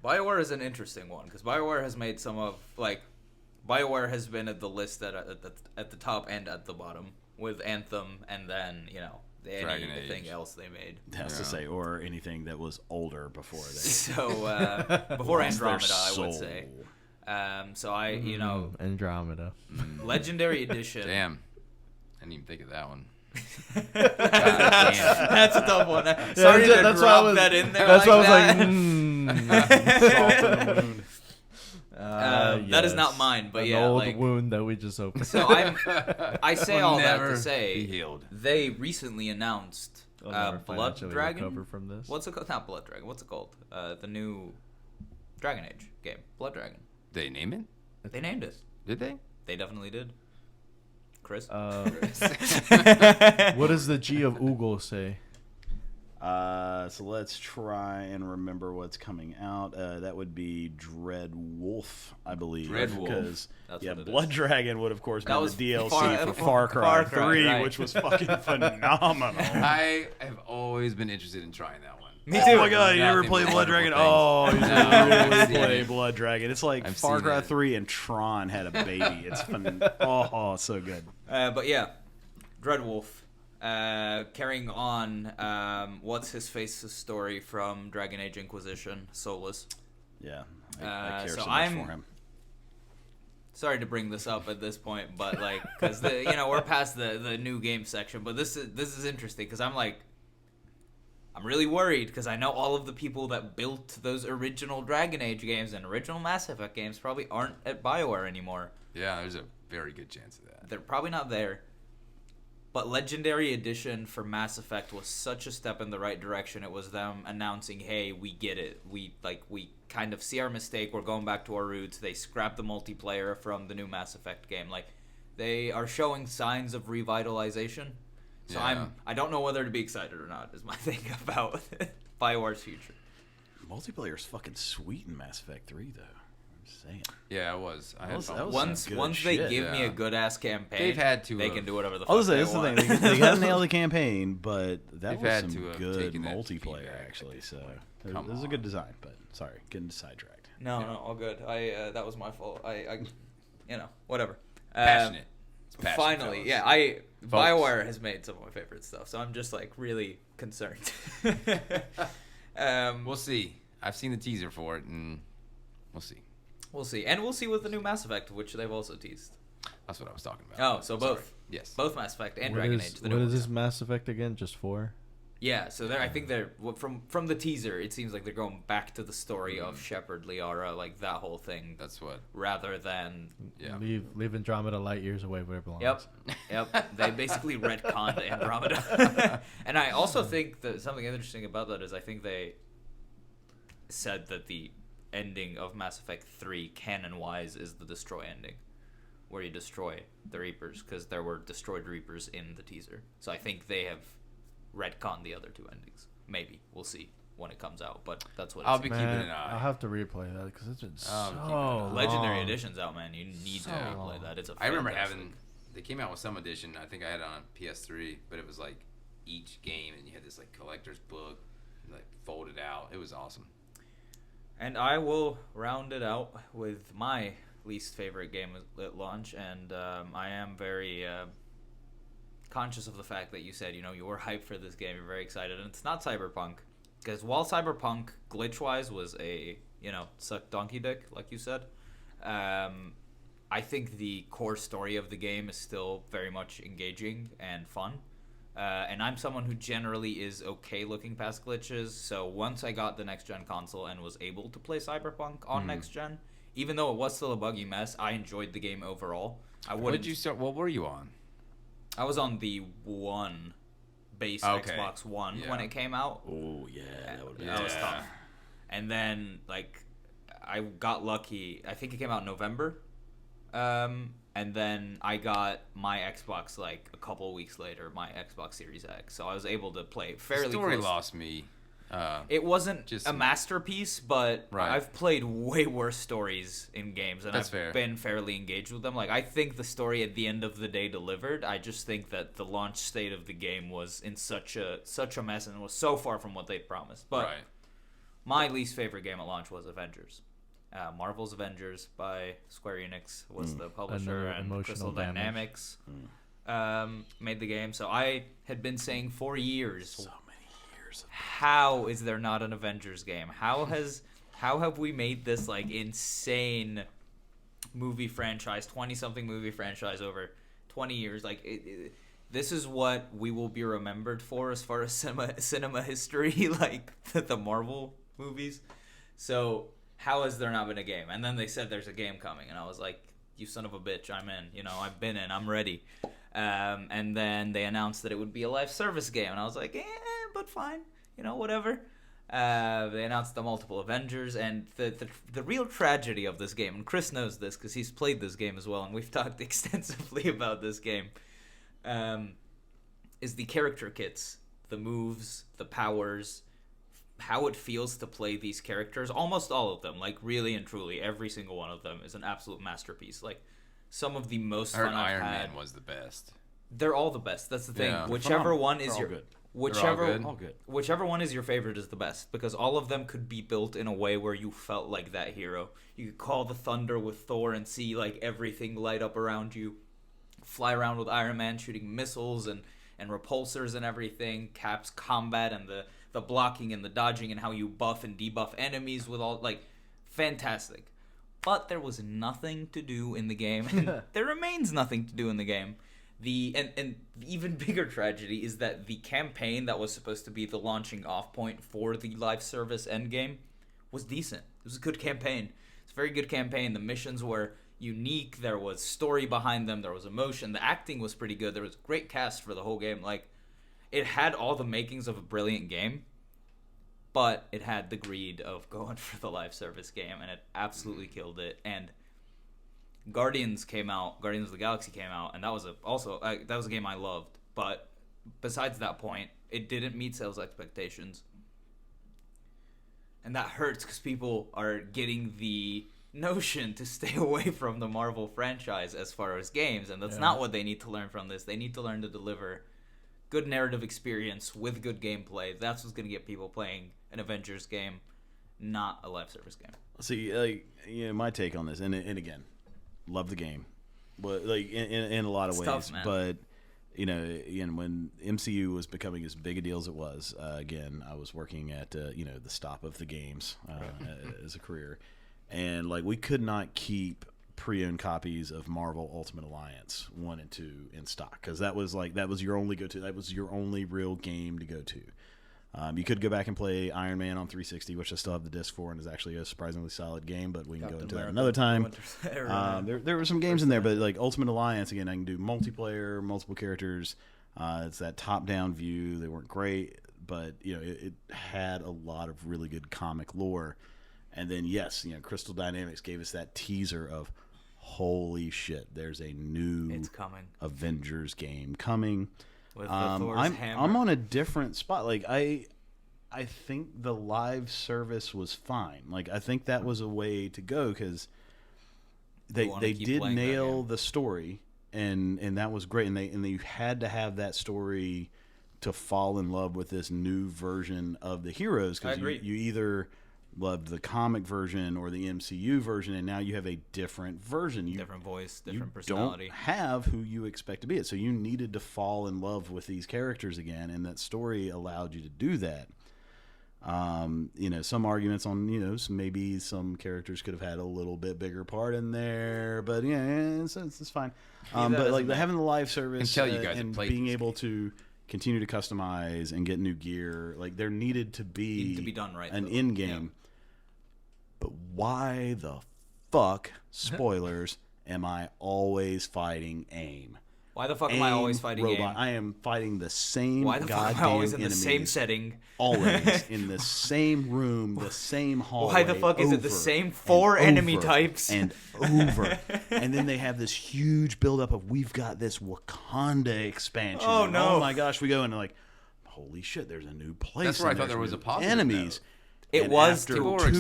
BioWare is an interesting one because BioWare has made some of BioWare has been at the list at the top and at the bottom with Anthem, and then anything else they made. Has to say, or anything that was older before they. So before Andromeda, I would say. So Andromeda, Legendary Edition. Damn, I didn't even think of that one. That's a tough one. Sorry to drop that in there. That's why that. I was like, that is not mine, but an old wound that we just opened. So I say all that to say healed. They recently announced Blood Dragon. From this. What's it called? Not Blood Dragon. What's it called? The new Dragon Age game, Blood Dragon. They name it? They named it. Did they? They definitely did. Chris. What does the G of Oogle say? So let's try and remember what's coming out. That would be Dread Wolf, I believe. Dread Wolf. Because That's Blood Dragon would, of course, be the was DLC for Far Cry 3, right. which was fucking phenomenal. I have always been interested in trying that one. Me Oh too. my god, you never Nothing played but Blood Dragon? wonderful things. Oh, you No, should I've really seen play it. Blood Dragon. It's like I've Far seen Cry it. 3 and Tron had a baby. It's fun. Oh, so good. But yeah, Dreadwolf. Carrying on, what's his face's story from Dragon Age Inquisition, Solus. Yeah, I care so so much I'm- for him. Sorry to bring this up at this point, but because we're past the new game section, but this is interesting because I'm really worried because I know all of the people that built those original Dragon Age games and original Mass Effect games probably aren't at BioWare anymore. Yeah, there's a very good chance of that. They're probably not there. But Legendary Edition for Mass Effect was such a step in the right direction. It was them announcing, "Hey, we get it. We kind of see our mistake. We're going back to our roots." They scrapped the multiplayer from the new Mass Effect game. They are showing signs of revitalization. So Yeah. I don't know whether to be excited or not. Is my thing about BioWare's future. Multiplayer is fucking sweet in Mass Effect 3, though. I'm just saying. Yeah, it was. I had fun. that was Once some good once they shit, give me yeah. a good ass campaign, They've had to they have- can do whatever the I fuck was they that's the want. thing. They got to nail the campaign, but that They've was had some to have good taken that multiplayer, feedback. actually. So it Come was a good on. design, but sorry, getting sidetracked. No, all good. That was my fault. I whatever. Passionate. It's passionate, Finally, fellas. BioWare has made some of my favorite stuff, so I'm just really concerned. We'll see. I've seen the teaser for it, and we'll see. We'll see, and we'll see with the new Mass Effect, which they've also teased. That's what I was talking about. Oh, so Sorry. both. Yes. Both Mass Effect and What Dragon is- Age. The what new is ones. this Mass Effect again? Just 4? Yeah, so I think they're from the teaser. It seems like they're going back to the story of Shepard, Liara, that whole thing, That's what. rather than. Yeah. Leave Andromeda light years away where it belongs. Yep. They basically retconned Andromeda. And I also think that something interesting about that is I think they said that the ending of Mass Effect 3, canon-wise, is the destroy ending, where you destroy the Reapers, because there were destroyed Reapers in the teaser. So I think they have retconned the other two endings. Maybe. We'll see when it comes out, but that's what I'll it's be Man, keeping an eye. I'll have to replay that because it's been I'll so keep an eye. Legendary long. Edition's out, man. You need to replay that. It's a I remember fantastic- having. They came out with some edition. I think I had it on PS3, but it was each game, and you had this collector's book, folded out. It was awesome. And I will round it out with my least favorite game at launch, and I am very conscious of the fact that you said, you were hyped for this game, you're very excited, and it's not Cyberpunk. Because while Cyberpunk, glitch-wise, was a, suck donkey dick, like you said, I think the core story of the game is still very much engaging and fun. And I'm someone who generally is okay looking past glitches, so once I got the next-gen console and was able to play Cyberpunk on next-gen, even though it was still a buggy mess, I enjoyed the game overall. What did you start? What were you on? I was on the One, base Okay. Xbox One Yeah. when it came out. Oh yeah, that would be That was Yeah. tough. And then, I got lucky. I think it came out in November. And then I got my Xbox like a couple of weeks later, my Xbox Series X. So I was able to play fairly The story close. lost me. It wasn't a masterpiece, but I've played way worse stories in games, and I've been fairly engaged with them. Like, I think the story at the end of the day delivered. I just think that the launch state of the game was in such a mess and was so far from what they'd promised. But my least favorite game at launch was Avengers. Marvel's Avengers by Square Enix was the publisher, and Crystal Dynamics made the game. So I had been saying for years, how is there not an Avengers game? How have we made this like insane movie franchise, 20-something movie franchise over 20 years? Like this is what we will be remembered for as far as cinema history, like the Marvel movies. So how has there not been a game? And then they said there's a game coming, and I was like, you son of a bitch, I'm in. You know, I've been in, I'm ready. And then they announced that it would be a live service game, and I was like, but fine, you know, whatever. They announced the multiple Avengers, and the real tragedy of this game, and Chris knows this because he's played this game as well, and we've talked extensively about this game, is the character kits, the moves, the powers, how it feels to play these characters. Almost all of them, like really and truly, every single one of them is an absolute masterpiece. Like some of the most fun I've Iron had. Man was the best. They're all the best. That's the thing. Yeah. Whichever one is your good. Whichever one is your favorite is the best, because all of them could be built in a way where you felt like that hero. You could call the thunder with Thor and see like everything light up around you. Fly around with Iron Man shooting missiles and repulsors and everything. Cap's combat and the blocking and the dodging and how you buff and debuff enemies with all, like, fantastic. But there was nothing to do in the game, and there remains nothing to do in the game. And the even bigger tragedy is that the campaign that was supposed to be the launching off point for the live service endgame was decent. It was a good campaign. It's a very good campaign. The missions were unique. There was story behind them. There was emotion. The acting was pretty good. There was a great cast for the whole game. Like, it had all the makings of a brilliant game, but it had the greed of going for the live service game, and it absolutely killed it. And Guardians of the Galaxy came out, and that was a game I loved. But besides that point, it didn't meet sales expectations, and that hurts because people are getting the notion to stay away from the Marvel franchise as far as games, and that's not what they need to learn from this. They need to learn to deliver good narrative experience with good gameplay. That's what's going to get people playing an Avengers game, not a live service game. See, like, you know, my take on this, and again, love the game, but like in a lot of ways. Tough, man. But you know, when MCU was becoming as big a deal as it was, again, I was working at the stop of the games as a career, and like we could not keep pre-owned copies of Marvel Ultimate Alliance 1 and 2 in stock, because that was your only go-to. That was your only real game to go to. You could go back and play Iron Man on 360, which I still have the disc for, and is actually a surprisingly solid game, but we can go into that another time. There were some games in there, but like Ultimate Alliance, again, I can do multiplayer, multiple characters. It's that top-down view. They weren't great, but you know it had a lot of really good comic lore. And then yes, Crystal Dynamics gave us that teaser of, holy shit, there's a new Avengers game coming. With the Thor's hammer. I'm on a different spot. Like I think the live service was fine. Like I think that was a way to go, because they did nail the story, and that was great. And they had to have that story to fall in love with this new version of the heroes, because you either loved the comic version or the MCU version, and now you have a different version. Different voice, different personality. You don't have who you expect to be it, so you needed to fall in love with these characters again, and that story allowed you to do that. Some arguments on, maybe some characters could have had a little bit bigger part in there, but it's fine. But like having the live service and being able to continue to customize and get new gear, like there needed to be done right, an in-game. But why the fuck, spoilers, am I always fighting AIM? Why the fuck am I always fighting robot. aim? I am fighting the same. Why the fuck am I always in the same setting? Always in the same room, the same hallway. Why the fuck is it the same 4 enemy types? And over. And then they have this huge buildup of we've got this Wakanda expansion. Oh, no. Oh my gosh, we go and like, holy shit, there's a new place. That's where I thought there was a positive enemies. note. It was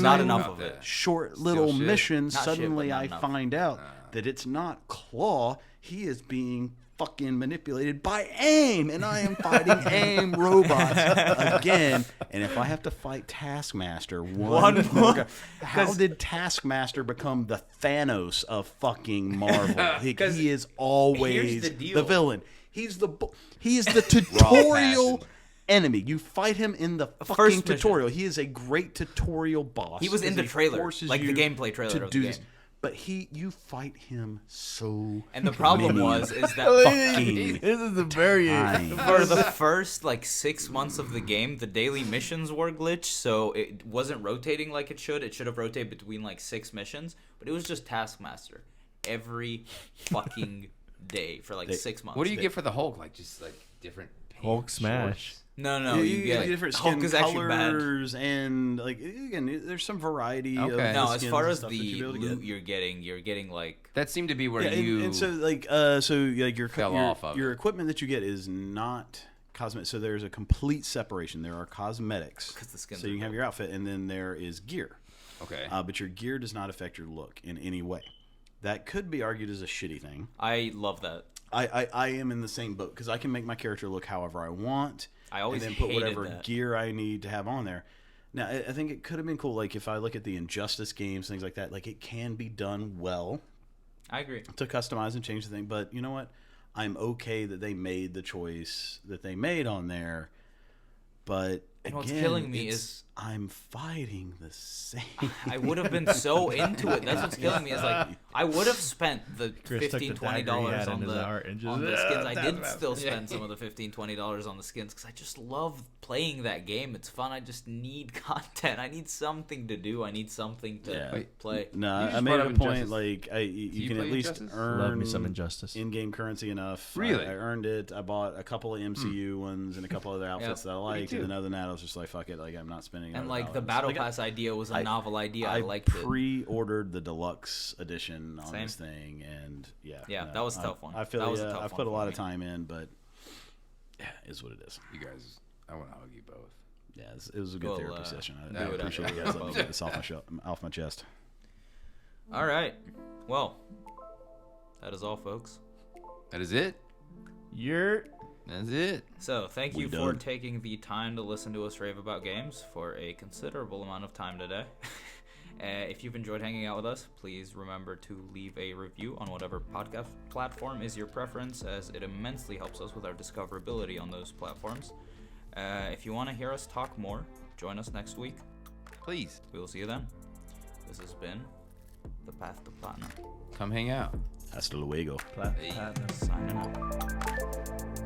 not enough of it. Short little shit. missions. Not shit, Suddenly but not I enough. find out that it's not Claw. He is being fucking manipulated by AIM, and I am fighting AIM robots again. And if I have to fight Taskmaster one more, how did Taskmaster become the Thanos of fucking Marvel? He is always here's the deal. the villain. He is the tutorial enemy. You fight him in the fucking tutorial. He is a great tutorial boss. He was in the trailer, like the gameplay trailer of the game. But you fight him so. And the problem is that fucking. This is the very for the first like 6 months of the game, the daily missions were glitched, so it wasn't rotating like it should. It should have rotated between like 6 missions, but it was just Taskmaster every fucking day for like 6 months. What do you get for the Hulk? Like just like different Hulk smash. shorts? No, you get different Hulk skin is actually bad. colors and like again, there's some variety. Okay. Of No, the as skins far and as stuff the that you'll be able to loot you're getting like That seemed to be where get. you And so like your fell off of your it. equipment that you get is not cosmetic. So there's a complete separation. There are cosmetics. 'Cause the skins so you are can have cool. your outfit, and then there is gear. Okay. But your gear does not affect your look in any way. That could be argued as a shitty thing. I love that. I am in the same boat because I can make my character look however I want. I always and then put hated whatever that. gear I need to have on there. Now, I think it could have been cool. Like if I look at the Injustice games, things like that, like it can be done well I agree. to customize and change the thing. But you know what? I'm okay that they made the choice that they made on there. But And again, what's killing me is I'm fighting the same. I would have been so into it. That's what's killing me. Is like I would have spent the Chris took the $15-$20 dagger he had on in his heart and just, on the skins. I did Taskmaster. still spend some of the $15-$20 on the skins because I just love playing that game. It's fun. I just need content. I need something to do. I need something to play. No, You I just made brought it a up point Injustice. like you can play at least Injustice? earn Love me some Injustice. in-game currency enough. Really? I earned it. I bought a couple of MCU ones and a couple other outfits that I liked, too. and then other than that, I was just like, fuck it, like I'm not spending. And another like the $1. battle Like, pass idea was a novel idea. I I liked it. pre-ordered the deluxe edition on Same. this thing, and Yeah, that was a tough one. I feel That was a tough I've one put a for lot me. of time in, but yeah, it is what it is. You guys, I want to hug you both. Yeah, it was a good Well, therapy session. I do it appreciate after you guys the letting me get this off my chest. All right. Well, that is all, folks. That is it. That's it. So, thank We you for done. taking the time to listen to us rave about games for a considerable amount of time today. If you've enjoyed hanging out with us, please remember to leave a review on whatever podcast platform is your preference, as it immensely helps us with our discoverability on those platforms. If you want to hear us talk more, join us next week. Please We will see you then. This has been The Path to Platinum. come hang out. Hasta luego. Signing out.